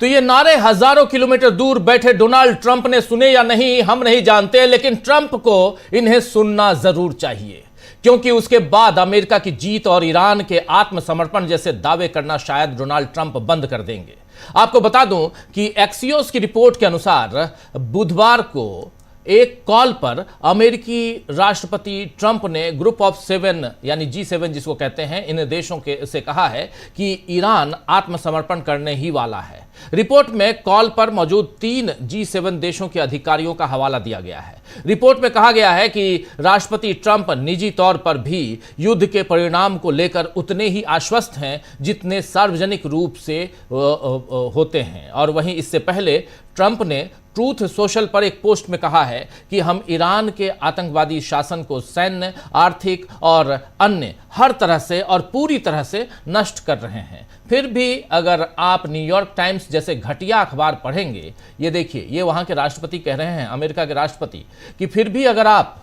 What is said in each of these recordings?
तो ये नारे हजारों किलोमीटर दूर बैठे डोनाल्ड ट्रंप ने सुने या नहीं हम नहीं जानते, लेकिन ट्रंप को इन्हें सुनना जरूर चाहिए, क्योंकि उसके बाद अमेरिका की जीत और ईरान के आत्मसमर्पण जैसे दावे करना शायद डोनाल्ड ट्रंप बंद कर देंगे। आपको बता दूं कि एक्सियोस की रिपोर्ट के अनुसार बुधवार को एक कॉल पर अमेरिकी राष्ट्रपति ट्रंप ने ग्रुप ऑफ 7 यानी G7 जिसको कहते हैं, इन देशों के से कहा है कि ईरान आत्मसमर्पण करने ही वाला है। रिपोर्ट में कॉल पर मौजूद 3 G7 देशों के अधिकारियों का हवाला दिया गया है। रिपोर्ट में कहा गया है कि राष्ट्रपति ट्रंप निजी तौर पर भी युद्ध के परिणाम को लेकर उतने ही आश्वस्त हैं जितने सार्वजनिक रूप से होते हैं। और वहीं इससे पहले ट्रंप ने ट्रूथ सोशल पर एक पोस्ट में कहा है कि हम ईरान के आतंकवादी शासन को सैन्य, आर्थिक और अन्य हर तरह से और पूरी तरह से नष्ट कर रहे हैं। फिर भी अगर आप न्यूयॉर्क टाइम्स जैसे घटिया अखबार पढ़ेंगे, ये देखिए, ये वहां के राष्ट्रपति कह रहे हैं, अमेरिका के राष्ट्रपति, कि फिर भी अगर आप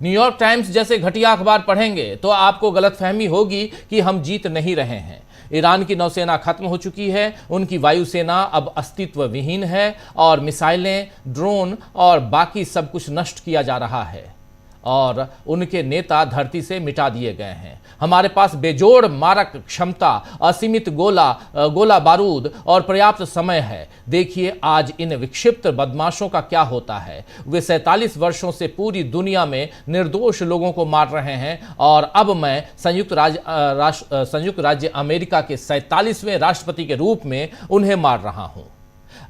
न्यूयॉर्क टाइम्स जैसे घटिया अखबार पढ़ेंगे तो आपको गलतफहमी होगी कि हम जीत नहीं रहे हैं। ईरान की नौसेना खत्म हो चुकी है, उनकी वायुसेना अब अस्तित्व विहीन है और मिसाइलें, ड्रोन और बाकी सब कुछ नष्ट किया जा रहा है और उनके नेता धरती से मिटा दिए गए हैं। हमारे पास बेजोड़ मारक क्षमता, असीमित गोला बारूद और पर्याप्त समय है। देखिए आज इन विक्षिप्त बदमाशों का क्या होता है। वे 47 वर्षों से पूरी दुनिया में निर्दोष लोगों को मार रहे हैं और अब मैं संयुक्त राज्य अमेरिका के 47वें राष्ट्रपति के रूप में उन्हें मार रहा हूं।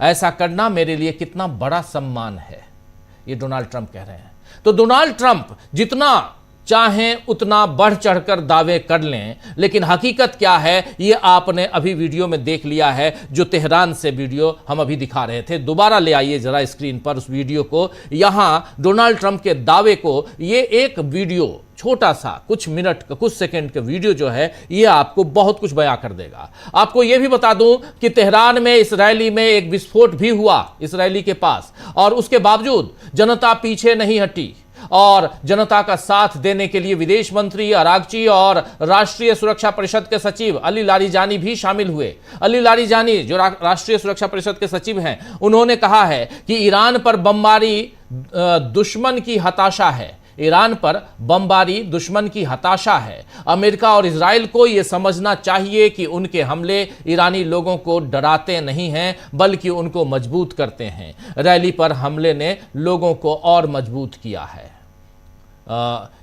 ऐसा करना मेरे लिए कितना बड़ा सम्मान है, ये डोनाल्ड ट्रंप कह रहे हैं। तो डोनाल्ड ट्रंप जितना चाहें उतना बढ़ चढ़कर दावे कर लें, लेकिन हकीकत क्या है ये आपने अभी वीडियो में देख लिया है। जो तेहरान से वीडियो हम अभी दिखा रहे थे, दोबारा ले आइए जरा स्क्रीन पर उस वीडियो को। यहां डोनाल्ड ट्रंप के दावे को, ये एक वीडियो छोटा सा कुछ मिनट का, कुछ सेकंड का वीडियो जो है, ये आपको बहुत कुछ बयां कर देगा। आपको ये भी बता दूं कि तेहरान में इसराइली में एक विस्फोट भी हुआ इसराइली के पास, और उसके बावजूद जनता पीछे नहीं हटी और जनता का साथ देने के लिए विदेश मंत्री अरागची और राष्ट्रीय सुरक्षा परिषद के सचिव अली लारीजानी भी शामिल हुए। अली लारीजानी जो राष्ट्रीय सुरक्षा परिषद के सचिव हैं, उन्होंने कहा है कि ईरान पर बमबारी दुश्मन की हताशा है। ईरान पर बमबारी दुश्मन की हताशा है। अमेरिका और इजराइल को यह समझना चाहिए कि उनके हमले ईरानी लोगों को डराते नहीं हैं बल्कि उनको मजबूत करते हैं। रैली पर हमले ने लोगों को और मजबूत किया है,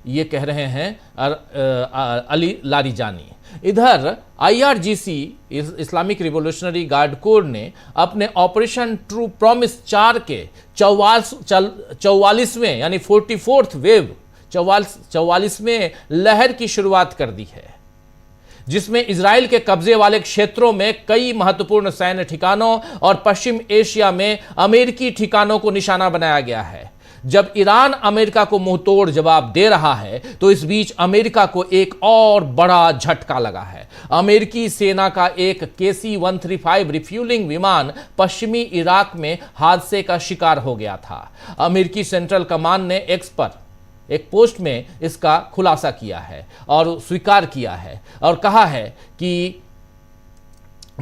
ये कह रहे हैं अली लारीजानी। इधर IRGC Islamic revolutionary guard core ने अपने ऑपरेशन ट्रू प्रॉमिस 4 के 44वें यानी 44th वेव 44वें लहर की शुरुआत कर दी है, जिसमें इजराइल के कब्जे वाले क्षेत्रों में कई महत्वपूर्ण सैन्य ठिकानों और पश्चिम एशिया में अमेरिकी ठिकानों को निशाना बनाया गया है। जब ईरान अमेरिका को मुंहतोड़ जवाब दे रहा है तो इस बीच अमेरिका को एक और बड़ा झटका लगा है। अमेरिकी सेना का एक KC-135 रिफ्यूलिंग विमान पश्चिमी इराक में हादसे का शिकार हो गया था। अमेरिकी सेंट्रल कमांड ने एक्स पर एक पोस्ट में इसका खुलासा किया है और स्वीकार किया है और कहा है कि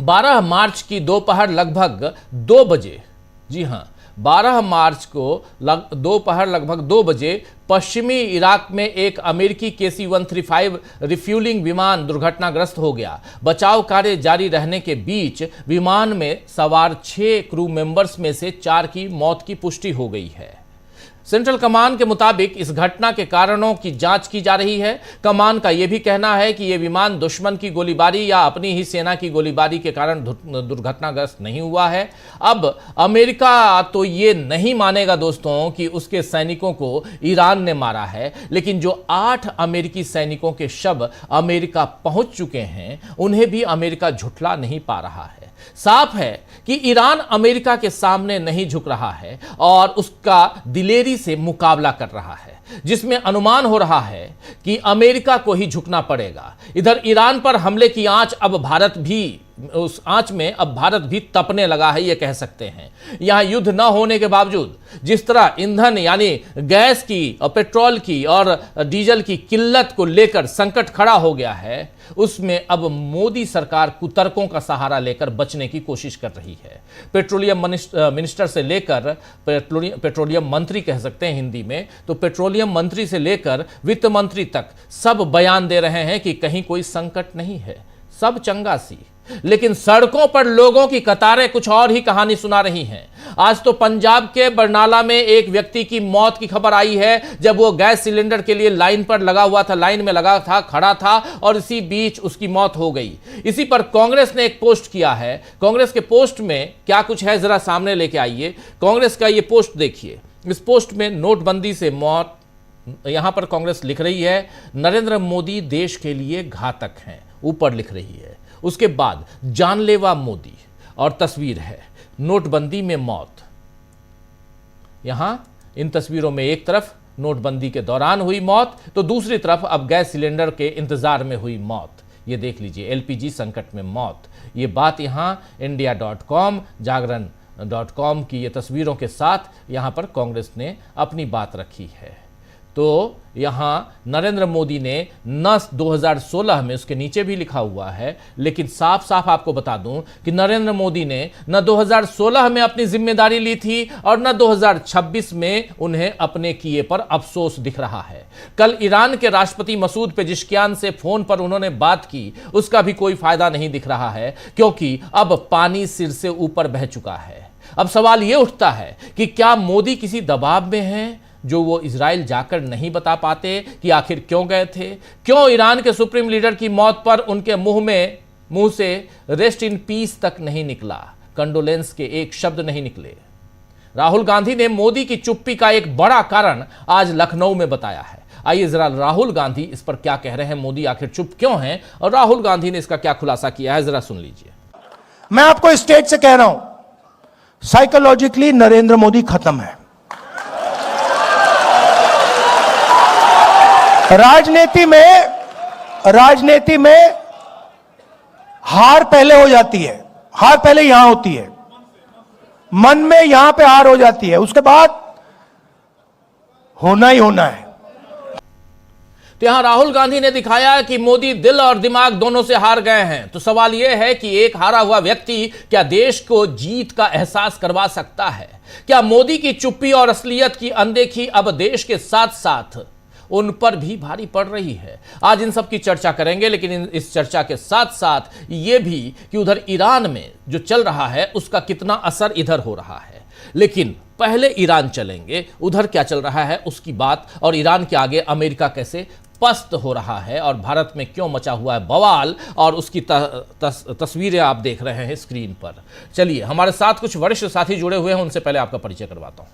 12 मार्च की दोपहर लगभग 2 बजे, जी हां, 12 मार्च को दोपहर लगभग 2 बजे पश्चिमी इराक में एक अमेरिकी KC-135 रिफ्यूलिंग विमान दुर्घटनाग्रस्त हो गया। बचाव कार्य जारी रहने के बीच विमान में सवार 6 क्रू मेंबर्स में से 4 की मौत की पुष्टि हो गई है। सेंट्रल कमान के मुताबिक इस घटना के कारणों की जांच की जा रही है। कमान का यह भी कहना है कि यह विमान दुश्मन की गोलीबारी या अपनी ही सेना की गोलीबारी के कारण दुर्घटनाग्रस्त नहीं हुआ है। अब अमेरिका तो ये नहीं मानेगा दोस्तों कि उसके सैनिकों को ईरान ने मारा है, लेकिन जो 8 अमेरिकी सैनिकों के शव अमेरिका पहुंच चुके हैं, उन्हें भी अमेरिका झुठला नहीं पा रहा है। साफ है कि ईरान अमेरिका के सामने नहीं झुक रहा है और उसका दिलेरी से मुकाबला कर रहा है, जिसमें अनुमान हो रहा है कि अमेरिका को ही झुकना पड़ेगा। इधर ईरान पर हमले की आंच अब भारत भी उस आंच में अब भारत भी तपने लगा है, ये कह सकते हैं। यहां युद्ध न होने के बावजूद जिस तरह ईंधन यानी गैस की और पेट्रोल की और डीजल की किल्लत को लेकर संकट खड़ा हो गया है, उसमें अब मोदी सरकार कुतर्कों का सहारा लेकर बचने की कोशिश कर रही है। पेट्रोलियम मिनिस्टर से लेकर पेट्रोलियम मंत्री कह सकते हैं हिंदी में, तो पेट्रोलियम मंत्री से लेकर वित्त मंत्री तक सब बयान दे रहे हैं कि कहीं कोई संकट नहीं है, सब चंगा सी। लेकिन सड़कों पर लोगों की कतारें कुछ और ही कहानी सुना रही हैं। आज तो पंजाब के बरनाला में एक व्यक्ति की मौत की खबर आई है, जब वो गैस सिलेंडर के लिए लाइन पर लगा हुआ था, लाइन में लगा था, खड़ा था और इसी बीच उसकी मौत हो गई। इसी पर कांग्रेस ने एक पोस्ट किया है। कांग्रेस के पोस्ट में क्या कुछ है जरा सामने लेके आइए। कांग्रेस का ये पोस्ट देखिए। इस पोस्ट में नोटबंदी से मौत, यहां पर कांग्रेस लिख रही है नरेंद्र मोदी देश के लिए घातक हैं, ऊपर लिख रही है। उसके बाद जानलेवा मोदी और तस्वीर है नोटबंदी में मौत। यहां इन तस्वीरों में एक तरफ नोटबंदी के दौरान हुई मौत, तो दूसरी तरफ अब गैस सिलेंडर के इंतजार में हुई मौत। ये देख लीजिए, एलपीजी संकट में मौत। ये बात यहां इंडिया.com, जागरण.com की ये तस्वीरों के साथ यहां पर कांग्रेस ने अपनी बात रखी है। तो यहां नरेंद्र मोदी ने न 2016 में, उसके नीचे भी लिखा हुआ है, लेकिन साफ साफ आपको बता दूं कि नरेंद्र मोदी ने न 2016 में अपनी जिम्मेदारी ली थी और न 2026 में उन्हें अपने किए पर अफसोस दिख रहा है। कल ईरान के राष्ट्रपति मसूद पेजिशकियान से फोन पर उन्होंने बात की, उसका भी कोई फायदा नहीं दिख रहा है, क्योंकि अब पानी सिर से ऊपर बह चुका है। अब सवाल यह उठता है कि क्या मोदी किसी दबाव में हैं जो वो इजराइल जाकर नहीं बता पाते कि आखिर क्यों गए थे? क्यों ईरान के सुप्रीम लीडर की मौत पर उनके मुंह से रेस्ट इन पीस तक नहीं निकला, कंडोलेंस के एक शब्द नहीं निकले? राहुल गांधी ने मोदी की चुप्पी का एक बड़ा कारण आज लखनऊ में बताया है। आइए जरा राहुल गांधी इस पर क्या कह रहे हैं, मोदी आखिर चुप क्यों हैं और राहुल गांधी ने इसका क्या खुलासा किया है, जरा सुन लीजिए। मैं आपको स्टेट से कह रहा हूं, साइकोलॉजिकली नरेंद्र मोदी खत्म है। राजनीति में हार पहले हो जाती है, हार पहले यहां होती है, मन में यहां पे हार हो जाती है, उसके बाद होना ही होना है। तो यहां राहुल गांधी ने दिखाया कि मोदी दिल और दिमाग दोनों से हार गए हैं। तो सवाल यह है कि एक हारा हुआ व्यक्ति क्या देश को जीत का एहसास करवा सकता है? क्या मोदी की चुप्पी और असलियत की अनदेखी अब देश के साथ साथ उन पर भी भारी पड़ रही है? आज इन सब की चर्चा करेंगे, लेकिन इस चर्चा के साथ साथ ये भी कि उधर ईरान में जो चल रहा है उसका कितना असर इधर हो रहा है। लेकिन पहले ईरान चलेंगे, उधर क्या चल रहा है उसकी बात, और ईरान के आगे अमेरिका कैसे पस्त हो रहा है और भारत में क्यों मचा हुआ है बवाल, और उसकी तस्वीरें आप देख रहे हैं स्क्रीन पर। चलिए, हमारे साथ कुछ वरिष्ठ साथी जुड़े हुए हैं, उनसे पहले आपका परिचय करवाता हूं।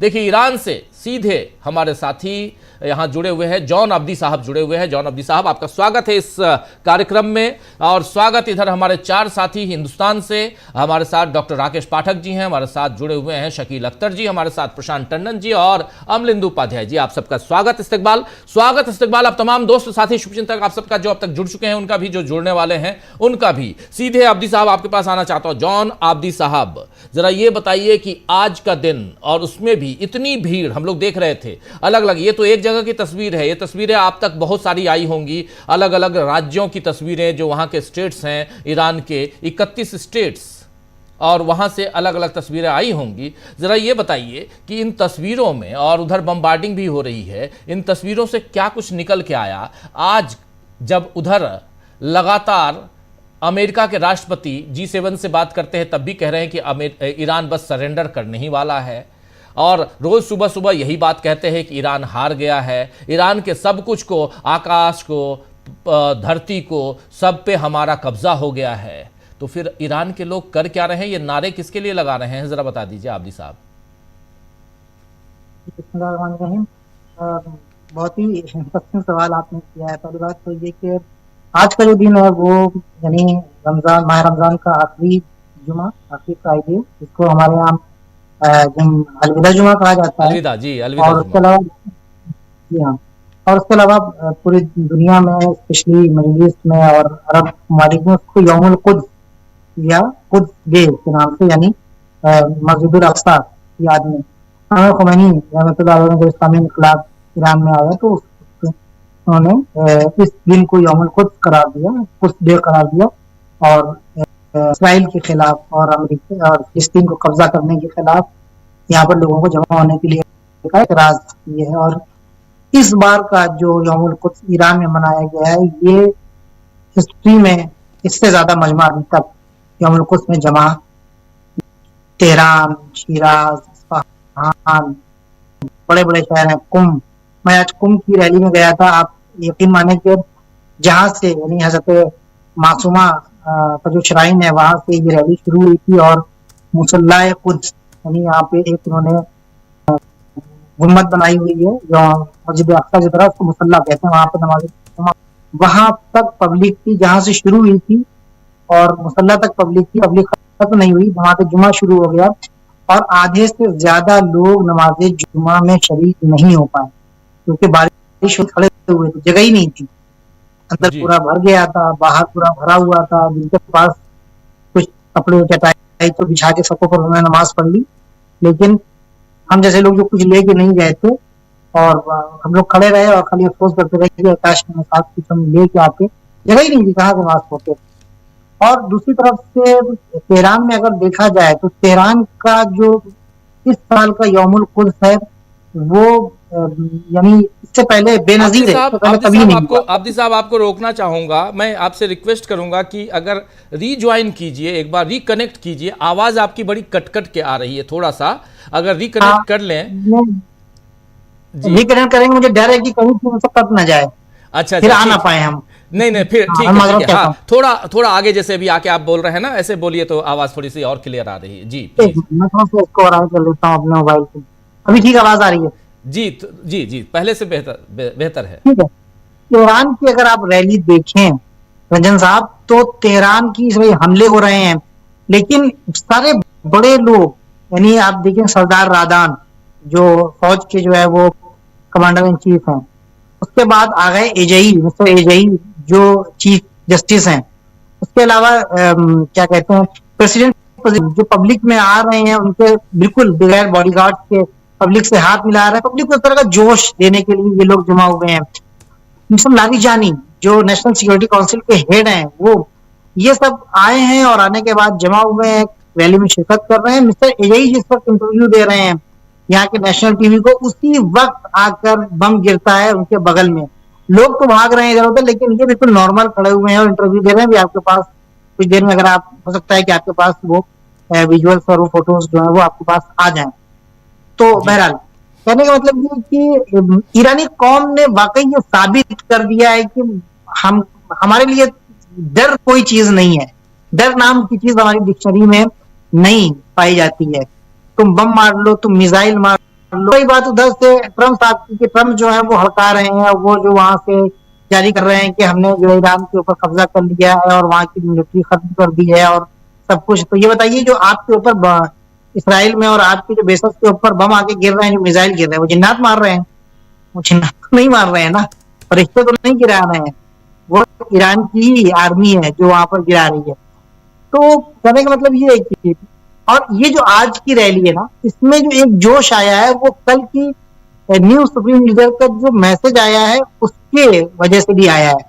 देखिए, ईरान से सीधे हमारे साथी यहां जुड़े हुए हैं, जॉन अब्दी साहब जुड़े हुए हैं। जॉन अब्दी साहब, आपका स्वागत है इस कार्यक्रम में। और स्वागत इधर हमारे चार साथी हिंदुस्तान से, हमारे साथ डॉक्टर राकेश पाठक जी हैं, हमारे साथ जुड़े हुए हैं शकील अख्तर जी, हमारे साथ प्रशांत टंडन जी और अमलिंदु उपाध्याय जी। आप सबका स्वागत इस्तकबाल। अब तमाम दोस्त साथी शुभचिंतक आप सबका जो अब तक जुड़ चुके हैं, उनका भी, जो जुड़ने वाले हैं उनका भी। सीधे अब्दी साहब आपके पास आना चाहता हूं। जॉन अब्दी साहब, जरा ये बताइए कि आज का दिन और उसमें भी इतनी भीड़ हम लोग देख रहे थे, अलग अलग, ये तो एक जगह की तस्वीर है, ये तस्वीरें आप तक बहुत सारी आई होंगी, अलग अलग राज्यों की तस्वीरें, जो वहां के स्टेट्स हैं ईरान के 31 स्टेट्स, और वहां से अलग अलग तस्वीरें आई होंगी। जरा ये बताइए कि इन तस्वीरों में, और उधर बम्बार्डिंग भी हो रही है, इन तस्वीरों से क्या कुछ निकल के आया आज जब उधर लगातार अमेरिका के राष्ट्रपति G7 से बात करते हैं, तब भी कह रहे हैं कि ईरान बस सरेंडर करने ही वाला है, और रोज सुबह सुबह यही बात कहते हैं कि ईरान हार गया है, ईरान के सब कुछ को, आकाश को, धरती को, सब पे हमारा कब्जा हो गया है। तो फिर ईरान के लोग कर क्या रहे हैं, ये नारे किसके लिए लगा रहे हैं, जरा बता दीजिए आब्दी साहब। बहुत ही इंटरेस्टिंग सवाल आपने किया है। पहली बात तो ये कि आज का जो दिन है वो यानी रमजान, माह रमजान का आखिरी जुमा, आखिरी फ्राइडे, जिसको हमारे यहाँ अलविदा जुमा कहा जाता है। अलविदा जी, अलविदा। और उसके अलावा जी हाँ, और उसके अलावा पूरी दुनिया में, स्पेशली मिडिल ईस्ट में और अरब ममालिक में उसको यौमुल कुद्स किया खुद डे के नाम से, यानी मस्जिदुल अक्सा की याद में। इमाम खुमैनी रहमतुल्लाह अलैह ने जब इस्लामी इनकलाब ईरान में आया तो उन्होंने इस दिन को यौमुल कुद्स करार दिया, कुद्स डे करार दिया, और इसराइल के खिलाफ और अमेरिका और फिलिस्तीन को कब्जा करने के खिलाफ यहाँ पर लोगों को जमा होने के लिए का एतराज किए है। और इस बार का जो यौमुल कुद्स ईरान में मनाया गया है, ये हिस्ट्री में इससे ज्यादा मजमा अभी तक यौमुल कुद्स में जमा तेहरान, शिराज, इस्फहान, बड़े बड़े शहर हैं, कुम। मैं आज कुम की रैली में गया था। आप यकीन माने कि जहां से यानी हजरत मासूमा का जो श्राइन है वहां से ये रैली शुरू हुई थी, और मुसल्ला कुद्स यानी यहाँ पे एक उन्होंने गुम्बद बनाई हुई है जो मस्जिद अक्सा की तरह, उसको मुसल्ला कहते हैं, वहां पर नमाज, वहां तक पब्लिक थी जहां से शुरू हुई थी, और मुसल्ला तक पब्लिक थी। पब्लिक खत्म नहीं हुई, वहां पे जुमा शुरू हो गया और आधे से ज्यादा लोग नमाज जुमा में शरीक नहीं हो पाए क्योंकि बारिश में खड़े हुए थे, जगह ही नहीं थी। अंदर पूरा भर गया था, बाहर पूरा भरा हुआ था। जिनके पास कुछ कपड़े चटाई तो बिछा के सबको पर उन्होंने नमाज पढ़ ली, लेकिन हम जैसे लोग जो कुछ लेके नहीं गए थे और हम लोग खड़े रहे और खाली अफसोस करते रहे कि आकाश के साथ कुछ हम लेके आते, जगह ही नहीं थी कहाँ से नमाज पढ़ते। और दूसरी तरफ से तेहरान में अगर देखा जाए तो तेहरान का जो इस साल का यौमुल कुद्स है वो यानी इससे पहले बेनजीर है, कभी नहीं। आब्दी साहब आपको रोकना चाहूंगा, मैं आपसे रिक्वेस्ट करूंगा कि अगर रीज्वाइन कीजिए, एक बार रिकनेक्ट कीजिए। आवाज आपकी बड़ी कट के आ रही है, थोड़ा सा अगर रिकनेक्ट कर लें। रिकनेक्ट करेंगे, मुझे डर है कि कहीं से कट ना जाए, अच्छा फिर आ ना पाए हम। नहीं फिर ठीक है, हाँ, थोड़ा आगे जैसे अभी आके आप बोल रहे हैं ना, ऐसे बोलिए तो आवाज थोड़ी सी और क्लियर आ रही है। जी मैं थोड़ा सा इसको और आगे कर लेता हूँ अपने मोबाइल से। अभी ठीक आवाज आ रही है? जी पहले से बेहतर है। ठीक है। तेहरान की अगर आप रैली देखें रंजन साहब, तो तेहरान की हमले हो रहे हैं, लेकिन सारे बड़े लोग, यानी आप देखें सरदार रादान जो फौज के जो है वो कमांडर इन चीफ हैं, उसके बाद आ गए एजई, मिस्टर एजई जो चीफ जस्टिस हैं, उसके अलावा क्या कहते हैं प्रेसिडेंट, जो पब्लिक में आ रहे हैं उनके बिल्कुल बगैर बॉडीगार्ड के पब्लिक से हाथ मिला रहे हैं, पब्लिक को इस तरह का जोश देने के लिए ये लोग जमा हुए हैं। मिस्टर लारीजानी जो नेशनल सिक्योरिटी काउंसिल के हेड हैं, वो ये सब आए हैं और आने के बाद जमा हुए हैं, रैली में शिरकत कर रहे हैं। मिस्टर एजई जिस वक्त इंटरव्यू दे रहे हैं यहाँ के नेशनल टीवी को, उसी वक्त आकर बम गिरता है उनके बगल में। लोग तो भाग रहे हैं इधर उधर, लेकिन ये बिल्कुल नॉर्मल खड़े हुए हैं और इंटरव्यू दे रहे हैं। भी आपके पास कुछ देर में, अगर आप हो सकता है कि आपके पास वो विजुअल्स और वो फोटोज जो है वो आपके पास आ जाएं। तो बहरहाल कहने का मतलब ये कि ईरानी कौम ने वाकई ये साबित कर दिया है कि हमारे लिए डर कोई चीज नहीं है, डर नाम की चीज हमारी डिक्शनरी में नहीं पाई जाती है। तुम बम मार लो, तुम मिसाइल मार लो। वही बात उधर से ट्रम्प साहब की, ट्रम्प जो है वो हड़का रहे हैं, वो जो वहां से जारी कर रहे हैं कि हमने जो ईरान के ऊपर कब्जा कर लिया है और वहां की मिलिट्री खत्म कर दी है और सब कुछ। तो ये बताइए, जो आपके ऊपर इसराइल में और आपके जो बेसस के ऊपर बम आके गिर रहे हैं, जो मिसाइल गिर रहे हैं, वो जिन्नात मार रहे हैं? वो जिन्नात तो नहीं मार रहे हैं ना, रिश्ते तो नहीं गिरा रहे हैं, वो ईरान की आर्मी है जो वहां पर गिरा रही है। तो कहने का मतलब ये है कि, और ये जो आज की रैली है ना, इसमें जो एक जोश आया है वो कल की न्यू सुप्रीम लीडर का जो मैसेज आया है उसके वजह से भी आया है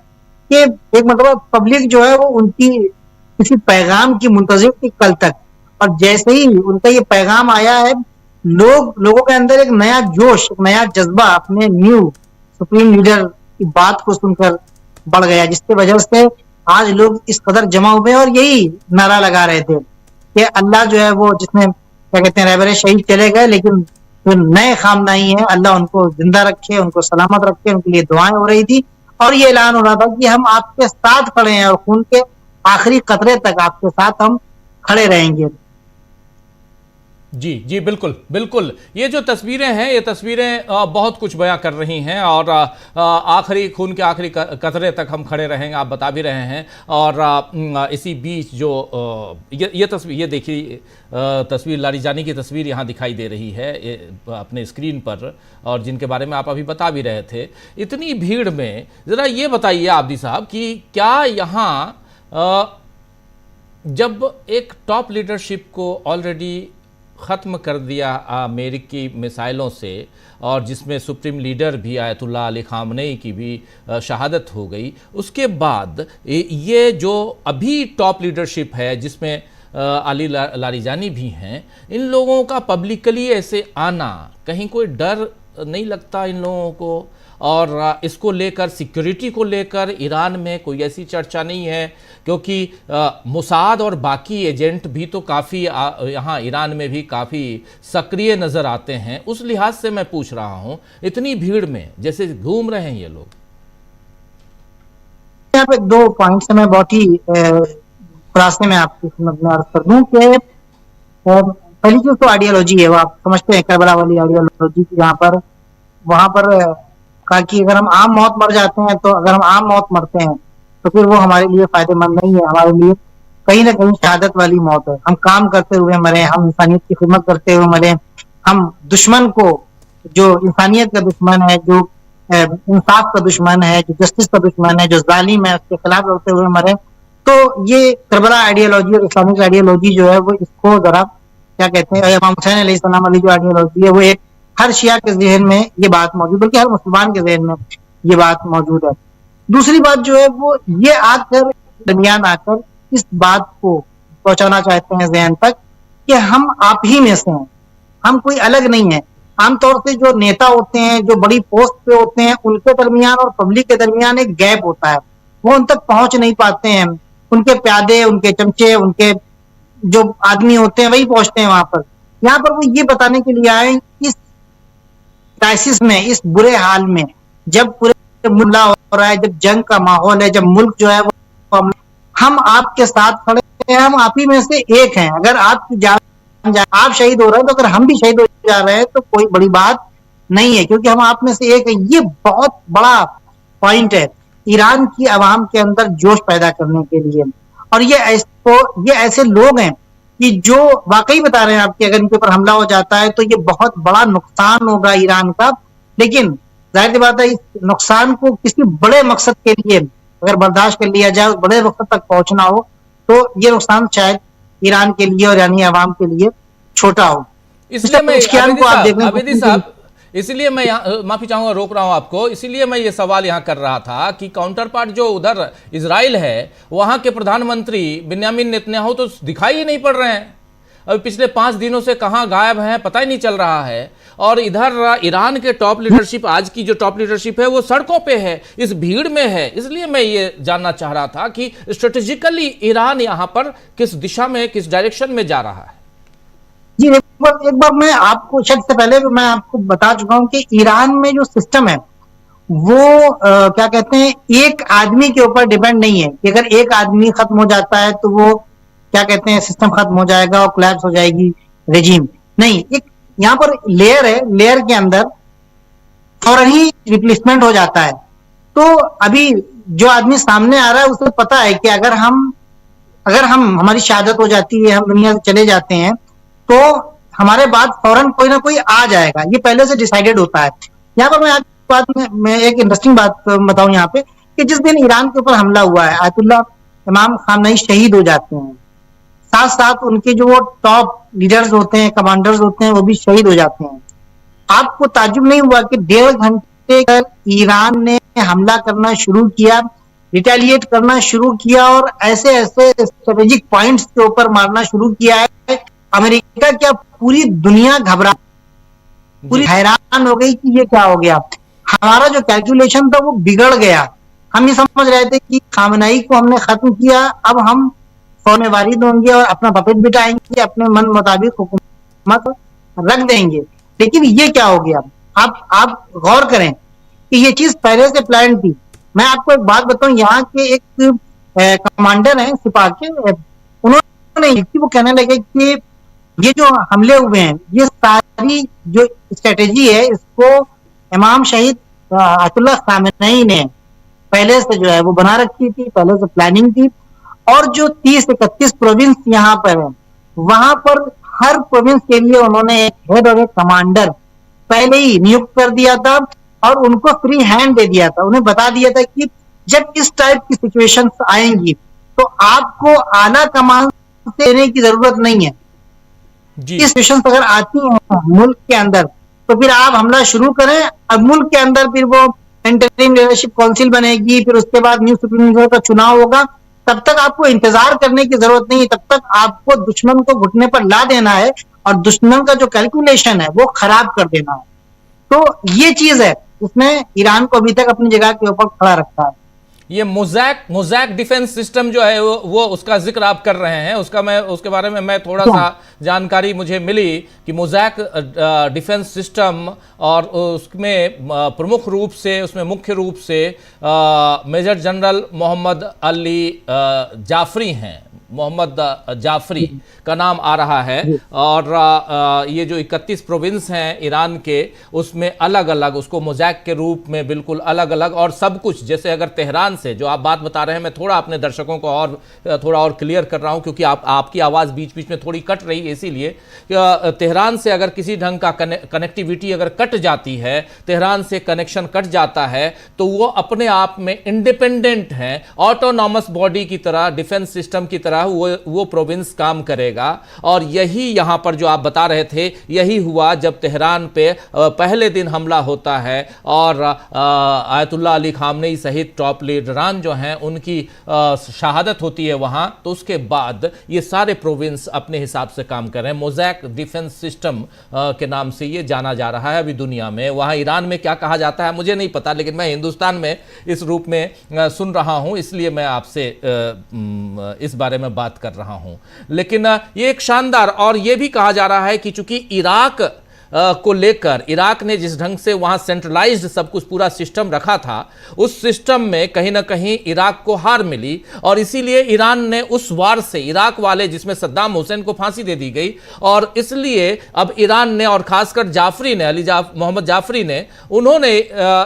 कि एक मतलब पब्लिक जो है वो उनकी किसी पैगाम की मुंतजिर थी कल तक, और जैसे ही उनका ये पैगाम आया है, लोगों के अंदर एक नया जोश, एक नया जज्बा अपने न्यू सुप्रीम लीडर की बात को सुनकर बढ़ गया, जिसकी वजह से आज लोग इस कदर जमा हुए और यही नारा लगा रहे थे कि अल्लाह जो है वो, जिसमें क्या कहते हैं रहबरे शहीद चले गए, लेकिन जो नए खामनाई है अल्लाह उनको जिंदा रखे, उनको सलामत रखे, उनके लिए दुआएं हो रही थी। और ये ऐलान हो रहा था कि हम आपके साथ खड़े हैं और खून के आखिरी कतरे तक आपके साथ हम खड़े रहेंगे। जी बिल्कुल। ये जो तस्वीरें हैं, ये तस्वीरें बहुत कुछ बयां कर रही हैं, और आखिरी खून के आखिरी कतरे तक हम खड़े रहेंगे, आप बता भी रहे हैं। और इसी बीच जो ये तस्वीर, ये देखिए तस्वीर, लारीजानी की तस्वीर यहाँ दिखाई दे रही है अपने स्क्रीन पर, और जिनके बारे में आप अभी बता भी रहे थे। इतनी भीड़ में ज़रा ये बताइए आब्दी साहब कि क्या यहाँ जब एक टॉप लीडरशिप को ऑलरेडी ख़त्म कर दिया अमेरिकी मिसाइलों से, और जिसमें सुप्रीम लीडर भी आयतुल्लाह अली ख़ामनेई की भी शहादत हो गई, उसके बाद ये जो अभी टॉप लीडरशिप है जिसमें अली लारिजानी भी हैं, इन लोगों का पब्लिकली ऐसे आना, कहीं कोई डर नहीं लगता इन लोगों को? और इसको लेकर, सिक्योरिटी को लेकर ईरान में कोई ऐसी चर्चा नहीं है? क्योंकि मोसाद और बाकी एजेंट भी तो काफ़ी यहाँ ईरान में भी काफ़ी सक्रिय नज़र आते हैं। उस लिहाज से मैं पूछ रहा हूँ, इतनी भीड़ में जैसे घूम रहे हैं ये लोग। यहाँ पे 2 पॉइंट्स मैं बहुत ही रास्ते में आपकी खिदमत में अर्ज कर दूं कि पहली चीज तो आइडियोलॉजी है, वो आप समझते हैं करबला वाली आइडियोलॉजी की, यहाँ पर वहां पर कहा कि अगर हम आम मौत मर जाते हैं, तो अगर हम आम मौत मरते हैं तो फिर वो हमारे लिए फायदेमंद नहीं है, हमारे लिए कहीं ना कहीं शहादत वाली मौत है। हम काम करते हुए मरे, हम इंसानियत की खिदमत करते हुए मरे, हम दुश्मन को, जो इंसानियत का दुश्मन है, जो इंसाफ का दुश्मन है, जो जस्टिस का दुश्मन है, जो जालिम है, उसके खिलाफ लड़ते हुए मरे। तो ये करबला आइडियोलॉजी और इस्लामिक आइडियोलॉजी जो है वो इसको जरा क्या कहते हैं, इमाम हुसैन अलैहिस्सलाम वाली जो आइडियोलॉजी है वो एक हर शिया के ज़हन में ये बात मौजूद, बल्कि हर मुसलमान के ज़हन में ये बात मौजूद है। दूसरी बात जो है वो ये आकर दरमियान आकर इस बात को पहुंचाना चाहते हैं ज़हन तक कि हम आप ही में से हैं, हम कोई अलग नहीं है। आमतौर से जो नेता होते हैं, जो बड़ी पोस्ट पे होते हैं, उनके दरमियान और पब्लिक के दरमियान एक गैप होता है, वो उन तक पहुंच नहीं पाते हैं। उनके प्यादे, उनके चमचे, उनके जो आदमी होते हैं वही पहुंचते हैं वहां पर। यहाँ पर वो ये बताने के लिए आए, इस क्राइसिस में, इस बुरे हाल में, जब पूरे मुल्ला हो रहा है, जब जंग का माहौल है, जब मुल्क जो है वो हम आपके साथ खड़े हैं, हम आप ही में से एक हैं। अगर आपकी जान आप शहीद हो रहे हैं तो अगर हम भी शहीद हो जा रहे हैं तो कोई बड़ी बात नहीं है, क्योंकि हम आप में से एक हैं। ये बहुत बड़ा पॉइंट है ईरान की आवाम के अंदर जोश पैदा करने के लिए। और ये ऐसे लोग हैं कि जो वाकई बता रहे हैं आपके, अगर इनके ऊपर हमला हो जाता है तो ये बहुत बड़ा नुकसान होगा ईरान का। लेकिन जाहिर सी बात है, इस नुकसान को किसी बड़े मकसद के लिए अगर बर्दाश्त कर लिया जाए, बड़े मकसद तक पहुंचना हो, तो ये नुकसान शायद ईरान के लिए और ईरानी आवाम के लिए छोटा हो। इसलिए मैं आबिदी साहब, इसलिए मैं माफी चाहूंगा, रोक रहा हूं आपको, इसीलिए मैं ये सवाल यहां कर रहा था कि काउंटर पार्ट जो उधर इजराइल है, वहां के प्रधानमंत्री बिन्यामिन नेतन्याहू तो दिखाई ही नहीं पड़ रहे हैं। अभी पिछले 5 दिनों से कहां गायब हैं पता ही नहीं चल रहा है। और इधर ईरान के टॉप लीडरशिप, आज की जो टॉप लीडरशिप है वो सड़कों पे है, इस भीड़ में है। इसलिए मैं ये जानना चाह रहा था कि स्ट्रेटेजिकली ईरान यहां पर किस दिशा में, किस डायरेक्शन में जा रहा है। जी एक बार मैं आपको, शायद से पहले मैं आपको बता चुका हूं कि ईरान में जो सिस्टम है वो क्या कहते हैं, एक आदमी के ऊपर डिपेंड नहीं है कि अगर एक आदमी खत्म हो जाता है तो वो क्या कहते हैं सिस्टम खत्म हो जाएगा और कोलैप्स हो जाएगी रेजिम। नहीं, एक यहाँ पर लेयर है, लेयर के अंदर फौरन ही रिप्लेसमेंट हो जाता है। तो अभी जो आदमी सामने आ रहा है उसे पता है कि अगर हम हमारी शहादत हो जाती है, हम दुनिया से चले जाते हैं, तो हमारे बाद फौरन कोई ना कोई आ जाएगा, ये पहले से डिसाइडेड होता है। यहाँ पर मैं एक इंटरेस्टिंग बात बताऊं यहाँ पे कि जिस दिन ईरान के ऊपर हमला हुआ है, आयतुल्लाह इमाम खामनेई शहीद हो जाते हैं, साथ साथ उनके जो वो टॉप लीडर्स होते हैं, कमांडर्स होते हैं, वो भी शहीद हो जाते हैं। आपको ताज्जुब नहीं हुआ कि 1.5 घंटे ईरान ने हमला करना शुरू किया, रिटेलिएट करना शुरू किया और ऐसे ऐसे स्ट्रेटेजिक पॉइंट्स के ऊपर मारना शुरू किया है। अमेरिका क्या पूरी दुनिया घबरा, पूरी हैरान हो गई कि ये क्या हो गया। हमारा जो कैलकुलेशन था वो बिगड़ गया। हम ये समझ रहे थे कि खामनेई को हमने खत्म किया, अब हम फौरन वारिद होंगे और अपना पपेट बिठाएंगे, अपने मन मुताबिक हुकूमत रख देंगे। लेकिन ये क्या हो गया, आप गौर करें कि ये चीज पहले से प्लान थी। मैं आपको एक बात बताऊं, यहाँ के एक कमांडर हैं सिपाह के, उन्होंने वो कहने लगे कि ये जो हमले हुए हैं, ये सारी जो स्ट्रेटेजी है, इसको इमाम शहीद आयतुल्लाह खामेनेई ने पहले से जो है वो बना रखी थी, पहले से प्लानिंग थी। और जो 30-31 प्रोविंस यहाँ पर है, वहां पर हर प्रोविंस के लिए उन्होंने एक हेड और एक कमांडर पहले ही नियुक्त कर दिया था और उनको फ्री हैंड दे दिया था। उन्हें बता दिया था कि जब इस टाइप की सिचुएशंस आएंगी तो आपको आला कमान से देने की जरूरत नहीं है। जी इस सिचुएशन अगर आती है मुल्क के अंदर, तो फिर आप हमला शुरू करें। अब मुल्क के अंदर फिर वो इंटरिम लीडरशिप काउंसिल बनेगी, फिर उसके बाद न्यू सुप्रीम लीडर का चुनाव होगा। तब तक आपको इंतजार करने की जरूरत नहीं है, तब तक आपको दुश्मन को घुटने पर ला देना है और दुश्मन का जो कैलकुलेशन है वो खराब कर देना है। तो ये चीज है, उसने ईरान को अभी तक अपनी जगह के ऊपर खड़ा रखा है। ये मोज़ैक डिफेंस सिस्टम जो है वो उसका जिक्र आप कर रहे हैं, उसके बारे में मैं थोड़ा सा जानकारी मुझे मिली कि मोज़ैक डिफेंस सिस्टम, और उसमें प्रमुख रूप से उसमें मुख्य रूप से मेजर जनरल मोहम्मद अली जाफरी हैं, मोहम्मद जाफरी का नाम आ रहा है। और ये जो 31 प्रोविंस हैं ईरान के, उसमें अलग अलग उसको मोज़ैक के रूप में बिल्कुल अलग अलग, और सब कुछ जैसे अगर तेहरान से जो आप बात बता रहे हैं, मैं थोड़ा अपने दर्शकों को और थोड़ा और क्लियर कर रहा हूं क्योंकि आपकी आवाज़ बीच बीच में थोड़ी कट रही है, इसीलिए तेहरान से अगर किसी ढंग का कनेक्टिविटी अगर कट जाती है, तेहरान से कनेक्शन कट जाता है, तो वो अपने आप में इंडिपेंडेंट हैं, ऑटोनॉमस बॉडी की तरह, डिफेंस सिस्टम की तरह वो प्रोविंस काम करेगा। और यही यहां पर जो आप बता रहे थे, यही हुआ जब तेहरान पे पहले दिन हमला होता है और आयतुल्लाह अली खामनेई सहित टॉप लीडरान जो हैं उनकी शहादत होती है वहां। तो उसके बाद ये सारे प्रोविंस अपने हिसाब से काम कर रहे हैं। मोज़ैक डिफेंस सिस्टम के नाम से ये जाना जा रहा है अभी दुनिया में। वहां ईरान में क्या कहा जाता है मुझे नहीं पता, लेकिन मैं हिंदुस्तान में इस रूप में सुन रहा हूं, इसलिए मैं आपसे इस बारे में बात कर रहा हूं। लेकिन ये एक शानदार, और ये भी कहा जा रहा है कि चूंकि इराक को लेकर, इराक ने जिस ढंग से वहां सेंट्रलाइज्ड सब कुछ पूरा सिस्टम रखा था, उस सिस्टम में कहीं ना कहीं इराक को हार मिली, और इसीलिए ईरान ने उस वार से, इराक वाले जिसमें सद्दाम हुसैन को फांसी दे दी गई, और इसलिए अब ईरान ने, और खासकर जाफरी ने, मोहम्मद जाफरी ने, उन्होंने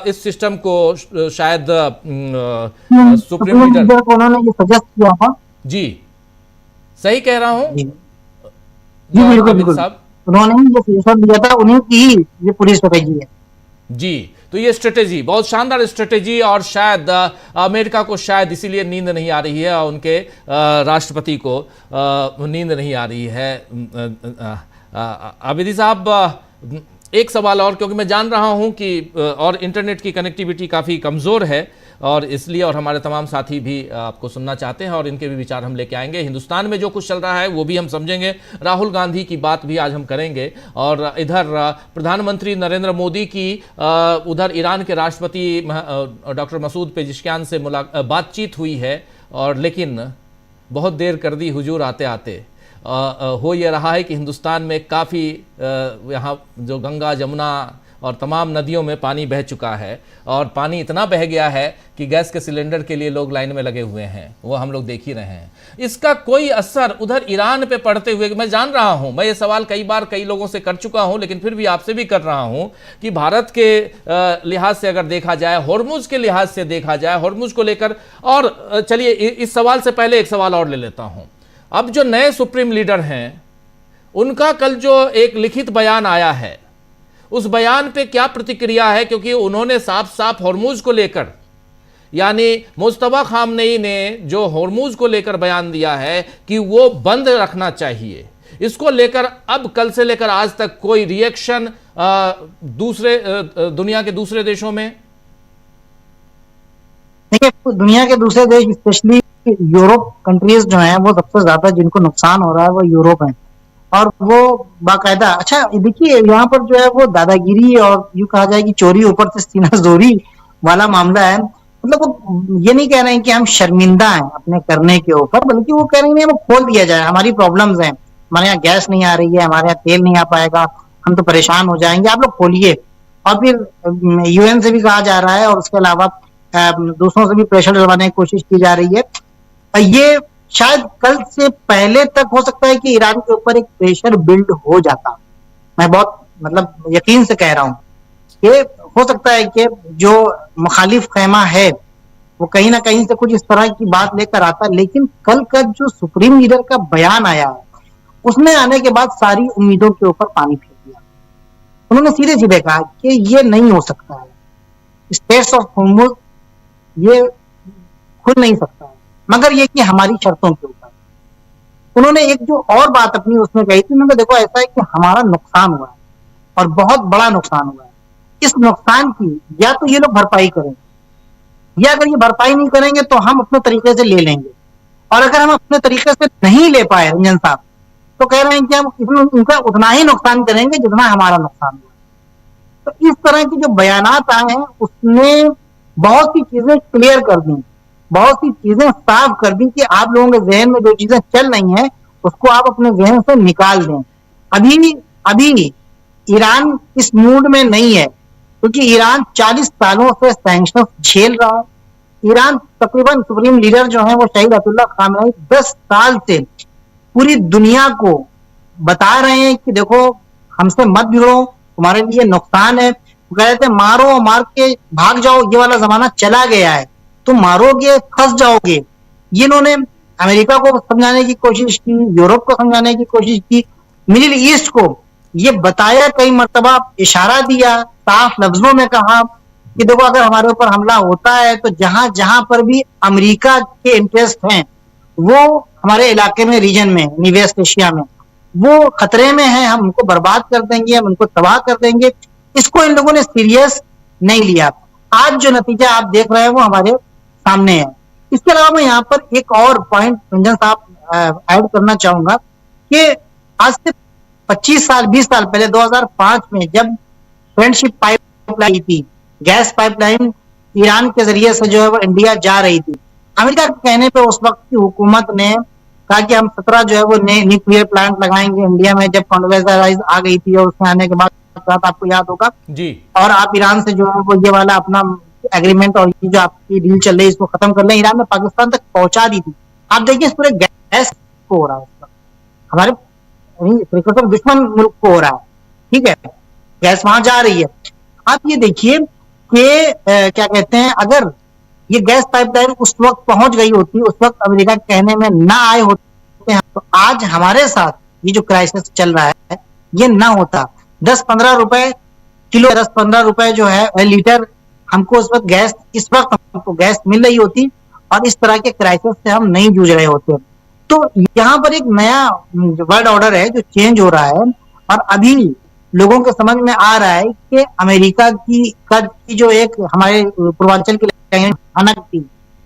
इस सिस्टम को शायद सुप्रीम लीडर को उन्होंने ये सजेस्ट किया था। जी सही कह रहा हूं? जी बिल्कुल साहब, उन्होंने ये सजेशन दिया था, उन्हीं की ये पूरी स्ट्रेटेजी है। जी, तो ये स्ट्रेटेजी बहुत शानदार स्ट्रेटेजी, और शायद अमेरिका को शायद इसीलिए नींद नहीं आ रही है, और उनके राष्ट्रपति को नींद नहीं आ रही है। आबिदी साहब, एक सवाल और, क्योंकि मैं जान रहा हूं कि और इंटरनेट की कनेक्टिविटी काफ़ी कमज़ोर है, और इसलिए, और हमारे तमाम साथी भी आपको सुनना चाहते हैं, और इनके भी विचार हम लेके आएंगे। हिंदुस्तान में जो कुछ चल रहा है वो भी हम समझेंगे, राहुल गांधी की बात भी आज हम करेंगे, और इधर प्रधानमंत्री नरेंद्र मोदी की उधर ईरान के राष्ट्रपति डॉक्टर मसूद पेजिशकियान से बातचीत हुई है, और लेकिन बहुत देर कर दी हुजूर आते आते। हो ये रहा है कि हिंदुस्तान में काफ़ी यहाँ जो गंगा, जमुना और तमाम नदियों में पानी बह चुका है, और पानी इतना बह गया है कि गैस के सिलेंडर के लिए लोग लाइन में लगे हुए हैं, वो हम लोग देख ही रहे हैं। इसका कोई असर उधर ईरान पे पड़ते हुए, मैं जान रहा हूं, मैं ये सवाल कई बार कई लोगों से कर चुका हूं, लेकिन फिर भी आपसे भी कर रहा हूं कि भारत के लिहाज से अगर देखा जाए, होर्मुज के लिहाज से देखा जाए, होर्मुज को लेकर, और चलिए इस सवाल से पहले एक सवाल और ले लेता हूं। अब जो नए सुप्रीम लीडर हैं, उनका कल जो एक लिखित बयान आया है, उस बयान पे क्या प्रतिक्रिया है? क्योंकि उन्होंने साफ साफ होर्मुज को लेकर, यानी मुस्तफा खामनेई ने जो होर्मुज को लेकर बयान दिया है कि वो बंद रखना चाहिए, इसको लेकर अब कल से लेकर आज तक कोई रिएक्शन दूसरे दुनिया के दूसरे देशों में? देखिए, दुनिया के दूसरे देश, स्पेशली यूरोप कंट्रीज जो हैं, वो सबसे ज्यादा जिनको नुकसान हो रहा है वो यूरोप है, और वो बाकायदा, अच्छा देखिए यहाँ पर जो है वो दादागिरी और यूं कहा जाए कि चोरी ऊपर से सीना जोरी वाला मामला है। मतलब वो ये नहीं कह रहे हैं कि हम शर्मिंदा हैं अपने करने के ऊपर, बल्कि वो कह रहे हैं हमें खोल दिया जाए, हमारी प्रॉब्लम्स हैं, हमारे यहाँ गैस नहीं आ रही है, हमारे यहाँ तेल नहीं आ पाएगा, हम तो परेशान हो जाएंगे, आप लोग खोलिए। और फिर यूएन से भी कहा जा रहा है, और उसके अलावा दूसरों से भी प्रेशर डलवाने की कोशिश की जा रही है। ये शायद कल से पहले तक हो सकता है कि ईरान के ऊपर एक प्रेशर बिल्ड हो जाता। मैं बहुत मतलब यकीन से कह रहा हूं कि हो सकता है कि जो मुखालिफ खेमा है वो कहीं ना कहीं से कुछ इस तरह की बात लेकर आता, लेकिन कल का जो सुप्रीम लीडर का बयान आया है, उसमें आने के बाद सारी उम्मीदों के ऊपर पानी फेर दिया। उन्होंने सीधे सीधे कहा कि ये नहीं हो सकता है, स्टेट्स ऑफ होर्मुज ये खुल नहीं सकता है, मगर ये कि हमारी शर्तों के ऊपर। उन्होंने एक जो और बात अपनी उसमें कही थी, उन्होंने देखो ऐसा है कि हमारा नुकसान हुआ है और बहुत बड़ा नुकसान हुआ है, इस नुकसान की या तो ये लोग भरपाई करेंगे, या अगर ये भरपाई नहीं करेंगे तो हम अपने तरीके से ले लेंगे। और अगर हम अपने तरीके से नहीं ले पाए रंजन साहब, तो कह रहे हैं कि हम उनका उतना ही नुकसान करेंगे जितना हमारा नुकसान हुआ। तो इस तरह की जो बयानात आए हैं उसने बहुत सी चीजें क्लियर कर दी, बहुत सी चीजें साफ कर दी कि आप लोगों के जहन में जो चीजें चल रही हैं उसको आप अपने जहन से निकाल दें। अभी ईरान इस मूड में नहीं है, क्योंकि ईरान 40 सालों से सैंक्शन झेल रहा है। ईरान तकरीबन सुप्रीम लीडर जो है वो शहीद अयतुल्ला खामेनी 10 साल से पूरी दुनिया को बता रहे हैं कि देखो हमसे मत भिड़ो, तुम्हारे लिए नुकसान है। वो कह रहे थे मारो मार के भाग जाओ, ये वाला जमाना चला गया है, तुम मारोगे फंस जाओगे। ये इन्होंने अमेरिका को समझाने की कोशिश की, यूरोप को समझाने की कोशिश की, मिडिल ईस्ट को ये बताया, कई मर्तबा इशारा दिया, साफ लफ्जों में कहा कि देखो अगर हमारे ऊपर हमला होता है तो जहां जहां पर भी अमेरिका के इंटरेस्ट हैं वो हमारे इलाके में, रीजन में, वेस्ट एशिया में, वो खतरे में है, हम उनको बर्बाद कर देंगे, हम उनको तबाह कर देंगे। इसको इन लोगों ने सीरियस नहीं लिया। आज जो नतीजा आप देख रहे हैं वो हमारे सामने है। इसके अलावा मैं यहाँ पर एक और पॉइंट रंजन साहब ऐड करना चाहूंगा कि आज से 25 साल 20 साल पहले 2005 में जब फ्रेंडशिप पाइपलाइन थी, गैस पाइपलाइन ईरान के जरिए से जो है वो इंडिया जा रही थी, अमेरिका के कहने पे उस वक्त की हुकूमत ने कहा कि हम 17 जो है वो नए न्यूक्लियर प्लांट लगाएंगे इंडिया में। जब कॉन्डोलेज़ा राइस आ गई थी और उसमें आने के बाद आपको याद होगा जी, और आप ईरान से जो है वो ये वाला अपना एग्रीमेंट और ये जो आपकी डील चल रही है इसको खत्म कर लें, ईरान ने पाकिस्तान तक पहुंचा दी थी। आप देखिए इस पूरे गैस को हो रहा है, हमारे दुश्मन मुल्क को हो रहा है, ठीक है, गैस वहां जा रही है। आप ये देखिए कि क्या कहते हैं, अगर ये गैस पाइपलाइन उस वक्त पहुंच गई होती, उस वक्त अमेरिका के कहने में ना आए होते हैं, तो आज हमारे साथ ये जो क्राइसिस चल रहा है ये ना होता। 10-15 रुपए किलो, 10-15 रुपए जो है लीटर हमको उस वक्त गैस, इस वक्त हमको गैस मिल रही होती और इस तरह के क्राइसिस से हम नहीं जूझ रहे होते। तो यहाँ पर एक नया वर्ल्ड ऑर्डर है जो चेंज हो रहा है और अभी लोगों को समझ में आ रहा है कि अमेरिका की जो एक हमारे पूर्वांचल की भयानक थी,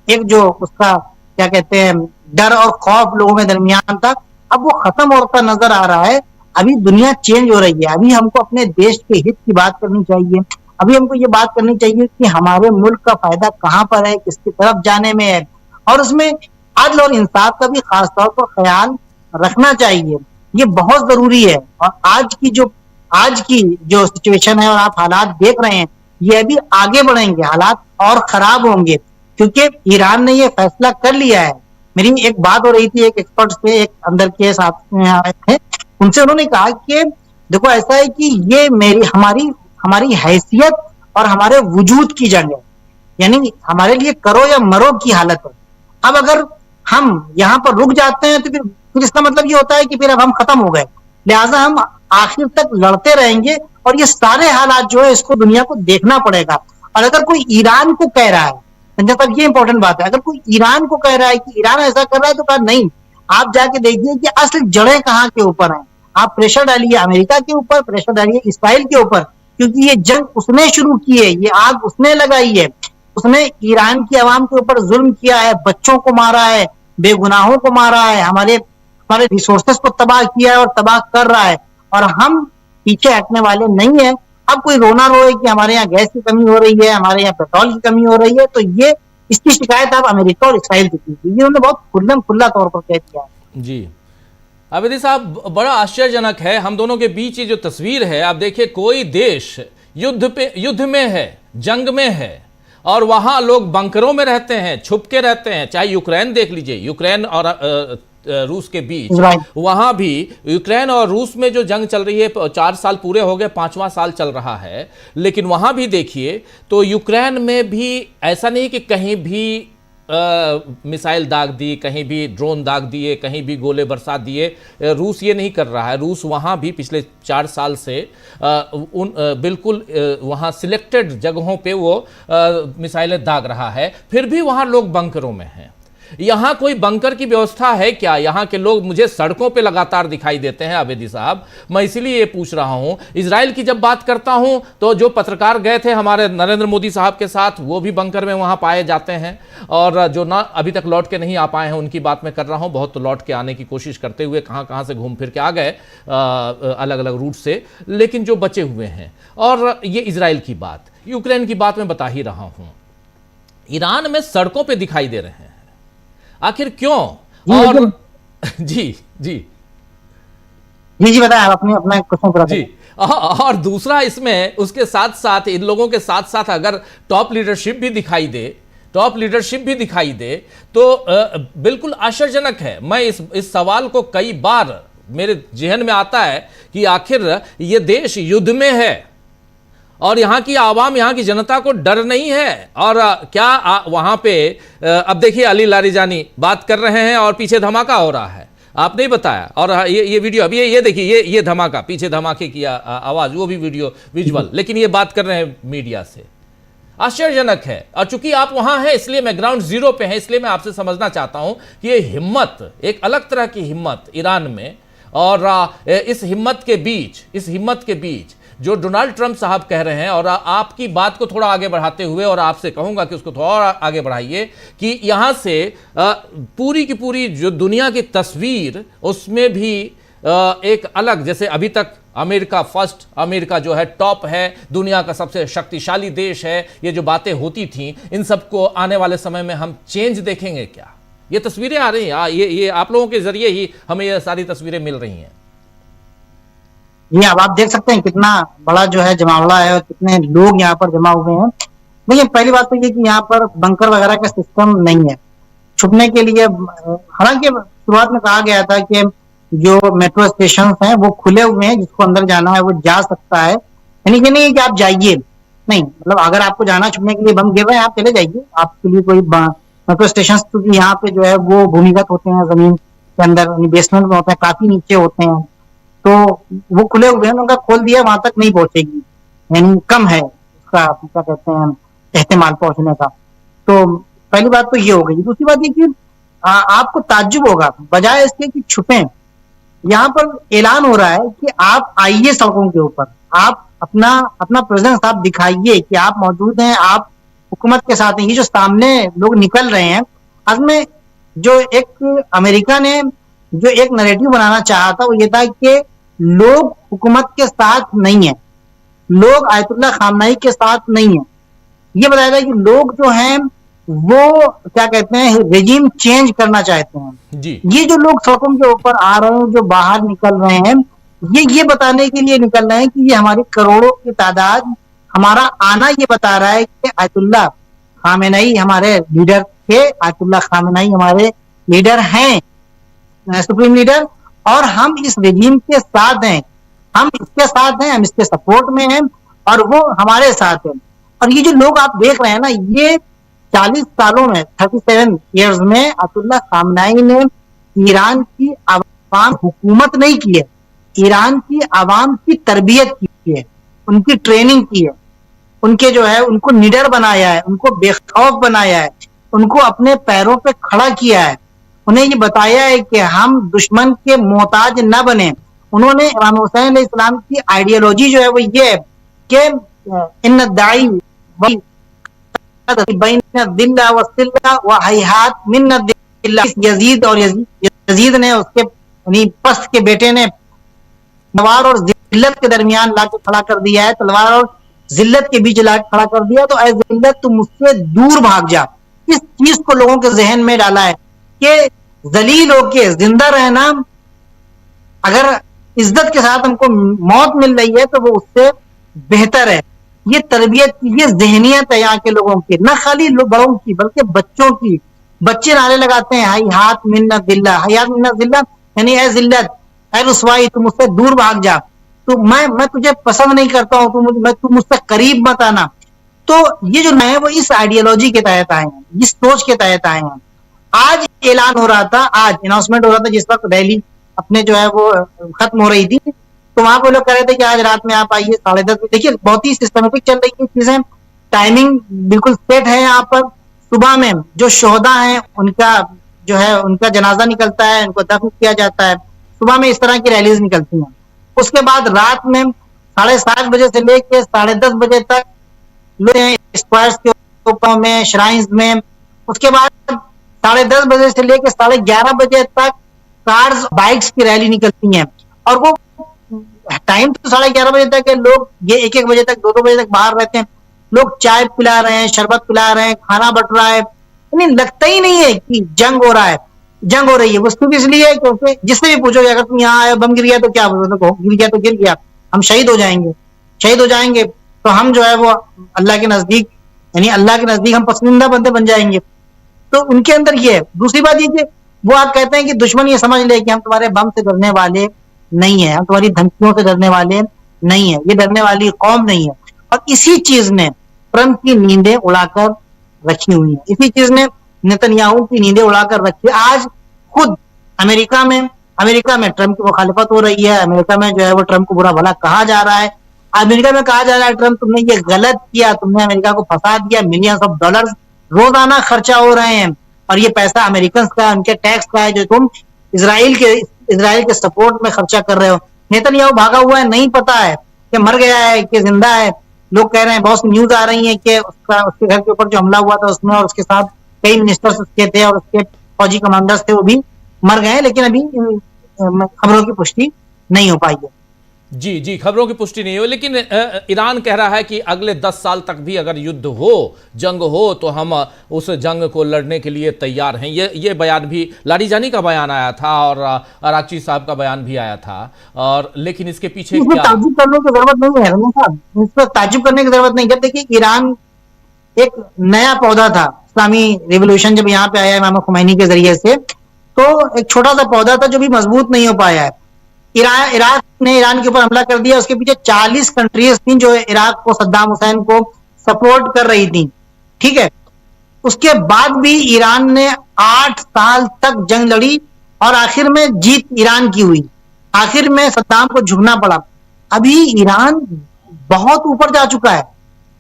एक जो उसका क्या कहते हैं डर और खौफ लोगों में दरमियान था, अब वो खत्म होता नजर आ रहा है। अभी दुनिया चेंज हो रही है, अभी हमको अपने देश के हित की बात करनी चाहिए, अभी हमको ये बात करनी चाहिए कि हमारे मुल्क का फायदा कहाँ पर है, किसकी तरफ जाने में है, और उसमें अदल और इंसाफ का भी खासतौर पर ख्याल रखना चाहिए। ये बहुत जरूरी है। और आज की जो सिचुएशन है और आप हालात देख रहे हैं, ये अभी आगे बढ़ेंगे, हालात और खराब होंगे, क्योंकि ईरान ने ये फैसला कर लिया है। मेरी एक बात हो रही थी एक एक्सपर्ट से, एक अंदर के साथ आए थे, उनसे उन्होंने कहा कि देखो ऐसा है कि ये हमारी हैसियत और हमारे वजूद की जंग है, यानी हमारे लिए करो या मरो की हालत है। अब अगर हम यहाँ पर रुक जाते हैं तो फिर इसका मतलब ये होता है कि फिर अब हम खत्म हो गए, लिहाजा हम आखिर तक लड़ते रहेंगे और ये सारे हालात जो है इसको दुनिया को देखना पड़ेगा। और अगर कोई ईरान को कह रहा है, संजय साहब ये इंपॉर्टेंट बात है, अगर कोई ईरान को कह रहा है कि ईरान ऐसा कर रहा है, तो कहा नहीं, आप जाके देखिए कि असल जड़ें कहाँ के ऊपर हैं। आप प्रेशर डालिए अमेरिका के ऊपर, प्रेशर डालिए इसराइल के ऊपर, क्योंकि ये जंग उसने शुरू की है, ये आग उसने लगाई है, उसने ईरान की आवाम के ऊपर जुल्म किया है, बच्चों को मारा है, बेगुनाहों को मारा है, हमारे रिसोर्सेस को तबाह किया है और तबाह कर रहा है, और हम पीछे हटने वाले नहीं है। अब कोई रोना रोए कि हमारे यहाँ गैस की कमी हो रही है, हमारे यहाँ पेट्रोल की कमी हो रही है, तो ये इसकी शिकायत आप अमेरिका और इसराइल की कीजिए, ये उन्होंने बहुत खुला तौर पर कह दिया है। जी आबिदी साहब, बड़ा आश्चर्यजनक है, हम दोनों के बीच ये जो तस्वीर है, आप देखिए कोई देश युद्ध में है, जंग में है, और वहां लोग बंकरों में रहते हैं, छुप के रहते हैं। चाहे यूक्रेन देख लीजिए, यूक्रेन और रूस के बीच, वहां भी यूक्रेन और रूस में जो जंग चल रही है, 4 साल पूरे हो गए, 5वां साल चल रहा है, लेकिन वहां भी देखिए तो यूक्रेन में भी ऐसा नहीं कि कहीं भी मिसाइल दाग दी, कहीं भी ड्रोन दाग दिए, कहीं भी गोले बरसा दिए। रूस ये नहीं कर रहा है। रूस वहाँ भी पिछले 4 साल से बिल्कुल वहाँ सिलेक्टेड जगहों पे वो मिसाइलें दाग रहा है, फिर भी वहाँ लोग बंकरों में हैं। यहां कोई बंकर की व्यवस्था है क्या? यहां के लोग मुझे सड़कों पे लगातार दिखाई देते हैं अबेदी साहब, मैं इसीलिए ये पूछ रहा हूं। इजराइल की जब बात करता हूं तो जो पत्रकार गए थे हमारे नरेंद्र मोदी साहब के साथ, वो भी बंकर में वहां पाए जाते हैं, और जो ना अभी तक लौट के नहीं आ पाए हैं उनकी बात मैं कर रहा हूं। बहुत तो लौट के आने की कोशिश करते हुए कहां से घूम फिर के आ गए अलग अलग रूट से, लेकिन जो बचे हुए हैं। और ये इजराइल की बात, यूक्रेन की बात मैं बता ही रहा हूं। ईरान में सड़कों पे दिखाई दे रहे हैं, आखिर क्यों? और जी जी जी जी बताएं, आप अपने अपना क्वेश्चन पूरा जी। और दूसरा इसमें उसके साथ साथ इन लोगों के साथ साथ अगर टॉप लीडरशिप भी दिखाई दे तो बिल्कुल आश्चर्यजनक है। मैं इस सवाल को कई बार मेरे जहन में आता है कि आखिर ये देश युद्ध में है और यहाँ की आवाम, यहाँ की जनता को डर नहीं है। और क्या वहाँ पे अब देखिए अली लारीजानी बात कर रहे हैं और पीछे धमाका हो रहा है, आपने ही बताया। और ये वीडियो अभी ये देखिए, ये धमाका, पीछे धमाके की आवाज, वो भी वीडियो विजुअल, लेकिन ये बात कर रहे हैं मीडिया से। आश्चर्यजनक है। और चूंकि आप वहां हैं इसलिए मैं ग्राउंड जीरो पे हैं, इसलिए मैं आपसे समझना चाहता हूं कि ये हिम्मत, एक अलग तरह की हिम्मत ईरान में, और इस हिम्मत के बीच जो डोनाल्ड ट्रंप साहब कह रहे हैं, और आपकी बात को थोड़ा आगे बढ़ाते हुए, और आपसे कहूंगा कि उसको थोड़ा आगे बढ़ाइए, कि यहां से पूरी की पूरी जो दुनिया की तस्वीर, उसमें भी एक अलग, जैसे अभी तक अमेरिका फर्स्ट, अमेरिका जो है टॉप है, दुनिया का सबसे शक्तिशाली देश है, ये जो बातें होती थी, इन सबको आने वाले समय में हम चेंज देखेंगे क्या? ये तस्वीरें आ रही हैं, ये आप लोगों के जरिए ही हमें ये सारी तस्वीरें मिल रही हैं। जी, अब आप देख सकते हैं कितना बड़ा जो है जमावड़ा है और कितने लोग यहाँ पर जमा हुए हैं। देखिए, पहली बात तो ये कि यहाँ पर बंकर वगैरह का सिस्टम नहीं है छुपने के लिए। हालांकि शुरुआत में कहा गया था कि जो मेट्रो स्टेशन हैं वो खुले हुए हैं, जिसको अंदर जाना है वो जा सकता है, यानी कि नहीं कि आप जाइए, नहीं, मतलब अगर आपको जाना छुपने के लिए बम गिर रहे हैं, आप चले जाइए, आपके लिए कोई मेट्रो स्टेशन, क्योंकि यहाँ पे जो है वो भूमिगत होते हैं, जमीन के अंदर बेसमेंट में होते हैं, काफी नीचे होते हैं, तो वो खुले हुए हैं, उनका खोल दिया, वहां तक नहीं पहुंचेगी, यानी कम है उसका क्या कहते हैं एहतिमाल पहुंचने का। तो पहली बात तो ये हो गई। दूसरी बात ये कि आपको ताज्जुब होगा, बजाय इसके कि छुपें, यहाँ पर ऐलान हो रहा है कि आप आइए सड़कों के ऊपर, आप अपना प्रेजेंस आप दिखाइए कि आप मौजूद हैं, आप हुकूमत के साथ हैं। ये जो सामने लोग निकल रहे हैं, असल में जो एक अमेरिका ने जो एक नैरेटिव बनाना चाहा था वो ये था कि लोग हुकूमत के साथ नहीं है, लोग आयतुल्लाह खामनाई के साथ नहीं है। ये बताया था कि लोग जो हैं वो क्या कहते हैं रेजिम चेंज करना चाहते हैं जी। ये जो लोग सड़कों के ऊपर आ रहे हैं, जो बाहर निकल रहे हैं, ये बताने के लिए निकल रहे हैं कि ये हमारी करोड़ों की तादाद, हमारा आना ये बता रहा है कि आयतुल्लाह खामेनेई हमारे लीडर थे, आयतुल्लाह खामेनेई हमारे लीडर हैं, सुप्रीम लीडर, और हम इस रेजिम के साथ हैं, हम इसके साथ हैं, हम इसके सपोर्ट में हैं और वो हमारे साथ हैं। और ये जो लोग आप देख रहे हैं ना, ये 40 सालों में, 37 ईयर्स में आयतुल्लाह खामनाई ने ईरान की आवाम हुकूमत नहीं की है, ईरान की आवाम की तरबियत की है, उनकी ट्रेनिंग की है, उनके जो है उनको निडर बनाया है, उनको बेखौफ बनाया है, उनको अपने पैरों पे खड़ा किया है, उन्हें ये बताया है कि हम दुश्मन के मोहताज न बने। उन्होंने इमाम हुसैन अलैहिस्सलाम की आइडियोलॉजी जो है वो ये है कि इन दाई यजीद, और यजीद ने उसके पस्त के बेटे ने तलवार और जिल्लत के दरमियान लाके खड़ा कर दिया है, तलवार और जिल्लत के बीच लाके खड़ा कर दिया, तो ऐ जिल्लत तुम मुझसे दूर भाग जा। इस चीज को लोगों के जहन में डाला है कि जलील होके जिंदा रहना, अगर इज्जत के साथ हमको मौत मिल रही है तो वो उससे बेहतर है। ये तरबियत, ये जहनियत है यहाँ के लोगों की, न खाली बड़ों की बल्कि बच्चों की। बच्चे नारे लगाते हैं हयात मिन्नत दिल्ला, हयात मिन्नत दिल्ला, यानी ऐ जिल्लत, ऐ रुसवाई, तुम मुझसे दूर भाग जा, तो मैं तुझे पसंद नहीं करता हूं, तुम मुझसे करीब मत आना। तो ये जो है वो इस आइडियोलॉजी के तहत आए हैं, इस सोच के तहत आए हैं। आज ऐलान हो रहा था, आज अनाउंसमेंट हो रहा था, जिस वक्त रैली अपने जो है वो खत्म हो रही थी, तो वहां पे लोग कह रहे थे कि आज रात में आप आइए 10:30 बजे। देखिए, बहुत ही सिस्टमेटिक चल रही है चीजें, टाइमिंग बिल्कुल सेट है। यहाँ पर सुबह में जो शोहदा हैं उनका जो है उनका जनाजा निकलता है, उनको दफन किया जाता है। सुबह में इस तरह की रैलीज निकलती हैं। उसके बाद रात में 7:30 बजे से लेकर 10:30 बजे तक लोग स्क्वायर्स के ऊपर में, श्राइन्स में। उसके बाद 10:30 बजे से लेकर 11:30 बजे तक कार्स, बाइक्स की रैली निकलती हैं। और वो टाइम तो 11:30 बजे तक है, लोग ये 1-1 बजे तक, 2-2 बजे तक बाहर रहते हैं। लोग चाय पिला रहे हैं, शरबत पिला रहे हैं, खाना बट रहा है। लगता ही नहीं है कि जंग हो रहा है, जंग हो रही है। वो सिर्फ इसलिए क्योंकि जिससे भी पूछोगे, अगर तुम यहाँ आए बम गिर गया तो क्या बोलोगे? गिर गया तो गिर गया, हम शहीद हो जाएंगे, शहीद हो जाएंगे तो हम जो है वो अल्लाह के नजदीक, यानी अल्लाह के नजदीक हम पसंदीदा बंदे बन जाएंगे। तो उनके अंदर ये है। दूसरी बात ये कि वो आप कहते हैं कि दुश्मन ये समझ ले कि हम तुम्हारे बम से डरने वाले नहीं है, हम तुम्हारी धमकियों से डरने वाले नहीं है, ये डरने वाली कौम नहीं है। और इसी चीज ने ट्रंप की नींदें उड़ाकर रखी हुई है, इसी चीज ने नेतन्याहू की नींदें उड़ाकर रखी है। आज खुद अमेरिका में ट्रंप की मुखालिफत हो रही है। अमेरिका में जो है वो ट्रंप को बुरा भला कहा जा रहा है। अमेरिका में कहा जा रहा है, ट्रंप तुमने ये गलत किया, तुमने अमेरिका को फंसा दिया। मिलियंस ऑफ डॉलर्स रोजाना खर्चा हो रहे हैं और ये पैसा अमेरिकन का है, उनके टैक्स का है, जो तुम इजराइल के सपोर्ट में खर्चा कर रहे हो। नेतन्याहू भागा हुआ है, नहीं पता है कि मर गया है कि जिंदा है। लोग कह रहे हैं, बहुत सी न्यूज आ रही है कि उसके घर के ऊपर जो हमला हुआ था उसमें, और उसके साथ कई मिनिस्टर्स उसके थे और उसके फौजी कमांडर्स थे, वो भी मर गए हैं। लेकिन अभी खबरों की पुष्टि नहीं हो पाई है। जी, खबरों की पुष्टि नहीं हो, लेकिन ईरान कह रहा है कि अगले 10 साल तक भी अगर युद्ध हो, जंग हो, तो हम उस जंग को लड़ने के लिए तैयार हैं। ये बयान भी लारीजानी का बयान आया था और अराक्ची साहब का बयान भी आया था। और लेकिन इसके पीछे क्या ताज्जुब करने की जरूरत नहीं है रमन साहब, इस पर ताज्जुब करने की जरूरत नहीं है। देखिए, ईरान एक नया पौधा था। इस्लामी रिवोल्यूशन जब यहाँ पे आया इमाम खुमैनी के जरिए से, तो एक छोटा सा पौधा था जो भी मजबूत नहीं हो पाया है। इराक ने ईरान के ऊपर हमला कर दिया। उसके पीछे 40 कंट्रीज थी जो इराक को, सद्दाम हुसैन को सपोर्ट कर रही थी, ठीक है। उसके बाद भी ईरान ने 8 साल तक जंग लड़ी और आखिर में जीत ईरान की हुई। आखिर में सद्दाम को झुकना पड़ा। अभी ईरान बहुत ऊपर जा चुका है।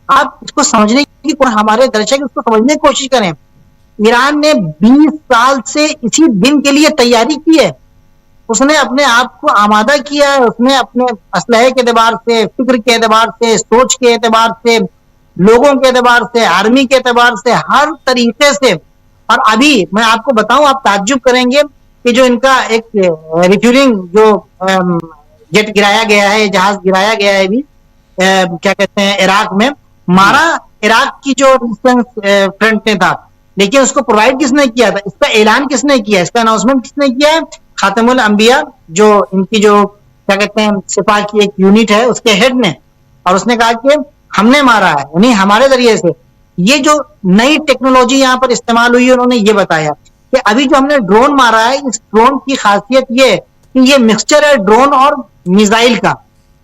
आप इसको समझने की, हमारे दर्शक इसको समझने की कोशिश करें। ईरान ने 20 साल से इसी दिन के लिए तैयारी की है। उसने अपने आप को आमादा किया है। उसने अपने असलहे के एतबार से, फिक्र के एतबार से, सोच के एतबार से, लोगों के एतबार से, आर्मी के एतबार से, हर तरीके से। और अभी मैं आपको बताऊं, आप ताज्जुब करेंगे कि जो इनका एक रिफ्यूलिंग जो जेट गिराया गया है, जहाज गिराया गया है अभी, क्या कहते हैं, इराक में मारा। इराक की जो रेजिस्टेंस फ्रंट ने था, लेकिन उसको प्रोवाइड किसने किया था, इसका ऐलान किसने किया, इसका अनाउंसमेंट किसने किया है? खातमुल अंबिया, जो इनकी जो क्या कहते हैं सिपाह की एक यूनिट है, उसके हेड ने। और उसने कहा कि हमने मारा है, यानी हमारे जरिए से। ये जो नई टेक्नोलॉजी यहाँ पर इस्तेमाल हुई है, उन्होंने ये बताया कि अभी जो हमने ड्रोन मारा है, इस ड्रोन की खासियत ये कि ये मिक्सचर है ड्रोन और मिसाइल का,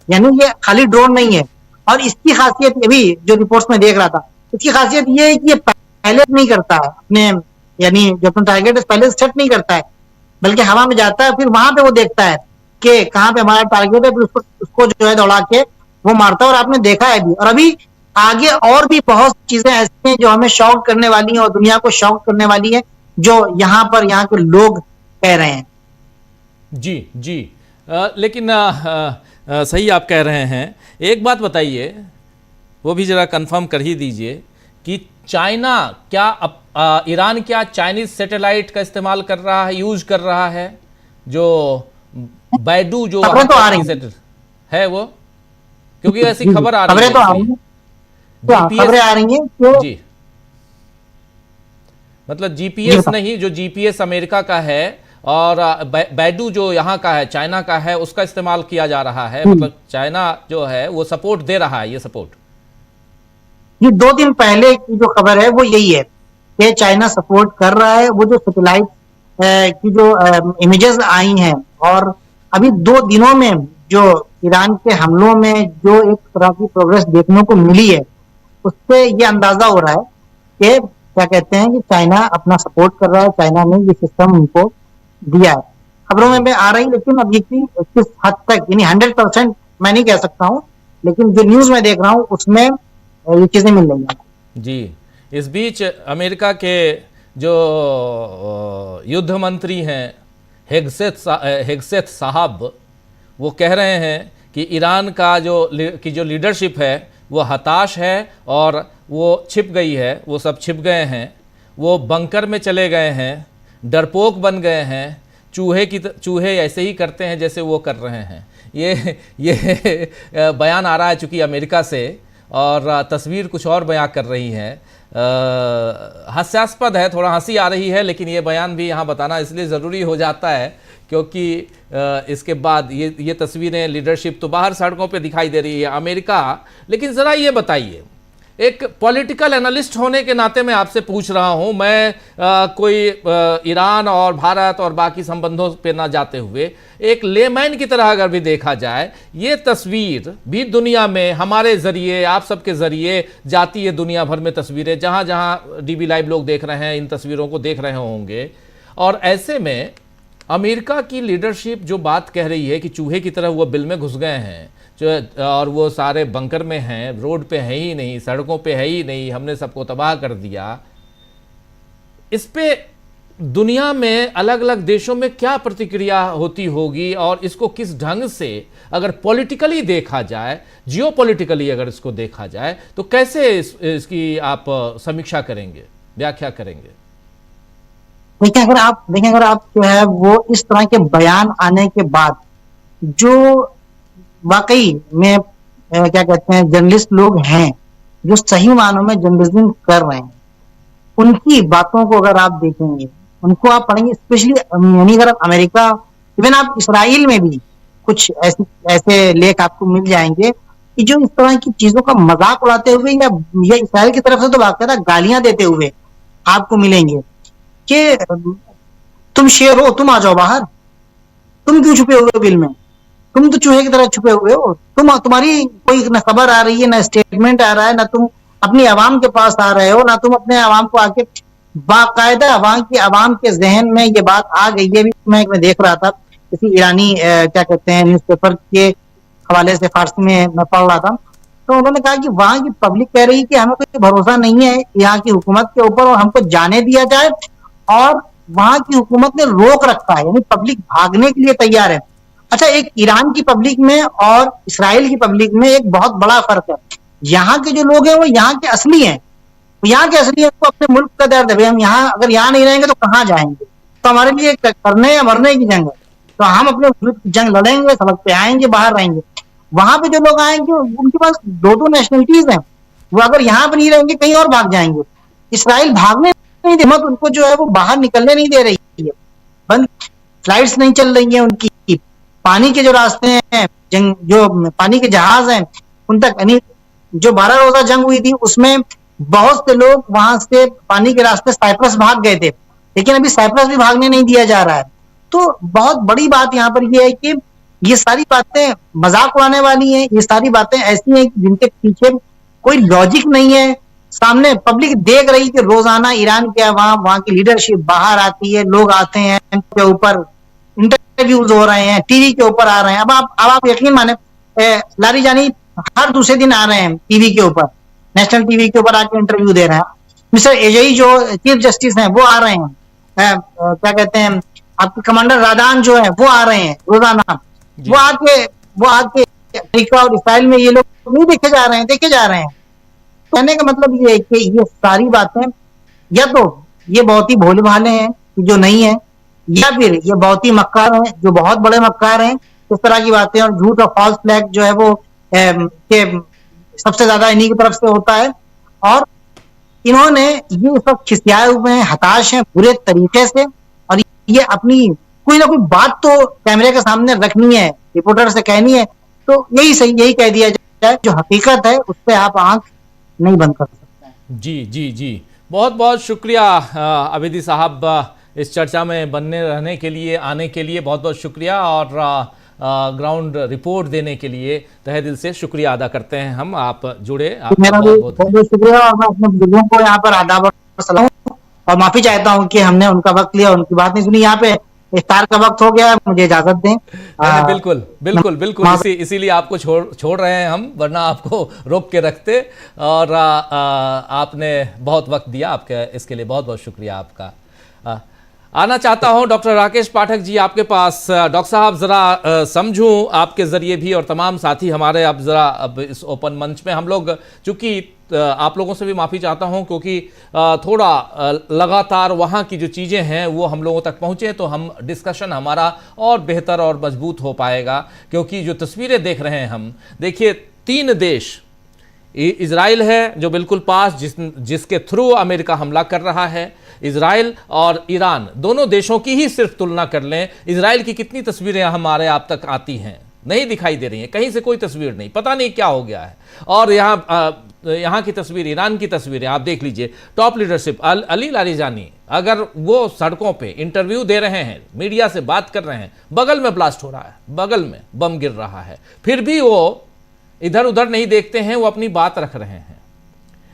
यानी ये खाली ड्रोन नहीं है। और इसकी खासियत अभी जो रिपोर्ट्स में देख रहा था, इसकी खासियत ये है कि ये पहले नहीं करता है अपने, यानी जो अपना टारगेट है पहले सेट नहीं करता है, बल्कि हवा में जाता है, फिर वहां पे वो देखता है कि कहाँ पे हमारा टारगेट है, फिर उसको जो है दौड़ा के वो मारता है। और आपने देखा है भी, और अभी आगे और भी बहुत चीजें ऐसी हैं जो हमें शॉक करने वाली हैं और दुनिया को शॉक करने वाली है, जो यहाँ के लोग कह रहे हैं। जी, लेकिन सही आप कह रहे हैं। एक बात बताइए, वो भी जरा कंफर्म कर ही दीजिए कि चाइना क्या ईरान क्या चाइनीज सैटेलाइट का इस्तेमाल कर रहा है, यूज कर रहा है, जो बैडू जो खबरें तो आ रही है वो, क्योंकि ऐसी खबर आ रही है, खबरें आ रही हैं जी, मतलब जीपीएस नहीं, जो जीपीएस अमेरिका का है और बैडू जो यहाँ का है, चाइना का है, उसका इस्तेमाल किया जा रहा है। मतलब चाइना जो है वो सपोर्ट दे रहा है। ये सपोर्ट, ये 2 दिन पहले की जो खबर है वो यही है कि चाइना सपोर्ट कर रहा है। वो जो सैटेलाइट की जो इमेजेस आई हैं, और अभी 2 दिनों में जो ईरान के हमलों में जो एक तरह की प्रोग्रेस देखने को मिली है, उससे ये अंदाजा हो रहा है कि क्या कहते हैं कि चाइना अपना सपोर्ट कर रहा है। चाइना ने ये सिस्टम उनको दिया है। खबरों में आ रही, लेकिन अब ये किस हद तक, यानी 100% मैं नहीं कह सकता हूँ, लेकिन जो न्यूज में देख रहा हूँ उसमें ये चीजें मिल रही हैं। जी, इस बीच अमेरिका के जो युद्ध मंत्री हैं हेगसेथ साहब, वो कह रहे हैं कि ईरान का जो लीडरशिप है वो हताश है और वो छिप गई है, वो सब छिप गए हैं, वो बंकर में चले गए हैं, डरपोक बन गए हैं, चूहे ऐसे ही करते हैं जैसे वो कर रहे हैं। ये बयान आ रहा है चूँकि अमेरिका से, और तस्वीर कुछ और बयां कर रही है। हास्यास्पद है, थोड़ा हंसी आ रही है, लेकिन ये बयान भी यहाँ बताना इसलिए ज़रूरी हो जाता है क्योंकि इसके बाद ये तस्वीरें, लीडरशिप तो बाहर सड़कों पे दिखाई दे रही है अमेरिका। लेकिन ज़रा ये बताइए, एक पॉलिटिकल एनालिस्ट होने के नाते मैं आपसे पूछ रहा हूं, मैं कोई ईरान और भारत और बाकी संबंधों पे ना जाते हुए एक लेमैन की तरह अगर भी देखा जाए, ये तस्वीर भी दुनिया में हमारे ज़रिए, आप सबके ज़रिए जाती है दुनिया भर में तस्वीरें, जहां जहां डीबी लाइव लोग देख रहे हैं इन तस्वीरों को देख रहे होंगे। और ऐसे में अमेरिका की लीडरशिप जो बात कह रही है कि चूहे की तरह वो बिल में घुस गए हैं और वो सारे बंकर में हैं, रोड पे है ही नहीं, सड़कों पे है ही नहीं, हमने सबको तबाह कर दिया, इस पे दुनिया में अलग अलग देशों में क्या प्रतिक्रिया होती होगी और इसको किस ढंग से अगर पॉलिटिकली देखा जाए, जियोपॉलिटिकली अगर इसको देखा जाए, तो कैसे इसकी आप समीक्षा करेंगे, व्याख्या करेंगे? देखिए, अगर आप जो है वो इस तरह के बयान आने के बाद जो वाकई में क्या कहते हैं जर्नलिस्ट लोग हैं जो सही मानों में जर्नलिज्म कर रहे हैं, उनकी बातों को अगर आप देखेंगे, उनको आप पढ़ेंगे, स्पेशली यानी अगर अमेरिका, इवन आप इसराइल में भी कुछ ऐसे लेख आपको मिल जाएंगे कि जो इस तरह की चीजों का मजाक उड़ाते हुए या इसराइल की तरफ से तो बाकायदा गालियां देते हुए आपको मिलेंगे कि तुम शेर हो, तुम आ जाओ बाहर, तुम क्यों छुपे हुए हो बिल में, तुम तो चूहे की तरह छुपे हुए हो, तुम्हारी कोई न खबर आ रही है, ना स्टेटमेंट आ रहा है, ना तुम अपनी आवाम के पास आ रहे हो, ना तुम अपने आवाम को आके बाकायदा आवाम के जहन में ये बात आ गई है। मैं देख रहा था किसी ईरानी क्या कहते हैं न्यूज़पेपर के हवाले से, फारसी में मैं पढ़ रहा था, तो उन्होंने कहा कि वहां की पब्लिक कह रही है कि हमें कोई भरोसा नहीं है यहाँ की हुकूमत के ऊपर और हमको जाने दिया जाए, और वहां की हुकूमत ने रोक रखा है, यानी पब्लिक भागने के लिए तैयार है। अच्छा, एक ईरान की पब्लिक में और इसराइल की पब्लिक में एक बहुत बड़ा फर्क है। यहाँ के जो लोग हैं वो यहाँ के असली हैं, यहाँ के असली हैं, तो अपने मुल्क का दर्द है, हम यहाँ अगर यहाँ नहीं रहेंगे तो कहाँ जाएंगे, तो हमारे लिए करने या मरने की जंग है, तो हम अपने मुल्क की जंग लड़ेंगे, सड़क पे आएंगे, बाहर रहेंगे। वहां पे जो लोग आएंगे उनके पास दो नेशनलिटीज हैं, वो अगर यहाँ पे नहीं रहेंगे कहीं और भाग जाएंगे। इसराइल भागने नहीं दे, मत उनको जो है वो बाहर निकलने नहीं दे रही है, बंद फ्लाइट्स नहीं चल रही है उनकी, पानी के जो रास्ते हैं, जो पानी के जहाज हैं उन तक, यानी जो 12 रोजा जंग हुई थी उसमें बहुत से लोग वहां से पानी के रास्ते साइप्रस भाग गए थे, लेकिन अभी साइप्रस भी भागने नहीं दिया जा रहा है। तो बहुत बड़ी बात यहाँ पर यह है कि ये सारी बातें मजाक उड़ाने वाली हैं, ये सारी बातें ऐसी हैं जिनके पीछे कोई लॉजिक नहीं है। सामने पब्लिक देख रही कि रोजाना ईरान के वहां की लीडरशिप बाहर आती है, लोग आते हैं, के ऊपर इंटरव्यूज हो रहे हैं, टीवी के ऊपर आ रहे हैं। अब आप यकीन माने, लारीजानी हर दूसरे दिन आ रहे हैं टीवी के ऊपर, नेशनल टीवी के ऊपर आके इंटरव्यू दे रहे हैं। मिस्टर एजई जो चीफ जस्टिस हैं वो आ रहे हैं, क्या कहते हैं आपके कमांडर रादान जो है वो आ रहे हैं रोजाना, वो आके अमेरिका और इसराइल में ये लोग नहीं देखे जा रहे हैं। कहने का मतलब ये है कि ये सारी बातें या तो ये बहुत ही भोले भाले हैं जो नहीं है, या फिर ये बहुत ही मक्कार हैं जो बहुत बड़े मक्कार हैं। इस तरह की बातें और झूठ और फॉल्स फ्लैग जो है वो के सबसे ज्यादा इन्हीं की तरफ से होता है, और इन्होंने ये सब खिसियाए हुए हैं, हताश हैं बुरे तरीके से, और ये अपनी कोई ना कोई बात तो कैमरे के सामने रखनी है, रिपोर्टर से कहनी है, तो यही कह दिया जाए, जो हकीकत है उस पर आप आंख नहीं बंद कर सकते हैं। जी, बहुत बहुत शुक्रिया अबीदी साहब, इस चर्चा में बनने रहने के लिए, आने के लिए बहुत बहुत शुक्रिया, और ग्राउंड रिपोर्ट देने के लिए तहे दिल से शुक्रिया अदा करते हैं हम। आप जुड़े, मेरा भी बहुत शुक्रिया, और मैं अपने बुजुर्गों को यहाँ पर आदाब और सलाम और माफी चाहता हूँ कि हमने उनका वक्त लिया, उनकी बात नहीं सुनी। यहाँ पे इफ्तार का वक्त हो गया है, मुझे इजाजत दें। नहीं, बिल्कुल बिल्कुल बिल्कुल, इसीलिए आपको छोड़ रहे हैं हम, वरना आपको रोक के रखते। और आपने बहुत वक्त दिया, आपके इसके लिए बहुत बहुत शुक्रिया आपका। आना चाहता हूं डॉक्टर राकेश पाठक जी आपके पास। डॉक्टर साहब, जरा समझूं आपके जरिए भी और तमाम साथी हमारे, अब जरा अब इस ओपन मंच में हम लोग, चूंकि आप लोगों से भी माफ़ी चाहता हूं क्योंकि थोड़ा लगातार वहां की जो चीज़ें हैं वो हम लोगों तक पहुंचे तो हम डिस्कशन हमारा और बेहतर और मजबूत हो पाएगा। क्योंकि जो तस्वीरें देख रहे हैं हम, देखिए 3 देश, इजराइल है जो बिल्कुल पास, जिसके थ्रू अमेरिका हमला कर रहा है, इजराइल और ईरान, दोनों देशों की ही सिर्फ तुलना कर लें, इजराइल की कितनी तस्वीरें हमारे आप तक आती हैं, नहीं दिखाई दे रही हैं, कहीं से कोई तस्वीर नहीं, पता नहीं क्या हो गया है। और यहाँ की तस्वीर, ईरान की तस्वीरें आप देख लीजिए। टॉप लीडरशिप अली लारिजानी, अगर वो सड़कों पे इंटरव्यू दे रहे हैं, मीडिया से बात कर रहे हैं, बगल में ब्लास्ट हो रहा है, बगल में बम गिर रहा है, फिर भी वो इधर उधर नहीं देखते हैं, वो अपनी बात रख रहे हैं।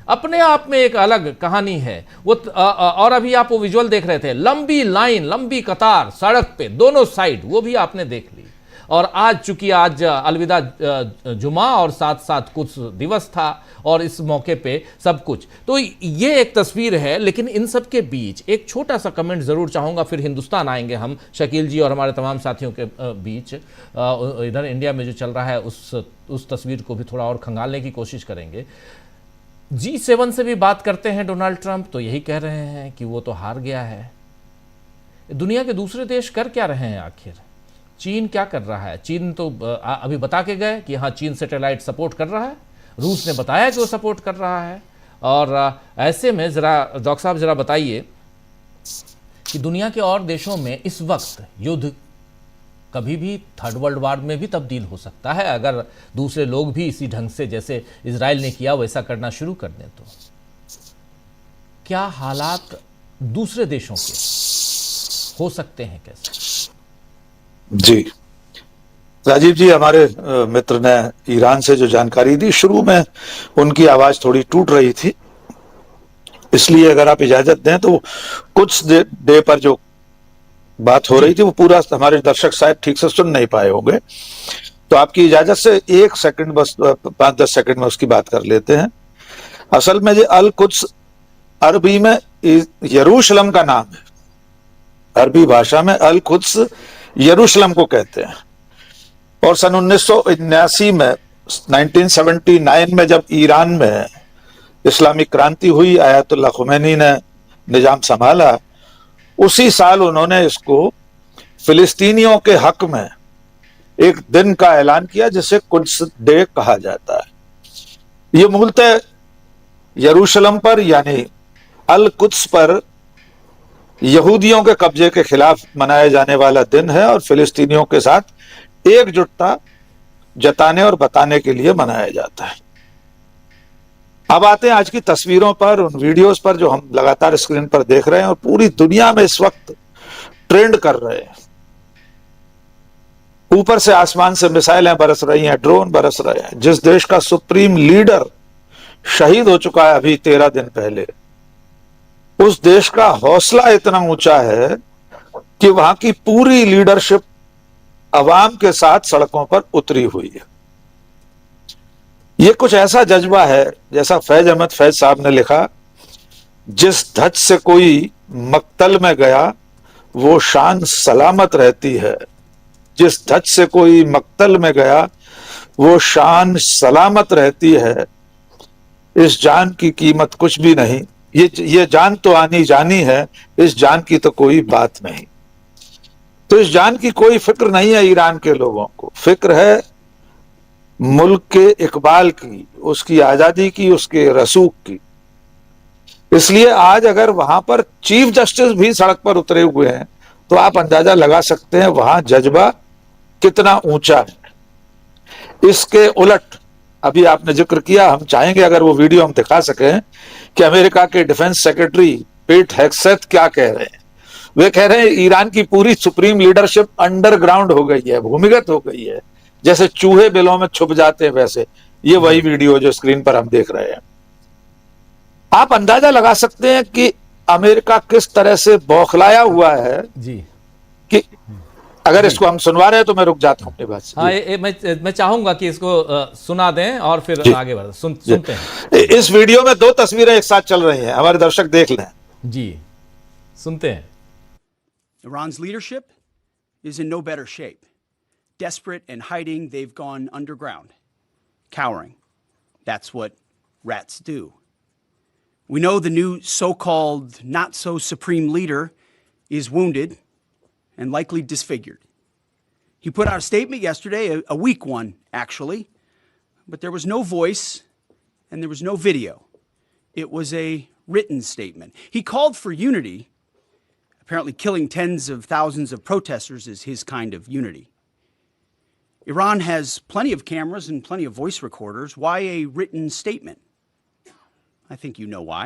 अपने आप में एक अलग कहानी है वो। और अभी आप वो विजुअल देख रहे थे, लंबी लाइन, लंबी कतार सड़क पे दोनों साइड, वो भी आपने देख ली। और आज चूंकि आज अलविदा जुमा और साथ साथ कुछ दिवस था और इस मौके पे सब कुछ, तो ये एक तस्वीर है। लेकिन इन सब के बीच एक छोटा सा कमेंट जरूर चाहूंगा, फिर हिंदुस्तान आएंगे हम शकील जी और हमारे तमाम साथियों के बीच। इधर इंडिया में जो चल रहा है उस तस्वीर को भी थोड़ा और खंगालने की कोशिश करेंगे। G7 से भी बात करते हैं डोनाल्ड ट्रंप, तो यही कह रहे हैं कि वो तो हार गया है। दुनिया के दूसरे देश कर क्या रहे हैं आखिर? चीन क्या कर रहा है? चीन तो अभी बता के गए कि हाँ, चीन सैटेलाइट सपोर्ट कर रहा है, रूस ने बताया कि वो सपोर्ट कर रहा है। और ऐसे में जरा डॉक्टर साहब जरा बताइए कि दुनिया के और देशों में इस वक्त युद्ध कभी भी थर्ड वर्ल्ड वार में भी तब्दील हो सकता है, अगर दूसरे लोग भी इसी ढंग से जैसे इजराइल ने किया वैसा करना शुरू कर दें तो। क्या हालात दूसरे देशों के हो सकते हैं, कैसे? जी राजीव जी, हमारे मित्र ने ईरान से जो जानकारी दी, शुरू में उनकी आवाज थोड़ी टूट रही थी, इसलिए अगर आप इजाजत दें तो कुछ देर पर जो बात हो रही थी वो पूरा हमारे दर्शक साहब ठीक से सुन नहीं पाए होंगे, तो आपकी इजाजत से 1 सेकंड बस 5-10 सेकंड में उसकी बात कर लेते हैं। असल में ये अल कुद्स अरबी में यरूशलेम का नाम है, अरबी भाषा में अल कुद्स यरूशलेम को कहते हैं। और सन 1979 में 1979 में जब ईरान में इस्लामिक क्रांति हुई, आयतुल्लाह खुमैनी ने निजाम संभाला, उसी साल उन्होंने इसको फिलिस्तीनियों के हक में एक दिन का ऐलान किया जिसे कुद्स डे कहा जाता है। ये मूलतः यरूशलेम पर यानी अल कुद्स पर यहूदियों के कब्जे के खिलाफ मनाया जाने वाला दिन है और फिलिस्तीनियों के साथ एकजुटता जताने और बताने के लिए मनाया जाता है। अब आते हैं आज की तस्वीरों पर, उन वीडियोस पर जो हम लगातार स्क्रीन पर देख रहे हैं और पूरी दुनिया में इस वक्त ट्रेंड कर रहे हैं। ऊपर से आसमान से मिसाइलें बरस रही हैं, ड्रोन बरस रहे हैं। जिस देश का सुप्रीम लीडर शहीद हो चुका है अभी 13 दिन पहले, उस देश का हौसला इतना ऊंचा है कि वहां की पूरी लीडरशिप अवाम के साथ सड़कों पर उतरी हुई है। ये कुछ ऐसा जज्बा है, जैसा फैज अहमद फैज साहब ने लिखा, जिस धज से कोई मक्तल में गया वो शान सलामत रहती है। जिस धज से कोई मक्तल में गया वो शान सलामत रहती है। इस जान की कीमत कुछ भी नहीं, ये जान तो आनी जानी है, इस जान की तो कोई बात नहीं। तो इस जान की कोई फिक्र नहीं है ईरान के लोगों को, फिक्र है मुल्क के इकबाल की, उसकी आजादी की, उसके रसूख की। इसलिए आज अगर वहां पर चीफ जस्टिस भी सड़क पर उतरे हुए हैं तो आप अंदाजा लगा सकते हैं वहां जज्बा कितना ऊंचा है। इसके उलट अभी आपने जिक्र किया, हम चाहेंगे अगर वो वीडियो हम दिखा सकें कि अमेरिका के डिफेंस सेक्रेटरी पीट हेग्सेथ क्या कह रहे हैं। वे कह रहे हैं ईरान की पूरी सुप्रीम लीडरशिप अंडरग्राउंड हो गई है, भूमिगत हो गई है, जैसे चूहे बिलों में छुप जाते हैं वैसे। ये वही वीडियो जो स्क्रीन पर हम देख रहे हैं। आप अंदाजा लगा सकते हैं कि अमेरिका किस तरह से बौखलाया हुआ है जी कि अगर इसको हम सुनवा रहे हैं तो मैं रुक जाता हूं अपनी बात से। हाँ, मैं चाहूंगा कि इसको सुना दें और फिर आगे बढ़ सुनते हैं। इस वीडियो में 2 तस्वीरें एक साथ चल रही हैं, हमारे दर्शक देख लें। जी, सुनते हैं। Iran's leadership is in no better shape. Desperate and hiding, they've gone underground, cowering. That's what rats do. We know the new so-called not-so-supreme leader is wounded and likely disfigured. He put out a statement yesterday, a weak one, actually, but there was no voice and there was no video. It was a written statement. He called for unity. Apparently, killing tens of thousands of protesters is his kind of unity. Iran has plenty of cameras and plenty of voice recorders. Why a written statement? I think you know why.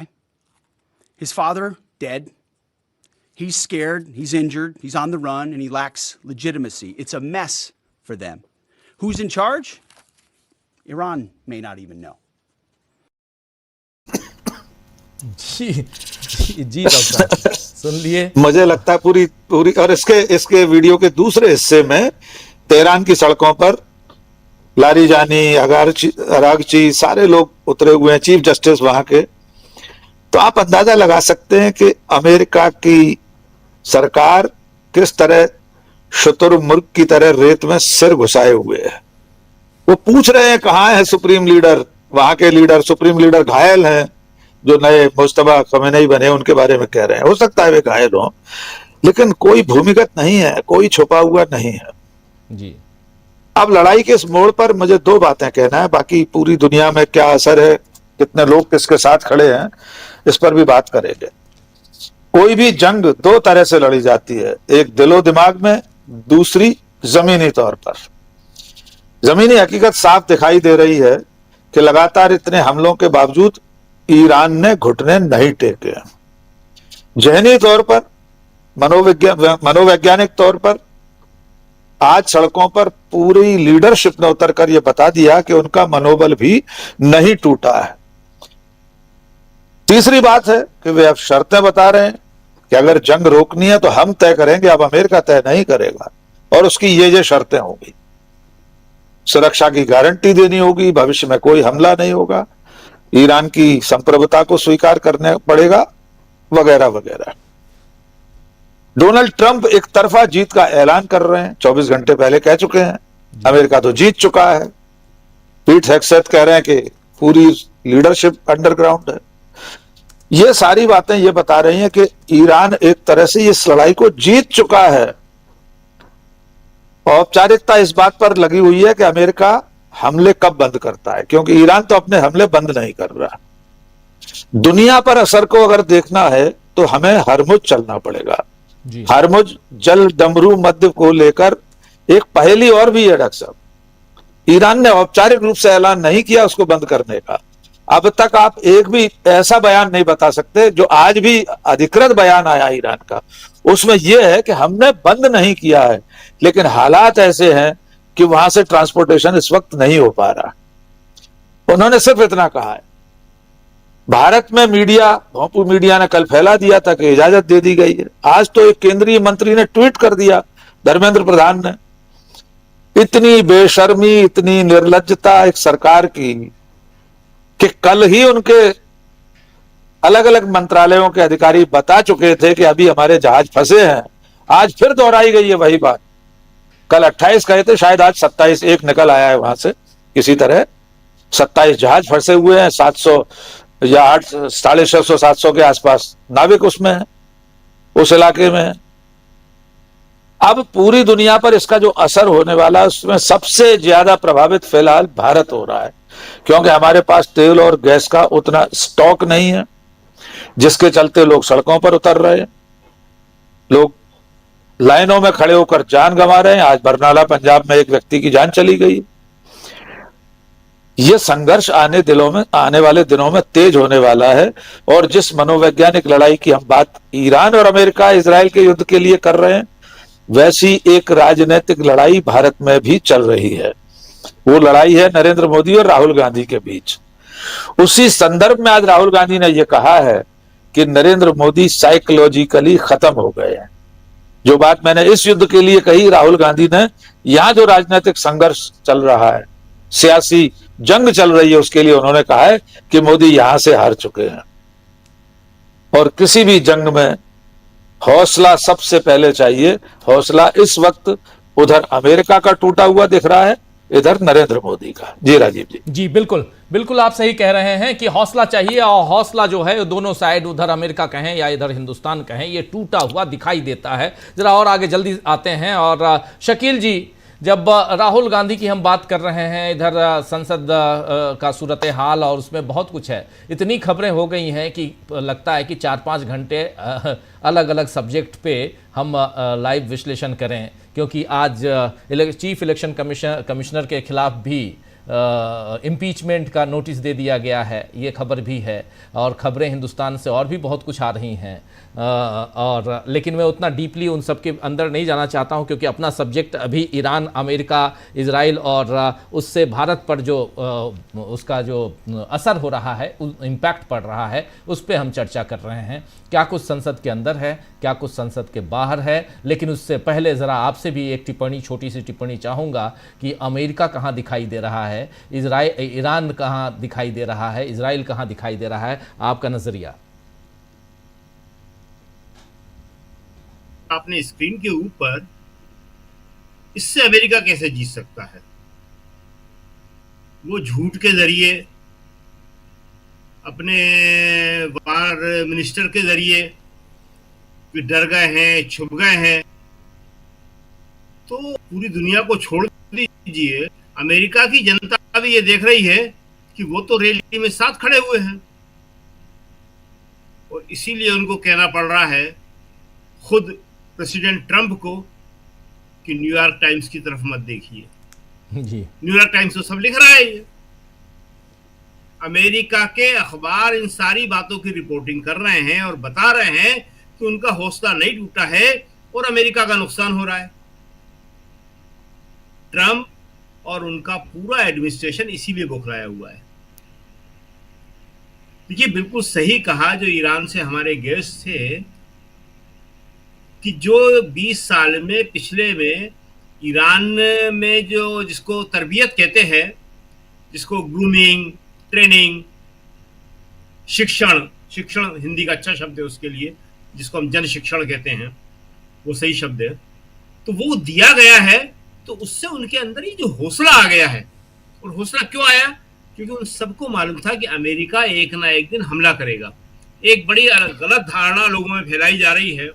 His father, dead. He's scared, he's injured, he's on the run, and he lacks legitimacy. It's a mess for them. Who's in charge? Iran may not even know. जी doctor सुन लिए। मुझे लगता है पूरी और इसके video के दूसरे हिस्से में तेहरान की सड़कों पर लारीजानी, अरागची सारे लोग उतरे हुए हैं, चीफ जस्टिस वहां के। तो आप अंदाजा लगा सकते हैं कि अमेरिका की सरकार किस तरह शुतुरमुर्ग की तरह रेत में सिर घुसाए हुए है। वो पूछ रहे हैं कहां है सुप्रीम लीडर, वहां के लीडर, सुप्रीम लीडर घायल हैं, जो नए मुस्तफा खमेनी बने उनके बारे में कह रहे हैं। हो सकता है वे घायल हो, लेकिन कोई भूमिगत नहीं है, कोई छुपा हुआ नहीं है जी। अब लड़ाई के इस मोड़ पर मुझे 2 बातें कहना है, बाकी पूरी दुनिया में क्या असर है, कितने लोग किसके साथ खड़े हैं, इस पर भी बात करेंगे। कोई भी जंग 2 तरह से लड़ी जाती है, एक दिलो दिमाग में, दूसरी जमीनी तौर पर। जमीनी हकीकत साफ दिखाई दे रही है कि लगातार इतने हमलों के बावजूद ईरान ने घुटने नहीं टेके। जहनी तौर पर, मनोवैज्ञानिक तौर पर आज सड़कों पर पूरी लीडरशिप ने उतरकर यह बता दिया कि उनका मनोबल भी नहीं टूटा है। तीसरी बात है कि वे अब शर्तें बता रहे हैं कि अगर जंग रोकनी है तो हम तय करेंगे, अब अमेरिका तय नहीं करेगा, और उसकी ये शर्तें होंगी। सुरक्षा की गारंटी देनी होगी, भविष्य में कोई हमला नहीं होगा, ईरान की संप्रभुता को स्वीकार करना पड़ेगा, वगैरह वगैरह। डोनाल्ड ट्रंप एक तरफा जीत का ऐलान कर रहे हैं, 24 घंटे पहले कह चुके हैं अमेरिका तो जीत चुका है। पीट हेग्सेथ कह रहे हैं कि पूरी लीडरशिप अंडरग्राउंड है। ये सारी बातें ये बता रही हैं कि ईरान एक तरह से इस लड़ाई को जीत चुका है। औपचारिकता इस बात पर लगी हुई है कि अमेरिका हमले कब बंद करता है, क्योंकि ईरान तो अपने हमले बंद नहीं कर रहा। दुनिया पर असर को अगर देखना है तो हमें हरमुज चलना पड़ेगा। हरमुज जल डमरू मध्य को लेकर एक पहेली और भी है डॉक्टर साहब। ईरान ने औपचारिक रूप से ऐलान नहीं किया उसको बंद करने का। अब तक आप एक भी ऐसा बयान नहीं बता सकते, जो आज भी अधिकृत बयान आया ईरान का, उसमें यह है कि हमने बंद नहीं किया है, लेकिन हालात ऐसे हैं कि वहां से ट्रांसपोर्टेशन इस वक्त नहीं हो पा रहा। उन्होंने सिर्फ इतना कहा है। भारत में मीडिया, भोंपू मीडिया ने कल फैला दिया था कि इजाजत दे दी गई है। आज तो एक केंद्रीय मंत्री ने ट्वीट कर दिया, धर्मेंद्र प्रधान ने। इतनी बेशर्मी, इतनी निर्लज्जता एक सरकार की कि कल ही उनके अलग अलग मंत्रालयों के अधिकारी बता चुके थे कि अभी हमारे जहाज फंसे हैं। आज फिर दोहराई गई है वही बात। कल 28 कहे थे, शायद आज 27 एक निकल आया है वहां से किसी तरह। 27 जहाज फंसे हुए हैं, 700 या 650 700 के आसपास नाविक उसमें है, उस इलाके में। अब पूरी दुनिया पर इसका जो असर होने वाला है उसमें सबसे ज्यादा प्रभावित फिलहाल भारत हो रहा है, क्योंकि हमारे पास तेल और गैस का उतना स्टॉक नहीं है, जिसके चलते लोग सड़कों पर उतर रहे हैं, लोग लाइनों में खड़े होकर जान गंवा रहे हैं। आज बरनाला पंजाब में एक व्यक्ति की जान चली गई। यह संघर्ष आने वाले दिनों में तेज होने वाला है। और जिस मनोवैज्ञानिक लड़ाई की हम बात ईरान और अमेरिका इजराइल के युद्ध के लिए कर रहे हैं, वैसी एक राजनीतिक लड़ाई भारत में भी चल रही है। वो लड़ाई है नरेंद्र मोदी और राहुल गांधी के बीच। उसी संदर्भ में आज राहुल गांधी ने यह कहा है कि नरेंद्र मोदी साइकोलॉजिकली खत्म हो गए हैं। जो बात मैंने इस युद्ध के लिए कही, राहुल गांधी ने यहां जो राजनीतिक संघर्ष चल रहा है, सियासी जंग चल रही है, उसके लिए उन्होंने कहा है कि मोदी यहां से हार चुके हैं और किसी भी जंग में हौसला सबसे पहले चाहिए। हौसला इस वक्त उधर अमेरिका का टूटा हुआ दिख रहा है, इधर नरेंद्र मोदी का। जी राजीव जी। जी बिल्कुल बिल्कुल, आप सही कह रहे हैं कि हौसला चाहिए, और हौसला जो है दोनों साइड, उधर अमेरिका कहें या इधर हिंदुस्तान कहें, ये टूटा हुआ दिखाई देता है। जरा और आगे जल्दी आते हैं। और शकील जी, जब राहुल गांधी की हम बात कर रहे हैं, इधर संसद का सूरत हाल और उसमें बहुत कुछ है, इतनी खबरें हो गई हैं कि लगता है कि 4-5 घंटे अलग अलग सब्जेक्ट पे हम लाइव विश्लेषण करें, क्योंकि आज चीफ इलेक्शन कमिश्नर के खिलाफ भी इम्पीचमेंट का नोटिस दे दिया गया है, ये खबर भी है। और खबरें हिंदुस्तान से और भी बहुत कुछ आ रही हैं, और लेकिन मैं उतना डीपली उन सब के अंदर नहीं जाना चाहता हूं, क्योंकि अपना सब्जेक्ट अभी ईरान, अमेरिका, इजराइल और उससे भारत पर जो उसका जो असर हो रहा है, इम्पैक्ट पड़ रहा है, उस पर हम चर्चा कर रहे हैं। क्या कुछ संसद के अंदर है, क्या कुछ संसद के बाहर है। लेकिन उससे पहले ज़रा आपसे भी एक टिप्पणी, छोटी सी टिप्पणी चाहूँगा कि अमेरिका कहाँ दिखाई दे रहा है, ईरान कहाँ दिखाई दे रहा है, इजराइल कहाँ दिखाई दे रहा है, आपका नज़रिया। आपने स्क्रीन के ऊपर, इससे अमेरिका कैसे जीत सकता है? वो झूठ के जरिए, अपने वार मिनिस्टर के जरिए कि डर गए हैं, छुप गए हैं, तो पूरी दुनिया को छोड़ दीजिए, अमेरिका की जनता भी ये देख रही है कि वो तो रैली में साथ खड़े हुए हैं, और इसीलिए उनको कहना पड़ रहा है खुद प्रेसिडेंट ट्रंप को कि न्यूयॉर्क टाइम्स की तरफ मत देखिए। जी, न्यूयॉर्क टाइम्स तो सब लिख रहा है, ये अमेरिका के अखबार इन सारी बातों की रिपोर्टिंग कर रहे हैं और बता रहे हैं कि उनका हौसला नहीं टूटा है और अमेरिका का नुकसान हो रहा है। ट्रंप और उनका पूरा एडमिनिस्ट्रेशन इसीलिए बौखलाया हुआ है। देखिए, बिल्कुल सही कहा जो ईरान से हमारे गेस्ट थे कि जो 20 साल में, पिछले में ईरान में जो जिसको तरबियत कहते हैं, जिसको ग्रूमिंग, ट्रेनिंग, शिक्षण हिंदी का अच्छा शब्द है उसके लिए, जिसको हम जन शिक्षण कहते हैं, वो सही शब्द है, तो वो दिया गया है। तो उससे उनके अंदर ही जो हौसला आ गया है, और हौसला क्यों आया? क्योंकि उन सबको मालूम था कि अमेरिका एक ना एक दिन हमला करेगा। एक बड़ी गलत धारणा लोगों में फैलाई जा रही है,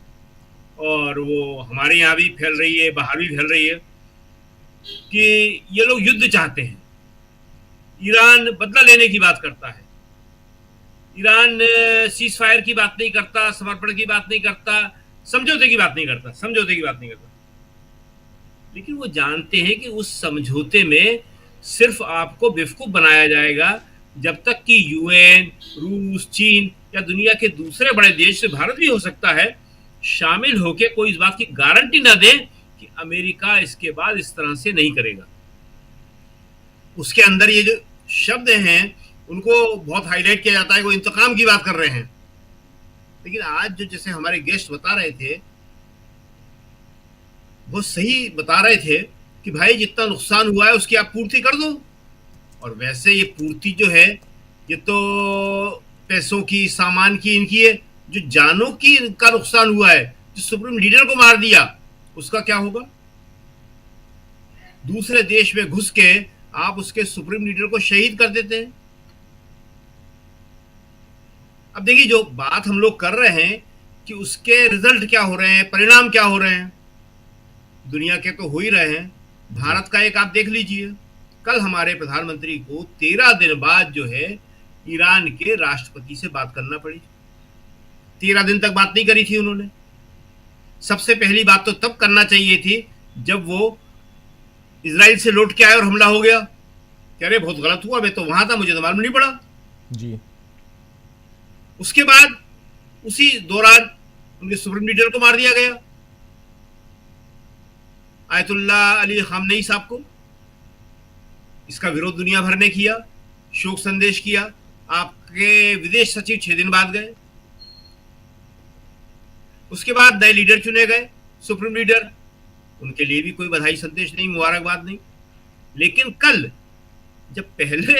और वो हमारे यहाँ भी फैल रही है, बाहर भी फैल रही है, कि ये लोग युद्ध चाहते हैं। ईरान बदला लेने की बात करता है, ईरान सीज फायर की बात नहीं करता, समर्पण की बात नहीं करता, समझौते की बात नहीं करता, लेकिन वो जानते हैं कि उस समझौते में सिर्फ आपको बेवकूफ बनाया जाएगा जब तक कि यूएन, रूस, चीन या दुनिया के दूसरे बड़े देश से भारत भी हो सकता है शामिल होकर कोई इस बात की गारंटी ना दे कि अमेरिका इसके बाद इस तरह से नहीं करेगा। उसके अंदर ये जो शब्द हैं उनको बहुत हाईलाइट किया जाता है, वो इंतकाम की बात कर रहे हैं। लेकिन आज जो जैसे हमारे गेस्ट बता रहे थे, वो सही बता रहे थे कि भाई जितना नुकसान हुआ है उसकी आप पूर्ति कर दो। और वैसे ये पूर्ति जो है, ये तो पैसों की, सामान की, इनकी है। जो जानों की इनका नुकसान हुआ है, जो सुप्रीम लीडर को मार दिया, उसका क्या होगा? दूसरे देश में घुस के आप उसके सुप्रीम लीडर को शहीद कर देते हैं। अब देखिए, जो बात हम लोग कर रहे हैं कि उसके रिजल्ट क्या हो रहे हैं, परिणाम क्या हो रहे हैं, दुनिया के तो हो ही रहे हैं। भारत का एक आप देख लीजिए, कल हमारे प्रधानमंत्री को 13 दिन बाद जो है ईरान के राष्ट्रपति से बात करना पड़ी। 13 दिन तक बात नहीं करी थी उन्होंने। सबसे पहली बात तो तब करना चाहिए थी जब वो इजराइल से लौट के आए और हमला हो गया। कह रहे बहुत गलत हुआ, मैं तो वहां था, मुझे तो मालूम नहीं पड़ा जी। उसके बाद उसी दौरान उनके सुप्रीम लीडर को मार दिया गया, आयतुल्ला अली खामनेई साहब को। इसका विरोध दुनिया भर ने किया, शोक संदेश किया। आपके विदेश सचिव 6 दिन बाद गए। उसके बाद नए लीडर चुने गए, सुप्रीम लीडर, उनके लिए भी कोई बधाई संदेश नहीं, मुबारकबाद नहीं। लेकिन कल जब पहले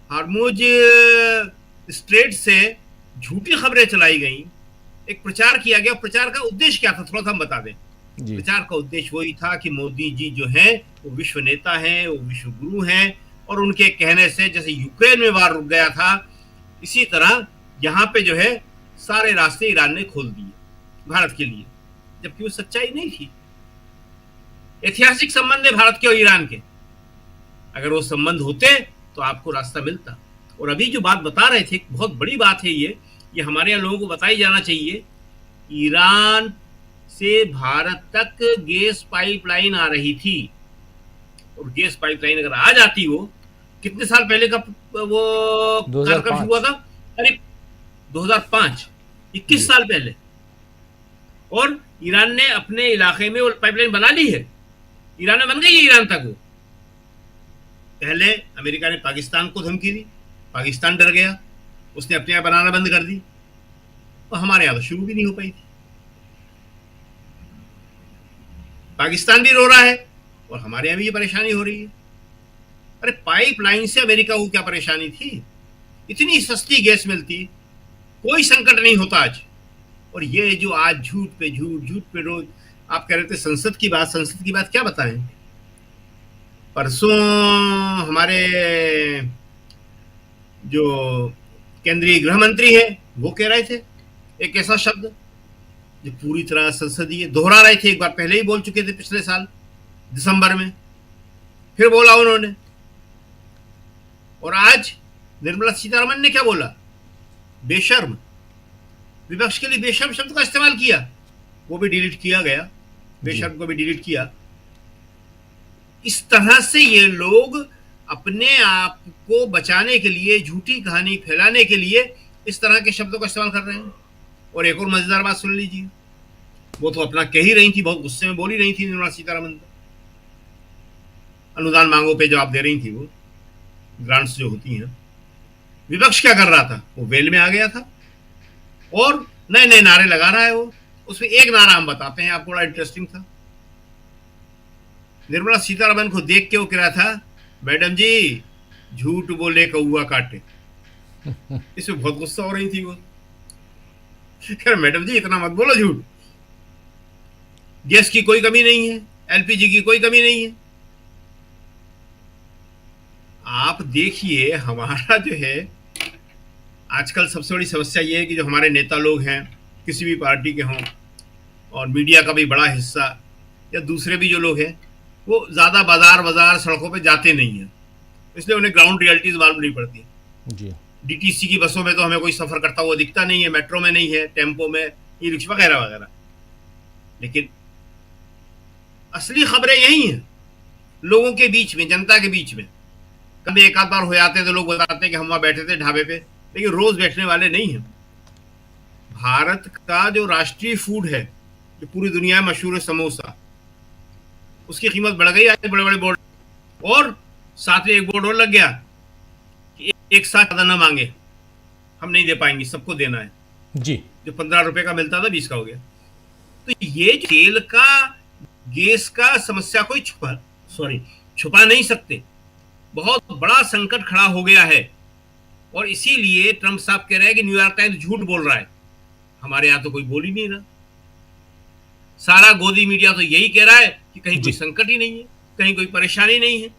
हार्मुज स्ट्रेट से झूठी खबरें चलाई गई, एक प्रचार किया गया, प्रचार का उद्देश्य क्या था थोड़ा सा हम बता दें। प्रचार का उद्देश्य वही था कि मोदी जी जो है वो विश्व नेता हैं, वो विश्व गुरु हैं, और उनके कहने से जैसे यूक्रेन में वार रुक गया था, इसी तरह यहाँ पे जो है सारे रास्ते ईरान ने खोल दिए भारत के लिए, जबकि वो सच्चाई नहीं थी। ऐतिहासिक संबंध है भारत के और ईरान के, अगर वो संबंध होते तो आपको रास्ता मिलता। और अभी जो बात बता रहे थे, बहुत बड़ी बात है ये हमारे यहाँ लोगों को बताई जाना चाहिए। ईरान से भारत तक गैस पाइपलाइन आ रही थी, और गैस पाइपलाइन अगर आ जाती, वो कितने साल पहले का वो कार्यक्रम शुरू हुआ था? अरे 2005, 21 साल पहले। और ईरान ने अपने इलाके में वो पाइपलाइन बना ली है, ईरान में बन गई है ईरान तक वो। पहले अमेरिका ने पाकिस्तान को धमकी दी, पाकिस्तान डर गया, उसने अपने यहाँ बनाना बंद कर दी, और हमारे यहाँ तो शुरू भी नहीं हो पाई थी। पाकिस्तान भी रो रहा है और हमारे यहाँ भी ये परेशानी हो रही है। अरे पाइपलाइन से अमेरिका को क्या परेशानी थी? इतनी सस्ती गैस मिलती, कोई संकट नहीं होता आज। और ये जो आज झूठ पे झूठ, झूठ पे रोज, आप कह रहे थे संसद की बात क्या बताएं? परसों हमारे जो केंद्रीय गृह मंत्री है वो कह रहे थे एक ऐसा शब्द जो पूरी तरह संसदीय दोहरा रहे थे। एक बार पहले ही बोल चुके थे, पिछले साल दिसंबर में, फिर बोला उन्होंने। और आज निर्मला सीतारमण ने क्या बोला? बेशर्म। विपक्ष के लिए बेशर्म शब्द का इस्तेमाल किया, वो भी डिलीट किया गया, बेशर्म को भी डिलीट किया। इस तरह से ये लोग अपने आप को बचाने के लिए, झूठी कहानी फैलाने के लिए इस तरह के शब्दों का इस्तेमाल कर रहे हैं। और एक और मजेदार बात सुन लीजिए, वो तो अपना कह ही रही थी, बहुत गुस्से में बोल ही रही थी निर्मला सीतारमण। अनुदान मांगों पे जवाब दे रही थी, वो ग्रांट्स जो होती हैं। विपक्ष क्या कर रहा था? वो वेल में आ गया था और नए नए नारे लगा रहा है वो। उसमें एक नारा हम बताते हैं आपको, बड़ा इंटरेस्टिंग था। निर्मला सीतारमण को देख के वो कह रहा था, मैडम जी झूठ बोले कौआ काटे। इसमें बहुत गुस्सा हो रही थी वो, कह रहे मैडम जी इतना मत बोलो झूठ, गैस की कोई कमी नहीं है, एलपीजी की कोई कमी नहीं है। आप देखिए हमारा जो है आजकल सबसे बड़ी समस्या ये है कि जो हमारे नेता लोग हैं, किसी भी पार्टी के हों, और मीडिया का भी बड़ा हिस्सा या दूसरे भी जो लोग हैं, वो ज़्यादा बाजार सड़कों पे जाते नहीं हैं, इसलिए उन्हें ग्राउंड रियलिटीज मालूम नहीं पड़ती जी। डीटीसी की बसों में तो हमें कोई सफर करता हुआ दिखता नहीं है, मेट्रो में नहीं है, टेम्पो में, ई रिक्शा वगैरह वगैरह। लेकिन असली खबरें यही हैं, लोगों के बीच में, जनता के बीच में। कभी एक आध बार हो जाते तो लोग बताते हैं कि हम वहां बैठे थे ढाबे पे, लेकिन रोज बैठने वाले नहीं हैं। भारत का जो राष्ट्रीय फूड है, जो पूरी दुनिया में मशहूर है, समोसा, उसकी कीमत बढ़ गई आज बड़े बड़े बोर्ड, और साथ में एक बोर्ड और लग गया कि एक साथ ज्यादा ना मांगे, हम नहीं दे पाएंगे, सबको देना है जी। जो 15 रुपए का मिलता था 20 का हो गया। तो ये तेल का, गैस का समस्या कोई छुपा नहीं सकते, बहुत बड़ा संकट खड़ा हो गया है। और इसीलिए ट्रंप साहब कह रहे हैं कि न्यूयॉर्क टाइम्स झूठ बोल रहा है। हमारे यहां तो कोई बोल ही नहीं रहा, सारा गोदी मीडिया तो यही कह रहा है कि कहीं कोई संकट ही नहीं है, कहीं कोई परेशानी नहीं है।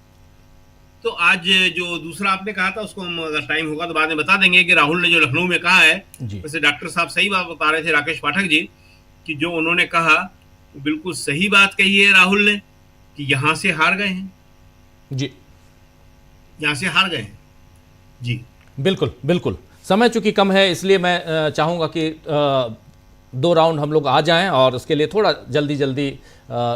तो आज जो दूसरा आपने कहा था, उसको हम अगर टाइम होगा तो बाद में बता देंगे, कि राहुल ने जो लखनऊ में कहा है, वैसे डॉक्टर साहब सही बात बता रहे थे, राकेश पाठक जी, कि जो उन्होंने कहा वो बिल्कुल सही बात कही है राहुल ने, कि यहां से हार गए हैं जी, यहां से हार गए हैं जी। बिल्कुल बिल्कुल। समय चूंकि कम है, इसलिए मैं चाहूँगा कि 2 राउंड हम लोग आ जाएं, और उसके लिए थोड़ा जल्दी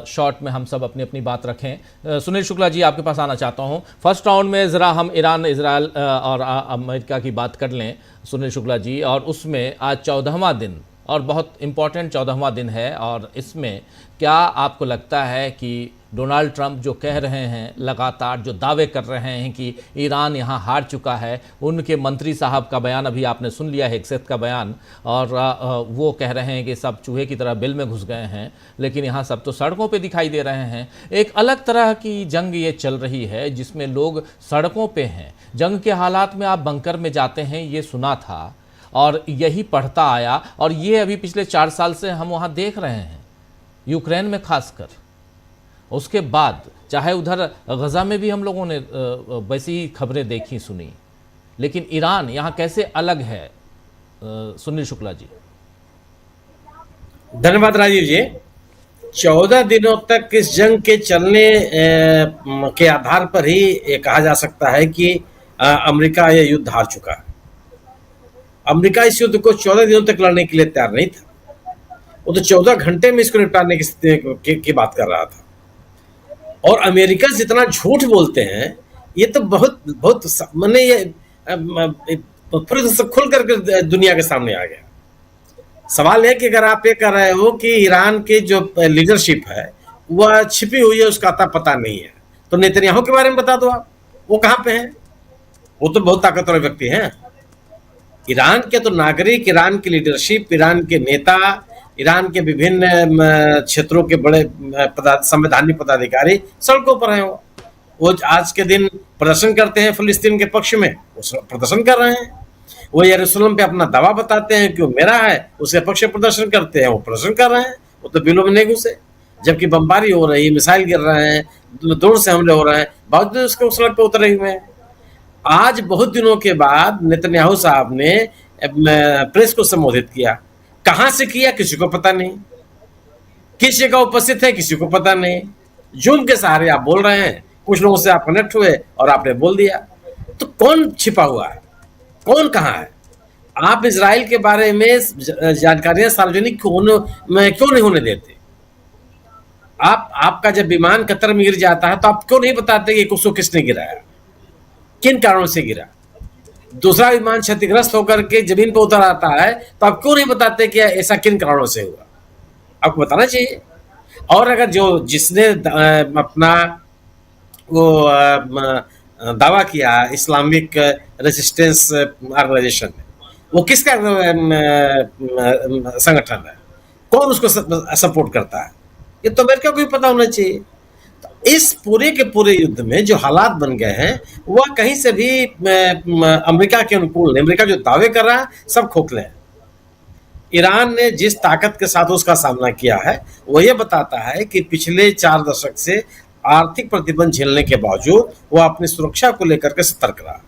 शॉर्ट में हम सब अपनी अपनी बात रखें। सुनील शुक्ला जी, आपके पास आना चाहता हूं। फर्स्ट राउंड में ज़रा हम ईरान, इजराइल और अमेरिका की बात कर लें सुनील शुक्ला जी, और उसमें आज 14वां दिन और बहुत इम्पोर्टेंट 14वां दिन है। और इसमें क्या आपको लगता है कि डोनाल्ड ट्रंप जो कह रहे हैं, लगातार जो दावे कर रहे हैं कि ईरान यहाँ हार चुका है, उनके मंत्री साहब का बयान अभी आपने सुन लिया है, हेक्सेथ का बयान, और वो कह रहे हैं कि सब चूहे की तरह बिल में घुस गए हैं, लेकिन यहाँ सब तो सड़कों पे दिखाई दे रहे हैं। एक अलग तरह की जंग ये चल रही है जिसमें लोग सड़कों पे हैं। जंग के हालात में आप बंकर में जाते हैं, ये सुना था और यही पढ़ता आया, और ये अभी पिछले 4 साल से हम वहाँ देख रहे हैं, यूक्रेन में खासकर। उसके बाद चाहे उधर गजा में भी हम लोगों ने वैसी ही खबरें देखी सुनी, लेकिन ईरान यहाँ कैसे अलग है? सुनील शुक्ला जी। धन्यवाद राजीव जी। 14 दिनों तक इस जंग के चलने के आधार पर ही ये कहा जा सकता है कि अमेरिका यह युद्ध हार चुका है। अमेरिका इस युद्ध को 14 दिनों तक लड़ने के लिए तैयार नहीं था, वो तो 14 घंटे में इसको निपटाने की बात कर रहा था। और अमेरिका जितना झूठ बोलते हैं, ये तो बहुत बहुत मैंने ये खुल करके दुनिया के सामने आ गया। सवाल है कि अगर आप ये कह रहे हो कि ईरान के जो लीडरशिप है वह छिपी हुई है, उसका अता पता नहीं है, तो नेतन्याहू के बारे में बता दो आप, वो कहाँ पे हैं? वो तो बहुत ताकतवर व्यक्ति हैं। ईरान के तो नागरिक, ईरान की लीडरशिप, ईरान के नेता, ईरान के विभिन्न क्षेत्रों के बड़े संवैधानिक पदाधिकारी सड़कों पर हैं। वो आज के दिन प्रदर्शन करते हैं फिलिस्तीन के पक्ष में, वो प्रदर्शन कर रहे हैं। वो यरूशलेम पे अपना दावा बताते हैं कि वो मेरा है, उसके पक्ष में प्रदर्शन करते हैं, वो प्रदर्शन कर रहे हैं। वो तो बिलों में नहीं घुसे, जबकि बमबारी हो रही है, मिसाइल गिर रहे हैं, ड्रोन से हमले हो रहे हैं, बावजूद उसके सड़क पर उतरे हुए हैं। आज बहुत दिनों के बाद नेतन्याहू साहब ने प्रेस को संबोधित किया। कहां से किया किसी को पता नहीं, किस जगह उपस्थित है किसी को पता नहीं। जूम के सहारे आप बोल रहे हैं, कुछ लोगों से आप कनेक्ट हुए और आपने बोल दिया। तो कौन छिपा हुआ है, कौन कहां है? आप इजराइल के बारे में जानकारियां सार्वजनिक क्यों नहीं होने देते? आपका जब विमान कतर में गिर जाता है तो आप क्यों नहीं बताते कि उसको किसने गिराया, किन कारणों से गिरा? दूसरा विमान क्षतिग्रस्त होकर के जमीन पर उतर आता है तो आप क्यों नहीं बताते कि ऐसा किन कारणों से हुआ? आपको बताना चाहिए। और अगर जिसने अपना वो दावा किया इस्लामिक रेजिस्टेंस ऑर्गेनाइजेशन, वो किसका संगठन है, कौन उसको सपोर्ट करता है, ये तो अमेरिका को भी पता होना चाहिए। इस पूरे के पूरे युद्ध में जो हालात बन गए हैं वह कहीं से भी अमेरिका के अनुकूल नहीं। अमेरिका जो दावे कर रहा है सब खोखले हैं। ईरान ने जिस ताकत के साथ उसका सामना किया है वो ये बताता है कि पिछले 4 दशक से आर्थिक प्रतिबंध झेलने के बावजूद वह अपनी सुरक्षा को लेकर के सतर्क रहा।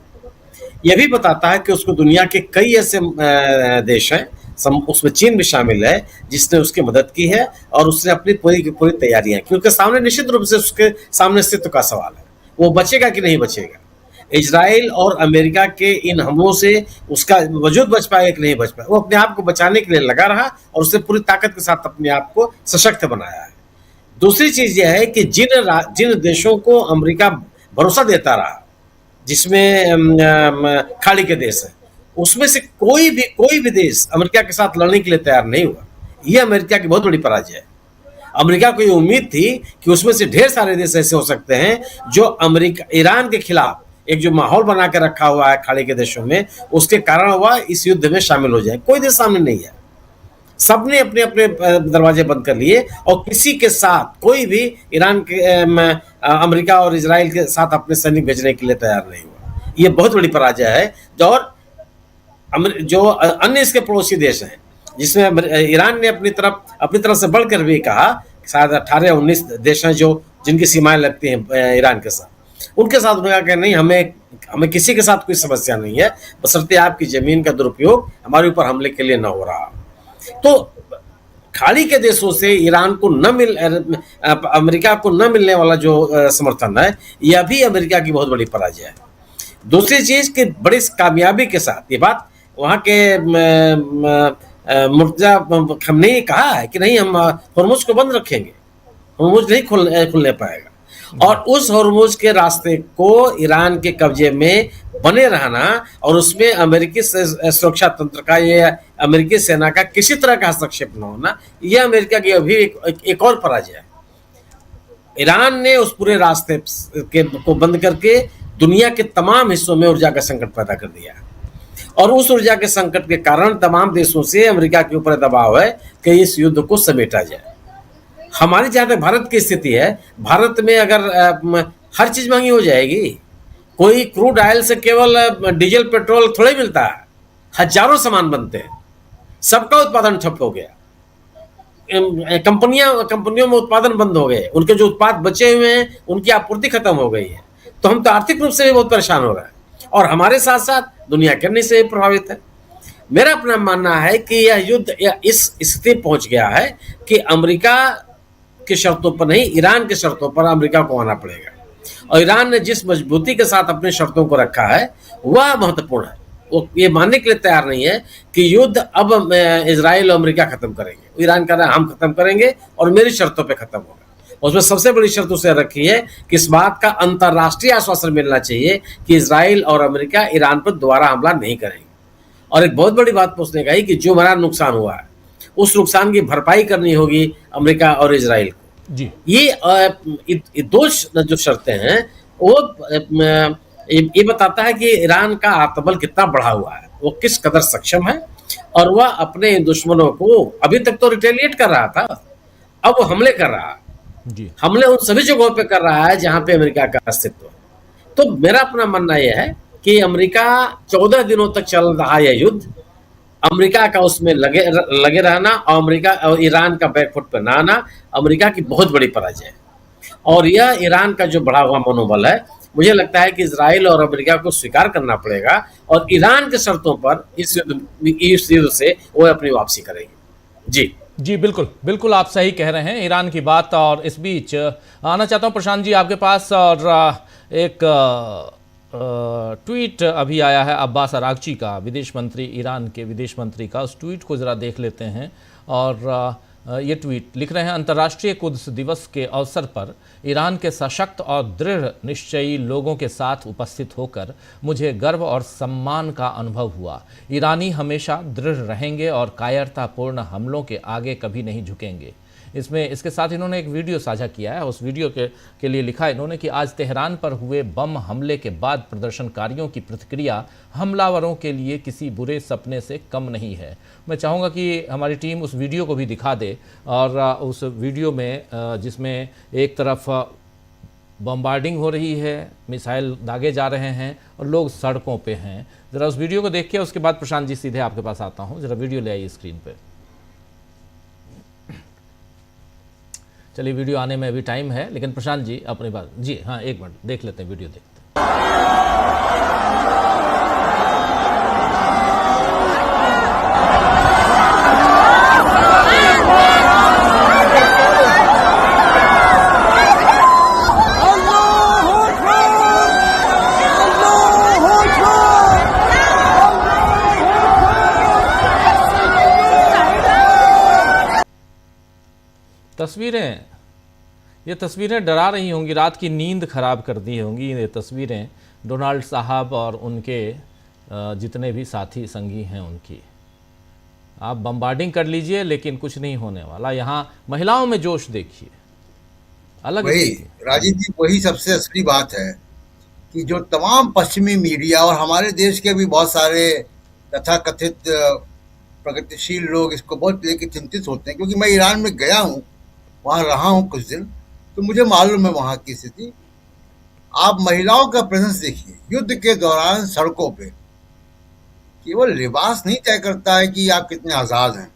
यह भी बताता है कि उसको दुनिया के कई ऐसे देश हैं, उसमें चीन भी शामिल है, जिसने उसकी मदद की है और उसने अपनी पूरी की पूरी तैयारियां की। उसके सामने निश्चित रूप से उसके सामने अस्तित्व का सवाल है, वो बचेगा कि नहीं बचेगा। इजराइल और अमेरिका के इन हमलों से उसका वजूद बच पाएगा कि नहीं बच पाएगा। वो अपने आप को बचाने के लिए लगा रहा और उसने पूरी ताकत के साथ अपने आप को सशक्त बनाया है। दूसरी चीज यह है कि जिन देशों को अमेरिका भरोसा देता रहा, जिसमें खाड़ी के देश है, उसमें से कोई भी देश अमेरिका के साथ लड़ने के लिए तैयार नहीं हुआ। यह अमेरिका की बहुत बड़ी पराजय है। अमेरिका को ये उम्मीद थी कि उसमें से ढेर सारे देश ऐसे हो सकते हैं जो ईरान के खिलाफ एक जो माहौल बना के रखा हुआ है खाड़ी के देशों में, उसके कारण वह इस युद्ध में शामिल हो जाए। कोई देश सामने नहीं है, सबने अपने अपने दरवाजे बंद कर लिए और किसी के साथ कोई भी ईरान के अमेरिका और इजराइल के साथ अपने सैनिक भेजने के लिए तैयार नहीं हुआ। ये बहुत बड़ी पराजय है। और जो अन्य इसके पड़ोसी देश हैं, जिसमें ईरान ने अपनी तरफ से बढ़कर भी कहा, शायद 18-19 देश हैं जिनकी सीमाएं लगती हैं ईरान के साथ, उनके साथ उन्होंने कहा नहीं, हमें किसी के साथ कोई समस्या नहीं है, बशर्ते आपकी जमीन का दुरुपयोग हमारे ऊपर हमले के लिए न हो रहा। तो खाड़ी के देशों से ईरान को अमेरिका को न मिलने वाला जो समर्थन है, यह भी अमेरिका की बहुत बड़ी पराजय है। दूसरी चीज कि बड़ी कामयाबी के साथ ये बात वहाँ के मुर्तजा खमनेई ने कहा है कि नहीं, हम हॉर्मुज को बंद रखेंगे, हॉर्मुज नहीं खुलने पाएगा। और उस हॉर्मुज के रास्ते को ईरान के कब्जे में बने रहना और उसमें अमेरिकी सुरक्षा तंत्र का, ये अमेरिकी सेना का किसी तरह का हस्तक्षेप न होना, यह अमेरिका की अभी एक और पराजय है। ईरान ने उस पूरे रास्ते को बंद करके दुनिया के तमाम हिस्सों में ऊर्जा का संकट पैदा कर दिया, और उस ऊर्जा के संकट के कारण तमाम देशों से अमेरिका के ऊपर दबाव है कि इस युद्ध को समेटा जाए। हमारी जहां तक भारत की स्थिति है, भारत में अगर हर चीज महंगी हो जाएगी, कोई क्रूड ऑयल से केवल डीजल पेट्रोल थोड़े मिलता है, हजारों सामान बनते हैं, सबका उत्पादन ठप हो गया, कंपनियों में उत्पादन बंद हो गए, उनके जो उत्पाद बचे हुए हैं उनकी आपूर्ति खत्म हो गई है, तो हम तो आर्थिक रूप से भी बहुत परेशान हो रहे हैं, और हमारे साथ साथ दुनिया करने से भी प्रभावित है। मेरा अपना मानना है कि यह युद्ध इस स्थिति पहुंच गया है कि अमेरिका की शर्तों पर नहीं, ईरान की शर्तों पर अमेरिका को आना पड़ेगा, और ईरान ने जिस मजबूती के साथ अपनी शर्तों को रखा है वह महत्वपूर्ण है। वो ये मानने के लिए तैयार नहीं है कि युद्ध अब इजराइल और अमेरिका खत्म करेंगे। ईरान कह रहा है हम खत्म करेंगे और मेरी शर्तों पे खत्म होगा। उसमें सबसे बड़ी शर्त उसे रखी है कि इस बात का अंतर्राष्ट्रीय आश्वासन मिलना चाहिए कि इजराइल और अमेरिका ईरान पर दोबारा हमला नहीं करेंगे। और एक बहुत बड़ी बात पूछने का ही कि जो हमारा नुकसान हुआ है उस नुकसान की भरपाई करनी होगी अमेरिका और इजराइल को जी। ये दो जो शर्तें हैं वो ये बताता है कि ईरान का आत्मबल कितना बढ़ा हुआ है, वो किस कदर सक्षम है, और वह अपने दुश्मनों को अभी तक तो रिटेलिएट कर रहा था, अब वो हमले कर रहा है जी। हमले उन सभी जगहों पे कर रहा है जहां पे अमेरिका का अस्तित्व है। तो मेरा अपना मानना यह है कि अमेरिका 14 दिनों तक चल रहा यह युद्ध, अमेरिका का उसमें लगे रहना और अमेरिका और ईरान का बैकफुट पर ना आना अमेरिका की बहुत बड़ी पराजय है। और यह ईरान का जो बढ़ा हुआ मनोबल है, मुझे लगता है कि इजराइल और अमेरिका को स्वीकार करना पड़ेगा और ईरान के शर्तों पर इस युद्ध से वो अपनी वापसी करेगी। जी जी, बिल्कुल बिल्कुल आप सही कह रहे हैं ईरान की बात। और इस बीच आना चाहता हूं प्रशांत जी आपके पास, और एक ट्वीट अभी आया है अब्बास अरागची का, विदेश मंत्री, ईरान के विदेश मंत्री का। उस ट्वीट को ज़रा देख लेते हैं। और ये ट्वीट लिख रहे हैं, अंतर्राष्ट्रीय कुद्स दिवस के अवसर पर ईरान के सशक्त और दृढ़ निश्चयी लोगों के साथ उपस्थित होकर मुझे गर्व और सम्मान का अनुभव हुआ। ईरानी हमेशा दृढ़ रहेंगे और कायरतापूर्ण हमलों के आगे कभी नहीं झुकेंगे। इसके साथ इन्होंने एक वीडियो साझा किया है। उस वीडियो के लिए लिखा इन्होंने कि आज तेहरान पर हुए बम हमले के बाद प्रदर्शनकारियों की प्रतिक्रिया हमलावरों के लिए किसी बुरे सपने से कम नहीं है। मैं चाहूँगा कि हमारी टीम उस वीडियो को भी दिखा दे, और उस वीडियो में जिसमें एक तरफ बम्बार्डिंग हो रही है, मिसाइल दागे जा रहे हैं और लोग सड़कों पे हैं। ज़रा उस वीडियो को देख के उसके बाद प्रशांत जी सीधे आपके पास आता हूँ। ज़रा वीडियो ले आइए स्क्रीन पे। चलिए, वीडियो आने में अभी टाइम है, लेकिन प्रशांत जी अपनी बात। जी हाँ, एक मिनट देख लेते हैं, वीडियो देखते हैं। ये तस्वीरें डरा रही होंगी, रात की नींद खराब कर दी होंगी ये तस्वीरें डोनाल्ड साहब और उनके जितने भी साथी संगी हैं उनकी। आप बम्बार्डिंग कर लीजिए लेकिन कुछ नहीं होने वाला। यहाँ महिलाओं में जोश देखिए, अलग वही राजीव जी, वही सबसे असली बात है कि जो तमाम पश्चिमी मीडिया और हमारे देश के भी बहुत सारे तथाकथित प्रगतिशील लोग इसको बहुत लेकर चिंतित होते हैं, क्योंकि मैं ईरान में गया हूँ, वहाँ रहा हूँ कुछ दिन, तो मुझे मालूम है वहाँ की स्थिति। आप महिलाओं का प्रेजेंस देखिए युद्ध के दौरान सड़कों पे। केवल लिबास नहीं तय करता है कि आप कितने आजाद हैं,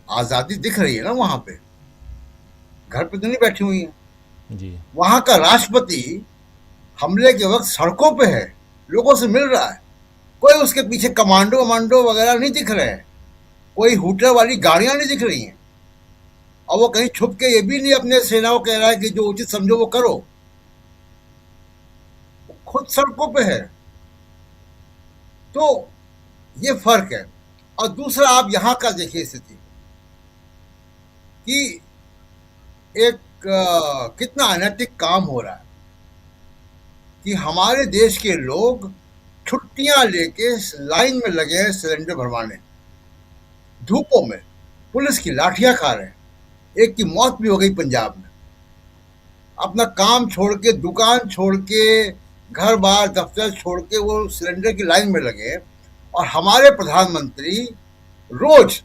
आजादी दिख रही है ना वहां पे, घर पे तो नहीं बैठी हुई है जी। वहां का राष्ट्रपति हमले के वक्त सड़कों पे है, लोगों से मिल रहा है, कोई उसके पीछे कमांडो वगैरह नहीं दिख रहे हैं, कोई हुटर वाली गाड़ियां नहीं दिख रही हैं, और वो कहीं छुप के ये भी नहीं अपने सेना को कह रहा है कि जो उचित समझो वो करो, वो खुद सड़कों पे है। तो ये फर्क है। और दूसरा आप यहाँ का देखिए स्थिति कि एक कितना अनैतिक काम हो रहा है। कि हमारे देश के लोग छुट्टियां लेके लाइन में लगे हैं सिलेंडर भरवाने, धूपों में पुलिस की लाठियां खा रहे हैं। एक की मौत भी हो गई पंजाब में। अपना काम छोड़ के, दुकान छोड़ के, घर बार दफ्तर छोड़ के वो सिलेंडर की लाइन में लगे हैं। और हमारे प्रधानमंत्री रोज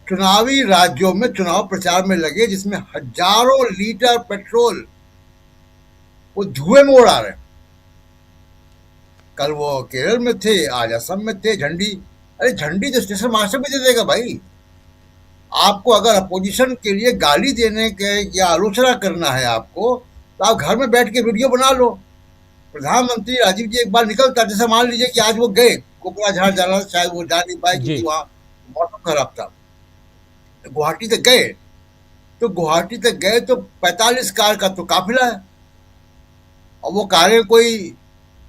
चुनावी राज्यों में चुनाव प्रचार में लगे, जिसमें हजारों लीटर पेट्रोल वो धुएं में उड़ा रहे हैं। कल वो केरल में थे, आज असम में थे। झंडी, अरे झंडी तो स्टेशन मास्टर भी दे देगा भाई। आपको अगर अपोजिशन के लिए गाली देने के या आलोचना करना है आपको, तो आप घर में बैठ के वीडियो बना लो। प्रधानमंत्री राजीव जी एक बार निकलता, जैसे मान लीजिए कि आज वो गए कोकराझार जाना, शायद वो जा नहीं पाए क्योंकि वहाँ मौसम खराब था, गुवाहाटी तक गए। तो गुवाहाटी तक गए तो 45 कार का तो काफिला है। और वो कारें कोई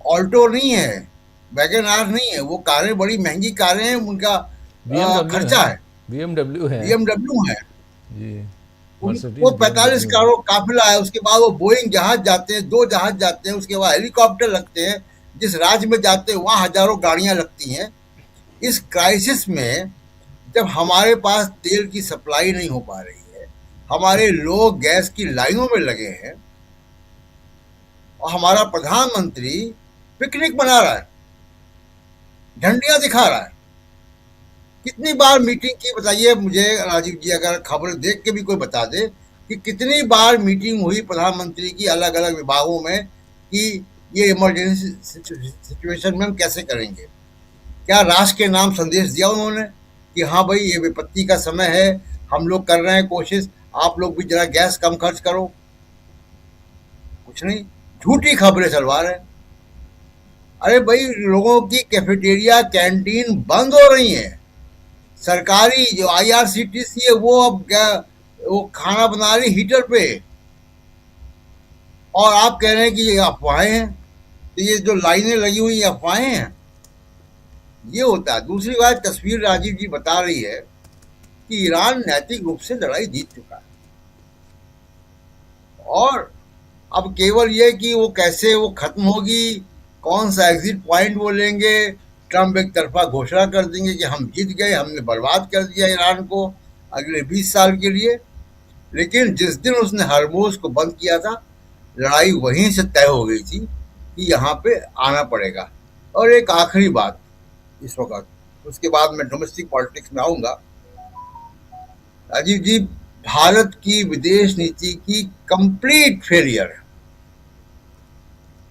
ऑल्टो नहीं है, वैगन आर नहीं है, वो कारें बड़ी महंगी कारें हैं, उनका खर्चा है, BMW है, BMW है जी, वो 45 कारों काफिला है। उसके बाद वो बोइंग जहाज जाते हैं, 2 जहाज जाते हैं, उसके बाद हेलीकॉप्टर लगते हैं। जिस राज्य में जाते हैं वहाँ हजारों गाड़ियां लगती हैं। इस क्राइसिस में जब हमारे पास तेल की सप्लाई नहीं हो पा रही है, हमारे लोग गैस की लाइनों में लगे हैं, और हमारा प्रधानमंत्री पिकनिक मना रहा है, झंडियां दिखा रहा है। कितनी बार मीटिंग की बताइए मुझे राजीव जी, अगर खबर देख के भी कोई बता दे कि कितनी बार मीटिंग हुई प्रधानमंत्री की अलग अलग विभागों में कि ये इमरजेंसी सिचुएशन में हम कैसे करेंगे। क्या राष्ट्र के नाम संदेश दिया उन्होंने कि हाँ भाई ये विपत्ति का समय है, हम लोग कर रहे हैं कोशिश, आप लोग भी जरा गैस कम खर्च करो? कुछ नहीं, झूठी खबरें चलवा रहे हैं। अरे भाई, लोगों की कैफेटेरिया कैंटीन बंद हो रही है। सरकारी जो IRCTC है वो अब वो खाना बना रही हीटर पे, और आप कह रहे हैं कि ये अफवाहें हैं। तो ये जो लाइनें लगी हुई अफवाहें हैं, ये होता है। दूसरी बात, तस्वीर राजीव जी बता रही है कि ईरान नैतिक रूप से लड़ाई जीत चुका है, और अब केवल ये कि वो कैसे वो खत्म होगी, कौन सा एग्जिट पॉइंट वो लेंगे। ट्रम्प एक तरफा घोषणा कर देंगे कि हम जीत गए, हमने बर्बाद कर दिया ईरान को अगले 20 साल के लिए। लेकिन जिस दिन उसने हरमोज को बंद किया था, लड़ाई वहीं से तय हो गई थी कि यहाँ पे आना पड़ेगा। और एक आखिरी बात इस वक्त, उसके बाद मैं डोमेस्टिक पॉलिटिक्स में आऊंगा। राजीव जी, भारत की विदेश नीति की कंप्लीट फेलियर है।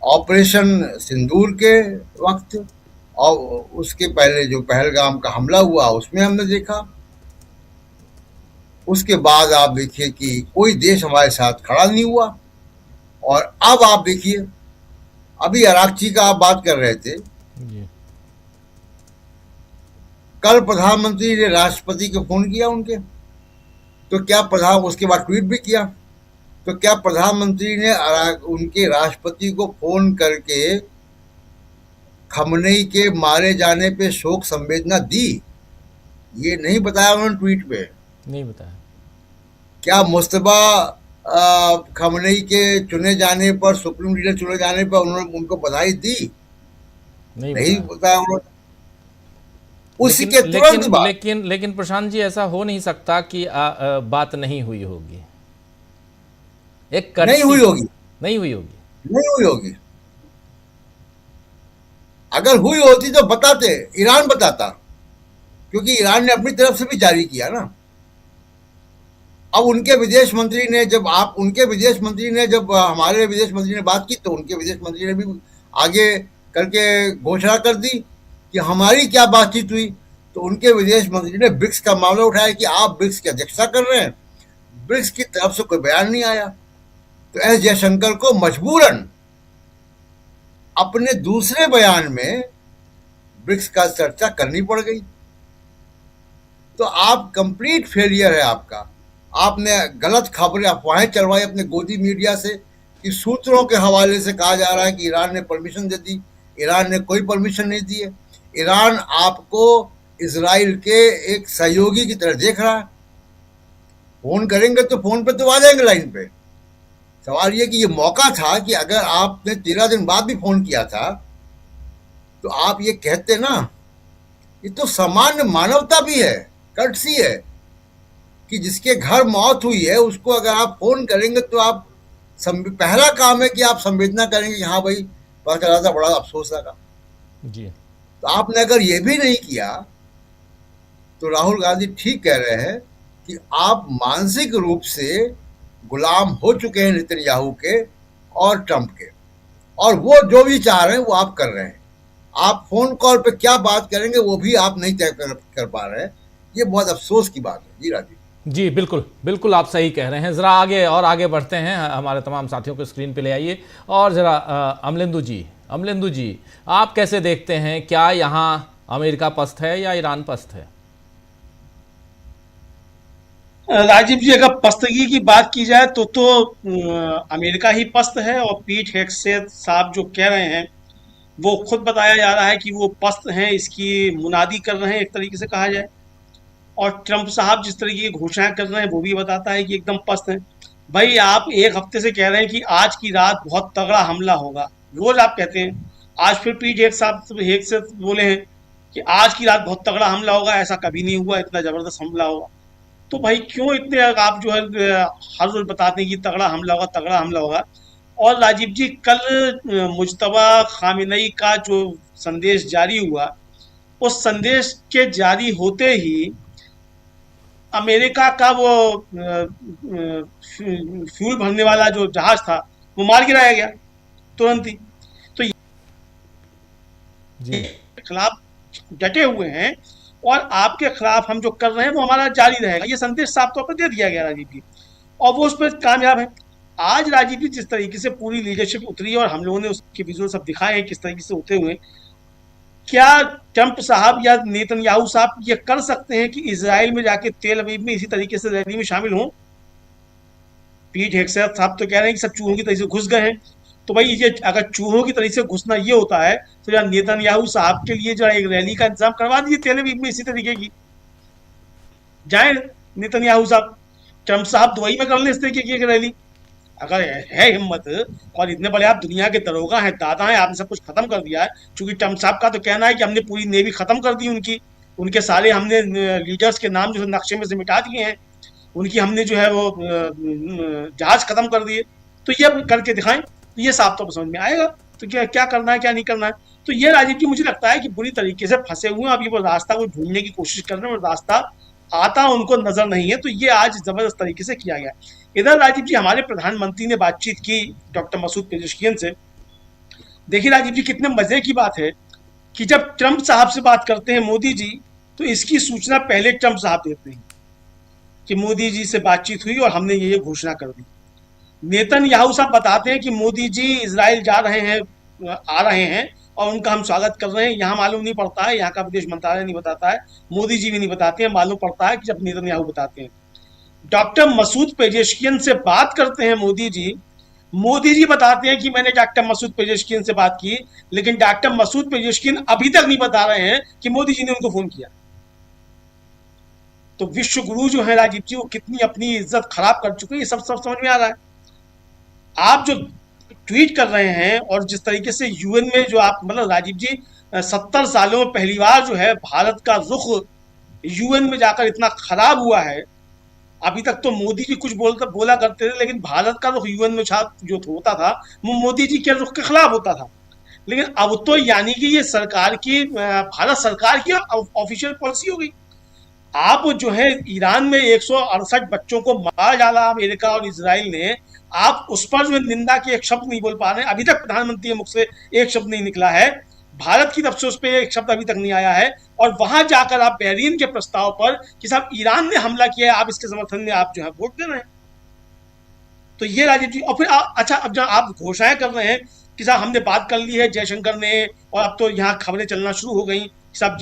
ऑपरेशन सिंदूर के वक्त और उसके पहले जो पहलगाम का हमला हुआ उसमें हमने देखा। उसके बाद आप देखिए कि कोई देश हमारे साथ खड़ा नहीं हुआ। और अब आप देखिए, अभी अराकची का आप बात कर रहे थे, कल प्रधानमंत्री ने राष्ट्रपति को फोन किया उनके, तो क्या उसके बाद ट्वीट भी किया, तो क्या प्रधानमंत्री ने उनके राष्ट्रपति को फोन करके खमनेई के मारे जाने पे शोक संवेदना दी? ये नहीं बताया उन्होंने ट्वीट पे, नहीं बताया। क्या मुस्तफा खमनेई के चुने जाने पर, सुप्रीम लीडर चुने जाने पर उन्होंने उनको बधाई दी? नहीं बताया उन्होंने। उसके तुरंत बाद लेकिन प्रशांत जी, ऐसा हो नहीं सकता कि बात नहीं हुई होगी। नहीं हुई होगी। अगर हुई होती तो बताते, ईरान बताता, क्योंकि ईरान ने अपनी तरफ से भी जारी किया ना। अब उनके विदेश मंत्री ने जब हमारे विदेश मंत्री ने बात की, तो उनके विदेश मंत्री ने भी आगे करके घोषणा कर दी कि हमारी क्या बातचीत हुई। तो उनके विदेश मंत्री ने ब्रिक्स का मामला उठाया कि आप ब्रिक्स की अध्यक्षता कर रहे हैं। ब्रिक्स की तरफ से कोई बयान नहीं आया, तो एस जयशंकर को मजबूरन अपने दूसरे बयान में ब्रिक्स का चर्चा करनी पड़ गई। तो आप कंप्लीट फेलियर है आपका। आपने गलत खबरें, अफवाहें चलवाई अपने गोदी मीडिया से कि सूत्रों के हवाले से कहा जा रहा है कि ईरान ने परमिशन दे दी। ईरान ने कोई परमिशन नहीं दी है। ईरान आपको इजराइल के एक सहयोगी की तरह देख रहा है। फोन करेंगे तो फोन पे तो आ जाएंगे लाइन पे, सवाल ये कि ये मौका था कि अगर आपने 13 दिन बाद भी फोन किया था तो आप ये कहते ना, ये तो सामान्य मानवता भी है, कर्टसी है कि जिसके घर मौत हुई है उसको अगर आप फोन करेंगे तो आप पहला काम है कि आप संवेदना करेंगे कि हाँ भाई पता चला था, बड़ा अफसोस लगा जी। तो आपने अगर ये भी नहीं किया तो राहुल गांधी ठीक कह रहे हैं कि आप मानसिक रूप से गुलाम हो चुके हैं नेतन्याहू के और ट्रंप के, और वो जो भी चाह रहे हैं वो आप कर रहे हैं। आप फोन कॉल पे क्या बात करेंगे वो भी आप नहीं तय कर पा रहे हैं। ये बहुत अफसोस की बात है। जी राजीव जी, बिल्कुल बिल्कुल आप सही कह रहे हैं। ज़रा आगे बढ़ते हैं, हमारे तमाम साथियों को स्क्रीन पे ले आइए और ज़रा अमलेंदु जी आप कैसे देखते हैं, क्या यहाँ अमेरिका पस्त है या ईरान पस्त है? राजीव जी, अगर पस्तगी की बात की जाए तो अमेरिका ही पस्त है, और पीट हेगसेथ साहब जो कह रहे हैं वो खुद बताया जा रहा है कि वो पस्त हैं, इसकी मुनादी कर रहे हैं एक तरीके से कहा जाए। और ट्रंप साहब जिस तरीके की घोषणाएं कर रहे हैं वो भी बताता है कि एकदम पस्त हैं। भाई, आप एक हफ्ते से कह रहे हैं कि आज की रात बहुत तगड़ा हमला होगा, रोज आप कहते हैं, आज फिर पीट हेगसेथ बोले हैं कि आज की रात बहुत तगड़ा हमला होगा, ऐसा कभी नहीं हुआ, इतना जबरदस्त हमला होगा। तो भाई क्यों इतने आप जो है हर रोज बताते हैं कि तगड़ा हमला होगा, तगड़ा हमला होगा। और राजीव जी, कल मुज्तबा खामेनेई का जो संदेश जारी हुआ, उस संदेश के जारी होते ही अमेरिका का वो फ्यूल भरने वाला जो जहाज था वो मार गिराया गया तुरंत ही। तो जी। खिलाफ डटे हुए हैं और आपके खिलाफ हम जो कर रहे हैं वो हमारा जारी रहेगा, ये संदेश साफ तौर पर दे दिया गया राजीव जी, और वो उस पर कामयाब है। आज राजीव जी जिस तरीके से पूरी लीडरशिप उतरी और हम लोगों ने उसके विजुअल सब दिखाए हैं किस तरीके से होते हुए, क्या ट्रंप साहब या नेतन्याहू साहब ये कर सकते हैं कि इजराइल में जाके तेल अवीव में इसी तरीके से रैली में शामिल हों? पीट हेगसेथ साहब तो कह रहे हैं कि सब चूहों की तरह से घुस गए हैं। तो भाई ये अगर चूहों की तरह से घुसना ये होता है तो यार नेतन्याहू साहब के लिए जो एक रैली का इंतजाम करवा दीजिए तेल अवीव में इसी तरीके की, जाए नेतन्याहू साहब, ट्रंप साहब दुबई में कर ले इस तरीके की एक रैली। अगर है हिम्मत और इतने बड़े आप दुनिया के दरोगा हैं, दादा हैं, आपने सब कुछ खत्म कर दिया है। चूंकि ट्रंप साहब का तो कहना है कि हमने पूरी नेवी खत्म कर दी, उनके सारे हमने लीडर्स के नाम जो है नक्शे में से मिटा दिए हैं, उनकी हमने जो है वो जहाज खत्म कर दिए। तो ये करके दिखाएं तो ये साफ तौर पर समझ में आएगा तो क्या करना है क्या नहीं करना है। तो ये राजीव जी मुझे लगता है कि बुरी तरीके से फंसे हुए हैं, अभी वो रास्ता को ढूंढने की कोशिश कर रहे हैं और रास्ता आता उनको नजर नहीं है। तो ये आज जबरदस्त तरीके से किया गया। इधर राजीव जी हमारे प्रधानमंत्री ने बातचीत की डॉक्टर मसूद पेजेशकियन से। देखिए राजीव जी, कितने मजे की बात है कि जब ट्रंप साहब से बात करते हैं मोदी जी, तो इसकी सूचना पहले ट्रंप साहब देते हैं कि मोदी जी से बातचीत हुई और हमने ये घोषणा कर दी। नेतन्याहू साहब बताते हैं कि मोदी जी इजराइल आ रहे हैं और उनका हम स्वागत कर रहे हैं। यहाँ मालूम नहीं पड़ता है, यहाँ का विदेश मंत्रालय नहीं बताता है, मोदी जी भी नहीं बताते हैं, मालूम पड़ता है कि जब नेतन्याहू बताते हैं। डॉक्टर मसूद पेजेशकियन से बात करते हैं मोदी जी बताते हैं कि मैंने डॉक्टर मसूद पेजेशकियन से बात की, लेकिन डॉक्टर मसूद पेजेशकियन अभी तक नहीं बता रहे हैं कि मोदी जी ने उनको फोन किया। तो विश्व गुरु जो है राजीव जी, वो कितनी अपनी इज्जत खराब कर चुके हैं, ये सब समझ में आ रहा है। आप जो ट्वीट कर रहे हैं और जिस तरीके से यूएन में जो आप मतलब राजीव जी 70 सालों में पहली बार जो है भारत का रुख यूएन में जाकर इतना खराब हुआ है। अभी तक तो मोदी जी कुछ बोला करते थे, लेकिन भारत का रुख यूएन में जो होता था वो मोदी जी के रुख के खिलाफ होता था। लेकिन अब तो यानी कि ये भारत सरकार की ऑफिशियल पॉलिसी हो गई। आप जो है ईरान में 168 बच्चों को मार डाला अमेरिका और इजराइल ने, आप उस पर जो निंदा के एक शब्द नहीं बोल पा रहे हैं। अभी तक प्रधानमंत्री के मुख से एक शब्द नहीं निकला है, भारत की तरफ से उस पर एक शब्द अभी तक नहीं आया है। और वहां जाकर आप बहरीन के प्रस्ताव पर कि साहब ईरान ने हमला किया है, आप इसके समर्थन में आप जो है वोट दे रहे हैं। तो ये राजीव जी, और फिर अच्छा, अब जब आप घोषणाएं कर रहे हैं कि साहब हमने बात कर ली है जयशंकर ने, और अब तो यहाँ खबरें चलना शुरू हो गई साहब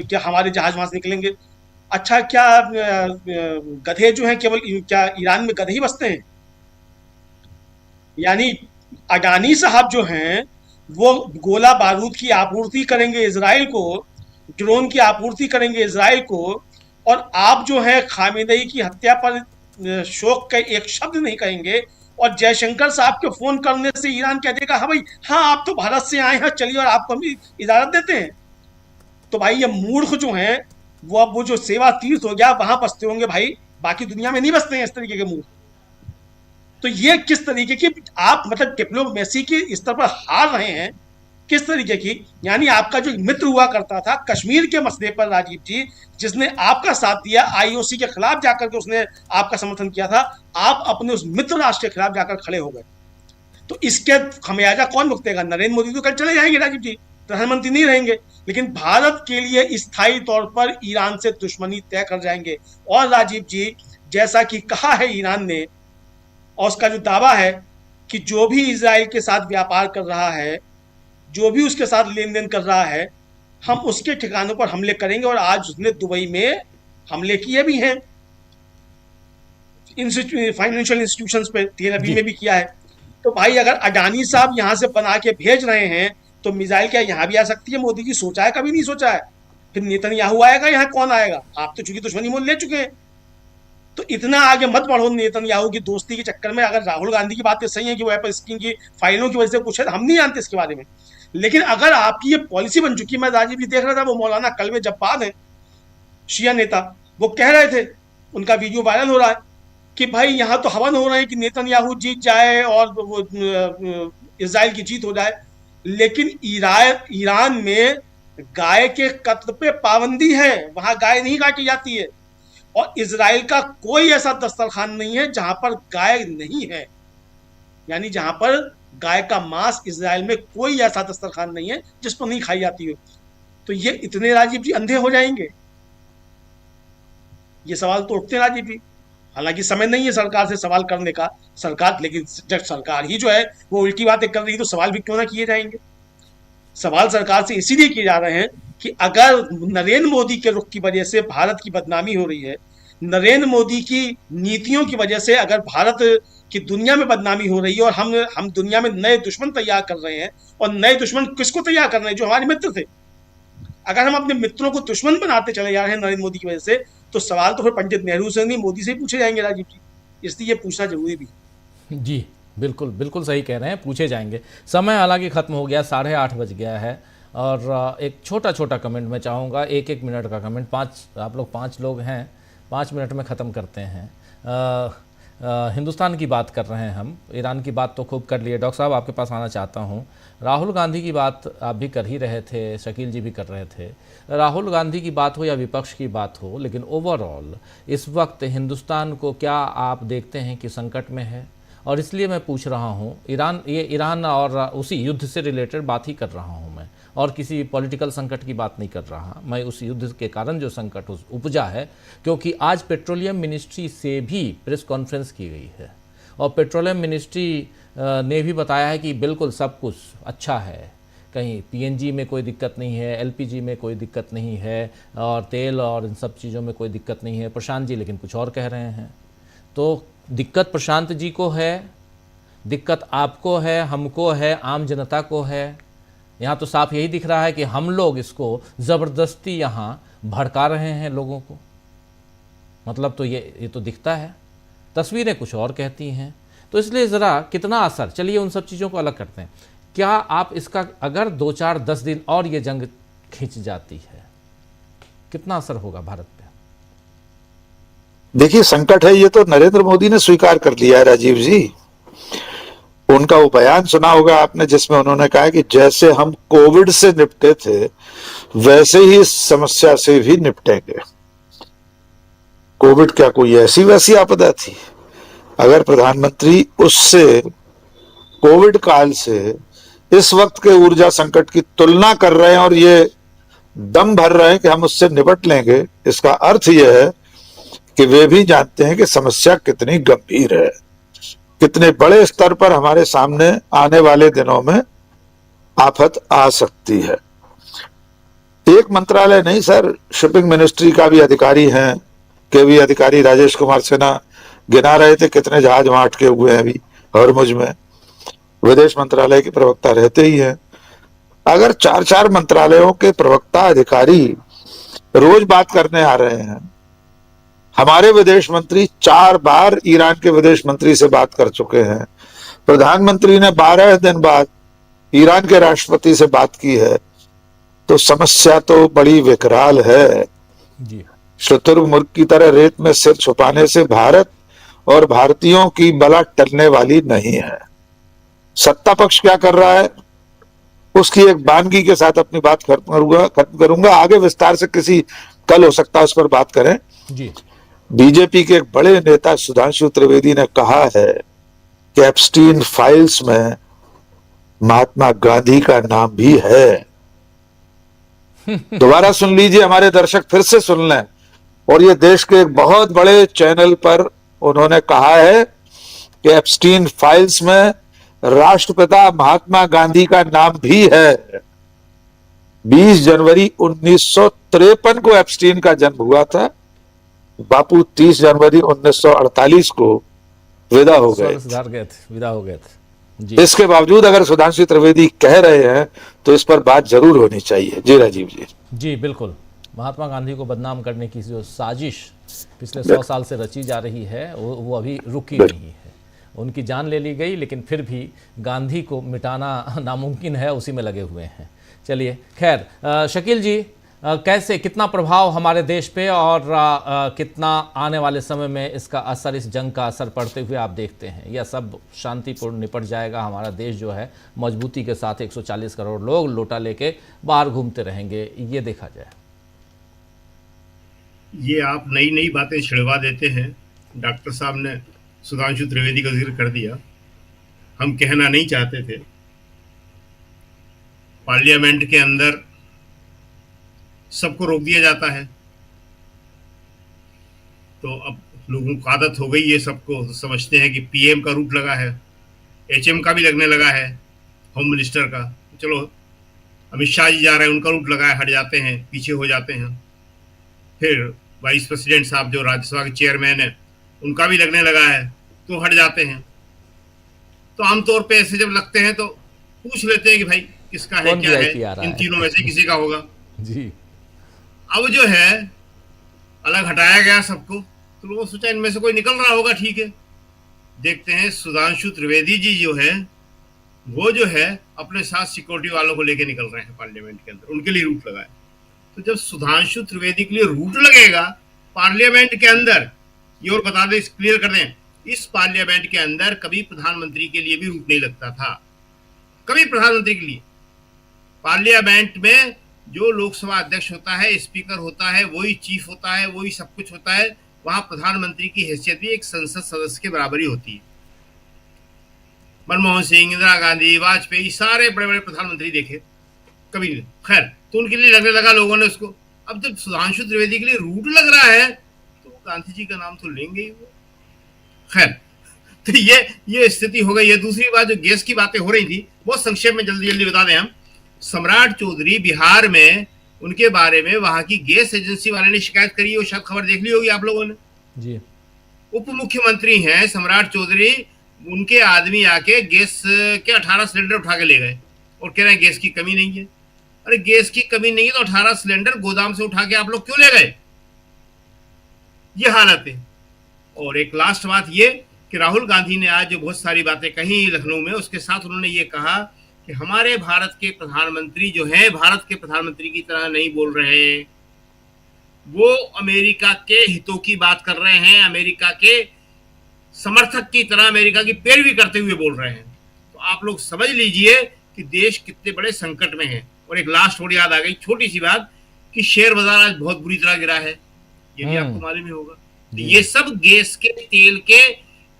क्या हमारे जहाज वहां से निकलेंगे। अच्छा, क्या गधे जो हैं केवल क्या ईरान में गधे ही बसते हैं? यानी अडानी साहब जो हैं वो गोला बारूद की आपूर्ति करेंगे इजराइल को, ड्रोन की आपूर्ति करेंगे इजराइल को, और आप जो है खामेनेई की हत्या पर शोक का एक शब्द नहीं कहेंगे और जयशंकर साहब के फोन करने से ईरान कह देगा हाँ भाई, हाँ आप तो भारत से आए हैं, चलिए और आपको हम इजाजत देते हैं। तो भाई ये मूर्ख जो हैं वो अब वो जो सेवा तीर्थ हो गया वहां बसते होंगे भाई, बाकी दुनिया में नहीं बसते हैं इस तरीके के मूर्ख। तो ये किस तरीके की आप मतलब डिप्लोमेसी के स्तर पर हार रहे हैं, किस तरीके की। यानी आपका जो मित्र हुआ करता था कश्मीर के मसले पर राजीव जी, जिसने आपका साथ दिया, आईओसी के खिलाफ जाकर के उसने आपका समर्थन किया था, आप अपने उस मित्र राष्ट्र के खिलाफ जाकर खड़े हो गए। तो इसके खमियाजा कौन भुगतेगा? नरेंद्र मोदी तो कल चले जाएंगे राजीव जी, प्रधानमंत्री नहीं रहेंगे, लेकिन भारत के लिए स्थायी तौर पर ईरान से दुश्मनी तय कर जाएंगे। और राजीव जी जैसा कि कहा है ईरान ने, और उसका जो दावा है कि जो भी इजराइल के साथ व्यापार कर रहा है, जो भी उसके साथ लेन देन कर रहा है, हम उसके ठिकानों पर हमले करेंगे। और आज उसने दुबई में हमले किए भी हैं, फाइनेंशियल इंस्टीट्यूशंस पे, तेल अवीव में भी किया है। तो भाई अगर अडानी साहब यहां से बना के भेज रहे हैं तो मिसाइल क्या यहां भी आ सकती है? मोदी जी सोचा है? कभी नहीं सोचा है। फिर नेतन्याहू आएगा, यहाँ कौन आएगा? आप तो चूंकि दुश्मनी मोल ले चुके हैं, तो इतना आगे मत बढ़ो नेतन्याहू की दोस्ती के चक्कर में। अगर राहुल गांधी की बातें सही है कि वो एप्पल स्किन की फाइलों की वजह से कुछ है, हम नहीं जानते इसके बारे में, लेकिन अगर आपकी ये पॉलिसी बन चुकी है, मैं राजीव जी देख रहा था, वो मौलाना कलवे जब्बार है, शिया नेता, वो कह रहे थे, उनका वीडियो वायरल हो रहा है कि भाई यहाँ तो हवन हो रहे हैं कि नेतन्याहू जीत जाए और वो इजराइल की जीत हो जाए, लेकिन ईरान में गाय के कत्ल पे पाबंदी है, वहां गाय नहीं काटी जाती है। और इजराइल का कोई ऐसा दस्तरखान नहीं है जहां पर गाय नहीं है, यानी जहां पर गाय का मांस, इजराइल में कोई ऐसा दस्तरखान नहीं है जिस पर नहीं खाई जाती हो। तो ये इतने राजीव जी अंधे हो जाएंगे? ये सवाल तो उठते राजीव जी। हालांकि समय नहीं है सरकार से सवाल करने का, सरकार, लेकिन जब सरकार ही जो है वो उल्टी बातें कर रही है तो सवाल भी क्यों ना किए जाएंगे। सवाल सरकार से इसीलिए किए जा रहे हैं कि अगर नरेंद्र मोदी के रुख की वजह से भारत की बदनामी हो रही है, नरेंद्र मोदी की नीतियों की वजह से अगर भारत की दुनिया में बदनामी हो रही है, और हम दुनिया में नए दुश्मन तैयार कर रहे हैं, और नए दुश्मन किसको तैयार कर रहे हैं? जो हमारे मित्र थे। अगर हम अपने मित्रों को दुश्मन बनाते चले जा रहे हैं नरेंद्र मोदी की वजह से, तो सवाल तो फिर पंडित नेहरू से नहीं, मोदी से ही पूछे जाएंगे राजीव जी। इसलिए ये पूछना जरूरी भी है। जी बिल्कुल बिल्कुल सही कह रहे हैं, पूछे जाएंगे। समय हालांकि ख़त्म हो गया, 8:30 बज गया है, और एक छोटा छोटा कमेंट मैं चाहूँगा, 1-1 मिनट का कमेंट। आप लोग 5 लोग हैं, 5 मिनट में ख़त्म करते हैं। हिंदुस्तान की बात कर रहे हैं हम, ईरान की बात तो खूब कर लिए। डॉक्टर साहब आपके पास आना चाहता हूँ। राहुल गांधी की बात आप भी कर ही रहे थे, शकील जी भी कर रहे थे। राहुल गांधी की बात हो या विपक्ष की बात हो, लेकिन ओवरऑल इस वक्त हिंदुस्तान को क्या आप देखते हैं कि संकट में है? और इसलिए मैं पूछ रहा हूँ, ईरान और उसी युद्ध से रिलेटेड बात ही कर रहा हूँ मैं, और किसी पॉलिटिकल संकट की बात नहीं कर रहा मैं। उस युद्ध के कारण जो संकट उपजा है, क्योंकि आज पेट्रोलियम मिनिस्ट्री से भी प्रेस कॉन्फ्रेंस की गई है, और पेट्रोलियम मिनिस्ट्री ने भी बताया है कि बिल्कुल सब कुछ अच्छा है, कहीं पीएनजी में कोई दिक्कत नहीं है, एलपीजी में कोई दिक्कत नहीं है, और तेल और इन सब चीज़ों में कोई दिक्कत नहीं है। प्रशांत जी लेकिन कुछ और कह रहे हैं। तो दिक्कत प्रशांत जी को है, दिक्कत आपको है, हमको है, आम जनता को है। यहाँ तो साफ यही दिख रहा है कि हम लोग इसको ज़बरदस्ती यहाँ भड़का रहे हैं लोगों को। मतलब तो ये तो दिखता है, तस्वीरें कुछ और कहती हैं। तो इसलिए ज़रा कितना असर, चलिए उन सब चीज़ों को अलग करते हैं। क्या आप इसका अगर 2-4-10 दिन और ये जंग खिंच जाती है, कितना असर होगा भारत पे? देखिए, संकट है ये तो नरेंद्र मोदी ने स्वीकार कर लिया है राजीव जी। उनका वो बयान सुना होगा आपने, जिसमें उन्होंने कहा कि जैसे हम कोविड से निपटे थे वैसे ही इस समस्या से भी निपटेंगे। कोविड क्या कोई ऐसी वैसी आपदा थी? अगर प्रधानमंत्री उससे, कोविड काल से इस वक्त के ऊर्जा संकट की तुलना कर रहे हैं और ये दम भर रहे हैं कि हम उससे निपट लेंगे, इसका अर्थ यह है कि वे भी जानते हैं कि समस्या कितनी गंभीर है, कितने बड़े स्तर पर हमारे सामने आने वाले दिनों में आफत आ सकती है। एक मंत्रालय नहीं सर, शिपिंग मिनिस्ट्री का भी अधिकारी हैं, के भी अधिकारी राजेश कुमार सिन्हा गिना रहे थे कितने जहाज वहां अटके हुए हैं अभी हॉर्मुज में। विदेश मंत्रालय के प्रवक्ता रहते ही हैं। अगर 4-4 मंत्रालयों के प्रवक्ता अधिकारी रोज बात करने आ रहे हैं हमारे विदेश मंत्री 4 बार ईरान के विदेश मंत्री से बात कर चुके हैं। प्रधानमंत्री ने 12 दिन बाद ईरान के राष्ट्रपति से बात की है। तो समस्या तो बड़ी विकराल है जी। शुतुरमुर्ग की तरह रेत में सिर छुपाने से भारत और भारतीयों की बला टलने वाली नहीं है। सत्ता पक्ष क्या कर रहा है उसकी एक बानगी के साथ अपनी बात खत्म करूंगा। आगे विस्तार से किसी कल हो सकता है उस पर बात करें जी। बीजेपी के एक बड़े नेता सुधांशु त्रिवेदी ने कहा है कि एप्स्टीन फाइल्स में महात्मा गांधी का नाम भी है। दोबारा सुन लीजिए, हमारे दर्शक फिर से सुन लें। और ये देश के एक बहुत बड़े चैनल पर उन्होंने कहा है कि एप्स्टीन फाइल्स में राष्ट्रपिता महात्मा गांधी का नाम भी है। 20 जनवरी 1953 को एप्स्टीन का जन्म हुआ था। बापू 30 जनवरी 1948 को विदा हो गए थे। जी। इसके बावजूद अगर सुधांशु त्रिवेदी कह रहे हैं तो इस पर बात जरूर होनी चाहिए। जी राजीव जी। जी बिल्कुल। महात्मा गांधी को बदनाम करने की जो साजिश पिछले 100 साल से रची जा रही है वो अभी रुकी नहीं है। उनकी जान ले ली गई लेकिन फिर भी गांधी को मिटाना नामुमकिन है, उसी में लगे हुए हैं। चलिए खैर, शकील जी कैसे, कितना प्रभाव हमारे देश पे और कितना आने वाले समय में इसका असर, इस जंग का असर पड़ते हुए आप देखते हैं? यह सब शांतिपूर्ण निपट जाएगा? हमारा देश जो है मजबूती के साथ 140 करोड़ लोग लोटा लेके बाहर घूमते रहेंगे, ये देखा जाए? ये आप नई नई बातें छिड़वा देते हैं। डॉक्टर साहब ने सुधांशु त्रिवेदी का जिक्र कर दिया। हम कहना नहीं चाहते थे। पार्लियामेंट के अंदर सबको रोक दिया जाता है तो अब लोगों को आदत हो गई है, सबको समझते हैं कि पीएम का रूट लगा है, एचएम का भी लगने लगा है, होम मिनिस्टर का। चलो अमित शाह जी जा रहे हैं, उनका रूट लगा है, हट जाते हैं, पीछे हो जाते हैं। फिर वाइस प्रेसिडेंट साहब जो राज्यसभा के चेयरमैन है उनका भी लगने लगा है तो हट जाते हैं। तो आमतौर पे ऐसे जब लगते हैं तो पूछ लेते हैं कि भाई किसका है, क्या है, इन तीनों में से किसी का होगा जी। अब जो है अलग हटाया गया सबको, तो लोगों ने सोचा इनमें से कोई निकल रहा होगा। ठीक है, देखते हैं सुधांशु त्रिवेदी जी जो है वो जो है अपने साथ सिक्योरिटी वालों को लेके निकल रहे हैं पार्लियामेंट के अंदर, उनके लिए रूट लगा है। तो जब सुधांशु त्रिवेदी के लिए रूट लगेगा पार्लियामेंट के अंदर, ये और बता दें, क्लियर कर दें, इस पार्लियामेंट के अंदर कभी प्रधानमंत्री के लिए भी रूट नहीं लगता था। कभी प्रधानमंत्री के लिए पार्लियामेंट में जो लोकसभा अध्यक्ष होता है, स्पीकर होता है, वही चीफ होता है, वही सब कुछ होता है। वहां प्रधानमंत्री की हैसियत भी एक संसद सदस्य के बराबर ही होती है। मनमोहन सिंह, इंदिरा गांधी, वाजपेयी, सारे बड़े बड़े प्रधानमंत्री देखे, कभी नहीं। खैर, तो उनके लिए लगने लगा लोगों ने उसको। अब जब सुधांशु त्रिवेदी के लिए रूट लग रहा है तो गांधी जी का नाम तो लेंगे ही वो। खैर, तो ये स्थिति हो गई है। दूसरी बात, जो गैस की बातें हो रही थी, बहुत संक्षेप में जल्दी जल्दी बता दें हम। सम्राट चौधरी बिहार में, उनके बारे में वहां की गैस एजेंसी वाले ने शिकायत करी, वो शायद खबर देख ली होगी आप लोगों ने जी। उप मुख्यमंत्री हैं सम्राट चौधरी, उनके आदमी आके गैस के 18 सिलेंडर उठा के ले गए और कह रहे हैं गैस की कमी नहीं है। अरे गैस की कमी नहीं है तो 18 सिलेंडर गोदाम से उठा के आप लोग क्यों ले गए? ये हालत है। और एक लास्ट बात ये कि राहुल गांधी ने आज जो बहुत सारी बातें कही लखनऊ में, उसके साथ उन्होंने ये कहा कि हमारे भारत के प्रधानमंत्री जो है भारत के प्रधानमंत्री की तरह नहीं बोल रहे, वो अमेरिका के हितों की बात कर रहे हैं, अमेरिका के समर्थक की तरह अमेरिका की पैरवी करते हुए बोल रहे हैं। तो आप लोग समझ लीजिए कि देश कितने बड़े संकट में है। और एक लास्ट थोड़ी याद आ गई, छोटी सी बात, कि शेयर बाजार आज बहुत बुरी तरह गिरा है, ये भी आपको मालूम ही होगा। तो ये सब गैस के, तेल के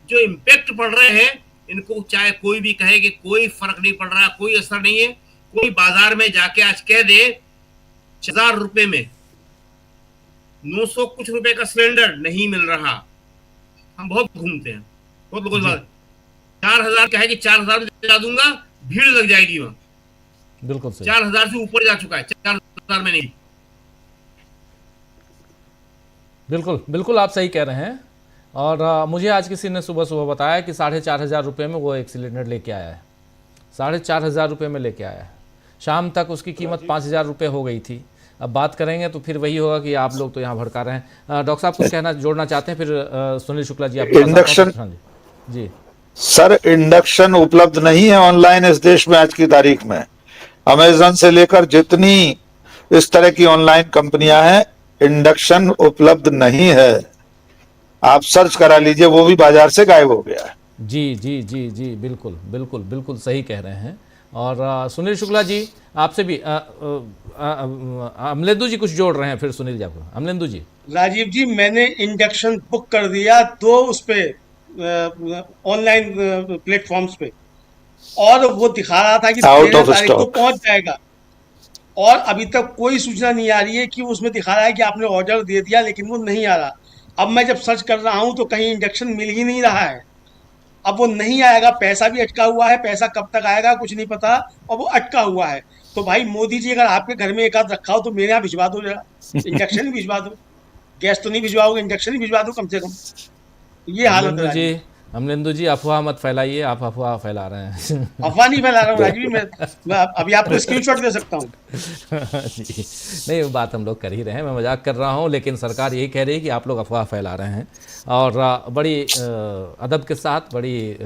जो इम्पैक्ट पड़ रहे हैं, इनको चाहे कोई भी कहे कि कोई फर्क नहीं पड़ रहा, कोई असर नहीं है। कोई बाजार में जाके आज कह दे 1000 रुपए में 900 कुछ रुपए का सिलेंडर नहीं मिल रहा, हम बहुत घूमते हैं, बहुत लोगों से 4000 कहे कि 4000 में दिला दूंगा, भीड़ लग जाएगी वहां। बिल्कुल सही। 4000 से ऊपर जा चुका है, 4000 में नहीं। बिल्कुल बिल्कुल आप सही कह रहे हैं। और मुझे आज किसी ने सुबह सुबह बताया कि 4500 रुपये में वो एक सिलेंडर लेके आया है, 4500 रुपये में लेके आया है। शाम तक उसकी कीमत 5000 रुपये हो गई थी। अब बात करेंगे तो फिर वही होगा कि आप लोग तो यहाँ भड़का रहे हैं। डॉक्टर साहब कुछ कहना जोड़ना चाहते हैं, फिर सुनील शुक्ला जी आपके पास इंडक्शन हाँ जी सर, इंडक्शन उपलब्ध नहीं है ऑनलाइन इस देश में आज की तारीख में। अमेजन से लेकर जितनी इस तरह की ऑनलाइन कंपनियां हैं, इंडक्शन उपलब्ध नहीं है। आप सर्च करा लीजिए, वो भी बाजार से गायब हो गया है। जी जी जी जी बिल्कुल बिल्कुल बिल्कुल सही कह रहे हैं। और सुनील शुक्ला जी आपसे भी अमलेंदु जी कुछ जोड़ रहे हैं, फिर सुनील जी आपको। अमलेंदु जी। राजीव जी, मैंने इंडक्शन बुक कर दिया 2 उस पे ऑनलाइन प्लेटफॉर्म्स पे, और वो दिखा रहा था कि 13 तारीख को पहुंच जाएगा, और अभी तक कोई सूचना नहीं आ रही है कि उसमें दिखा रहा है कि आपने ऑर्डर दे दिया, लेकिन वो नहीं आ रहा। अब मैं जब सर्च कर रहा हूं तो कहीं इंडक्शन मिल ही नहीं रहा है। अब वो नहीं आएगा, पैसा भी अटका हुआ है, पैसा कब तक आएगा कुछ नहीं पता, और वो अटका हुआ है। तो भाई मोदी जी, अगर आपके घर में एक आध रखा हो तो मेरे यहाँ भिजवा दो जरा, इंडक्शन ही भिजवा दो। गैस तो नहीं भिजवाओगे, इंडक्शन ही भिजवा दो कम से कम। ये हालत है। अमलेंदु जी अफवाह मत फैलाइए, आप अफवाह फैला रहे हैं। अफवाह नहीं फैला रहा हूँ राजीव, मैं अभी आपको स्क्रीनशॉट दे सकता हूँ। जी नहीं, वो बात हम लोग कर ही रहे हैं, मैं मजाक कर रहा हूँ, लेकिन सरकार यही कह रही है कि आप लोग अफवाह फैला रहे हैं। और बड़ी अदब के साथ, बड़ी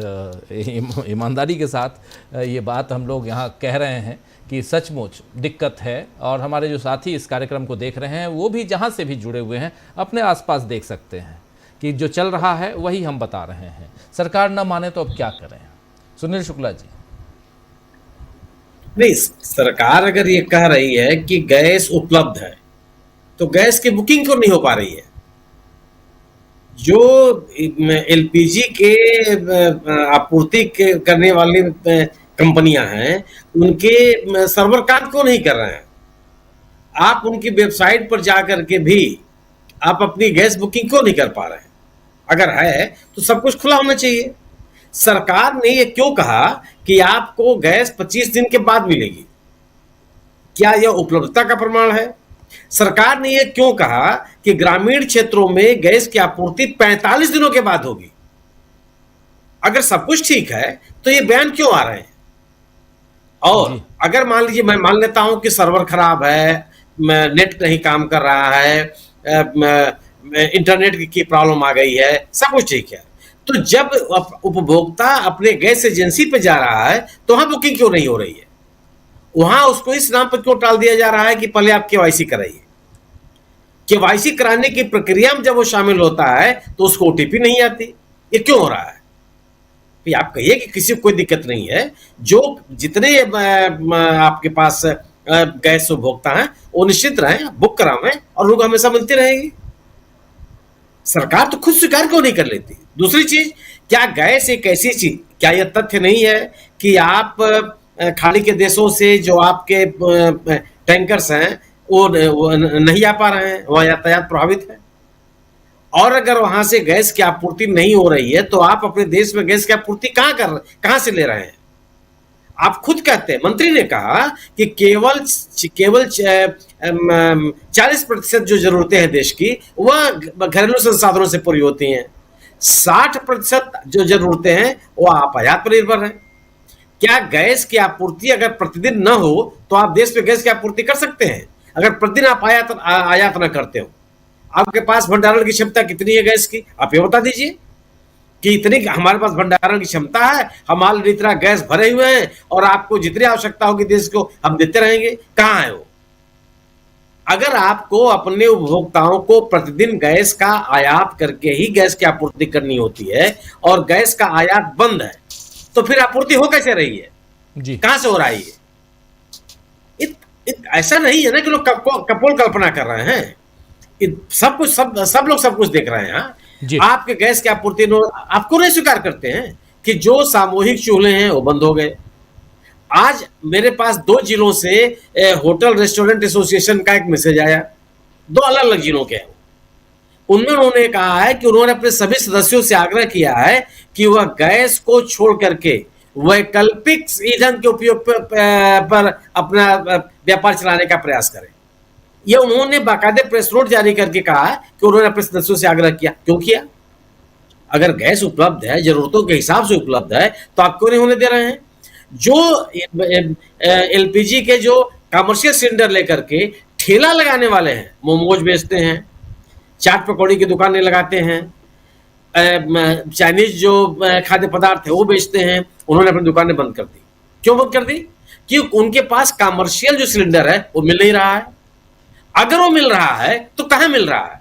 ईमानदारी के साथ ये बात हम लोग यहाँ कह रहे हैं कि सचमुच दिक्कत है। और हमारे जो साथी इस कार्यक्रम को देख रहे हैं वो भी जहाँ से भी जुड़े हुए हैं अपने आसपास देख सकते हैं कि जो चल रहा है वही हम बता रहे हैं। सरकार न माने तो अब क्या करें? सुनील शुक्ला जी। नहीं, सरकार अगर ये कह रही है कि गैस उपलब्ध है तो गैस की बुकिंग क्यों नहीं हो पा रही है? जो एलपीजी के आपूर्ति करने वाली कंपनियां हैं उनके सर्वर काम क्यों नहीं कर रहे हैं? आप उनकी वेबसाइट पर जाकर के भी आप अपनी गैस बुकिंग क्यों नहीं कर पा रहे हैं? अगर है तो सब कुछ खुला होना चाहिए। सरकार ने ये क्यों कहा कि आपको गैस 25 दिन के बाद मिलेगी? क्या यह उपलब्धता का प्रमाण है? सरकार ने यह क्यों कहा कि ग्रामीण क्षेत्रों में गैस की आपूर्ति 45 दिनों के बाद होगी? अगर सब कुछ ठीक है तो ये बयान क्यों आ रहे हैं? और अगर मान लीजिए, मैं मान लेता हूं कि सर्वर खराब है, नेट नहीं काम कर रहा है, इंटरनेट की प्रॉब्लम आ गई है, सब कुछ ठीक है, तो जब उपभोक्ता अपने गैस एजेंसी पे जा रहा है तो वहां बुकिंग क्यों नहीं हो रही है? वहां उसको इस नाम पर क्यों टाल दिया जा रहा है कि पहले आप केवाईसी कराइए? केवाईसी कराने की प्रक्रिया में जब वो शामिल होता है तो उसको ओटीपी नहीं आती। ये क्यों हो रहा है? आप कहिए कि किसी को कोई दिक्कत नहीं है, जो जितने आपके पास गैस उपभोक्ता हैं वो निश्चित रहें, बुक करावें और लोग हमेशा मिलती रहेगी। सरकार तो खुद स्वीकार क्यों नहीं कर लेती? दूसरी चीज, क्या गैस एक ऐसी चीज, क्या यह तथ्य नहीं है कि आप खाड़ी के देशों से जो आपके टैंकर्स हैं वो नहीं आ पा रहे हैं, वहां यातायात प्रभावित है, और अगर वहां से गैस की आपूर्ति नहीं हो रही है तो आप अपने देश में गैस की आपूर्ति कहां से ले रहे हैं? आप खुद कहते हैं, मंत्री ने कहा कि केवल 40% जो जरूरतें हैं देश की वह घरेलू संसाधनों से पूरी होती हैं, 60% जो जरूरतें हैं वो आप आयात पर निर्भर हैं। क्या गैस की आपूर्ति अगर प्रतिदिन न हो तो आप देश में गैस की आपूर्ति कर सकते हैं? अगर प्रतिदिन आप आयात न करते हो, आपके पास भंडारण की क्षमता कितनी है गैस की? आप ये बता दीजिए कि इतनी हमारे पास भंडारण की क्षमता है, हम ऑलरेडी इतना गैस भरे हुए हैं और आपको जितनी आवश्यकता होगी देश को हम देते रहेंगे। कहां है वो? अगर आपको अपने उपभोक्ताओं को प्रतिदिन गैस का आयात करके ही गैस की आपूर्ति करनी होती है और गैस का आयात बंद है, तो फिर आपूर्ति हो कैसे रही है जी? कहां से हो रहा है ये? ऐसा नहीं है ना कि लोग कपोल कल्पना कर रहे हैं, सब कुछ सब लोग सब कुछ देख रहे हैं। आपके गैस की आपूर्ति आपको नहीं स्वीकार करते हैं कि जो सामूहिक चूल्हे हैं वो बंद हो गए। आज मेरे पास 2 जिलों से होटल रेस्टोरेंट एसोसिएशन का एक मैसेज आया, 2 अलग अलग जिलों के हैं। उनमें उन्होंने कहा है कि उन्होंने अपने सभी सदस्यों से आग्रह किया है कि वह गैस को छोड़ करके वैकल्पिक ईंधन के उपयोग पर अपना व्यापार चलाने का प्रयास करें। यह उन्होंने बाकायदे प्रेस नोट जारी करके कहा कि उन्होंने अपने सदस्यों से आग्रह किया। क्यों किया? अगर गैस उपलब्ध है, जरूरतों के हिसाब से उपलब्ध है, तो आप क्यों नहीं होने दे रहे हैं? जो एलपीजी के जो कमर्शियल सिलेंडर लेकर के ठेला लगाने वाले हैं, मोमोज बेचते हैं, चाट पकौड़ी की दुकानें लगाते हैं, चाइनीज जो खाद्य पदार्थ है वो बेचते हैं, उन्होंने अपनी दुकानें बंद कर दी। क्यों बंद कर दी? क्योंकि उनके पास कमर्शियल जो सिलेंडर है वो मिल नहीं रहा है। अगर वो मिल रहा है तो कहां मिल रहा है?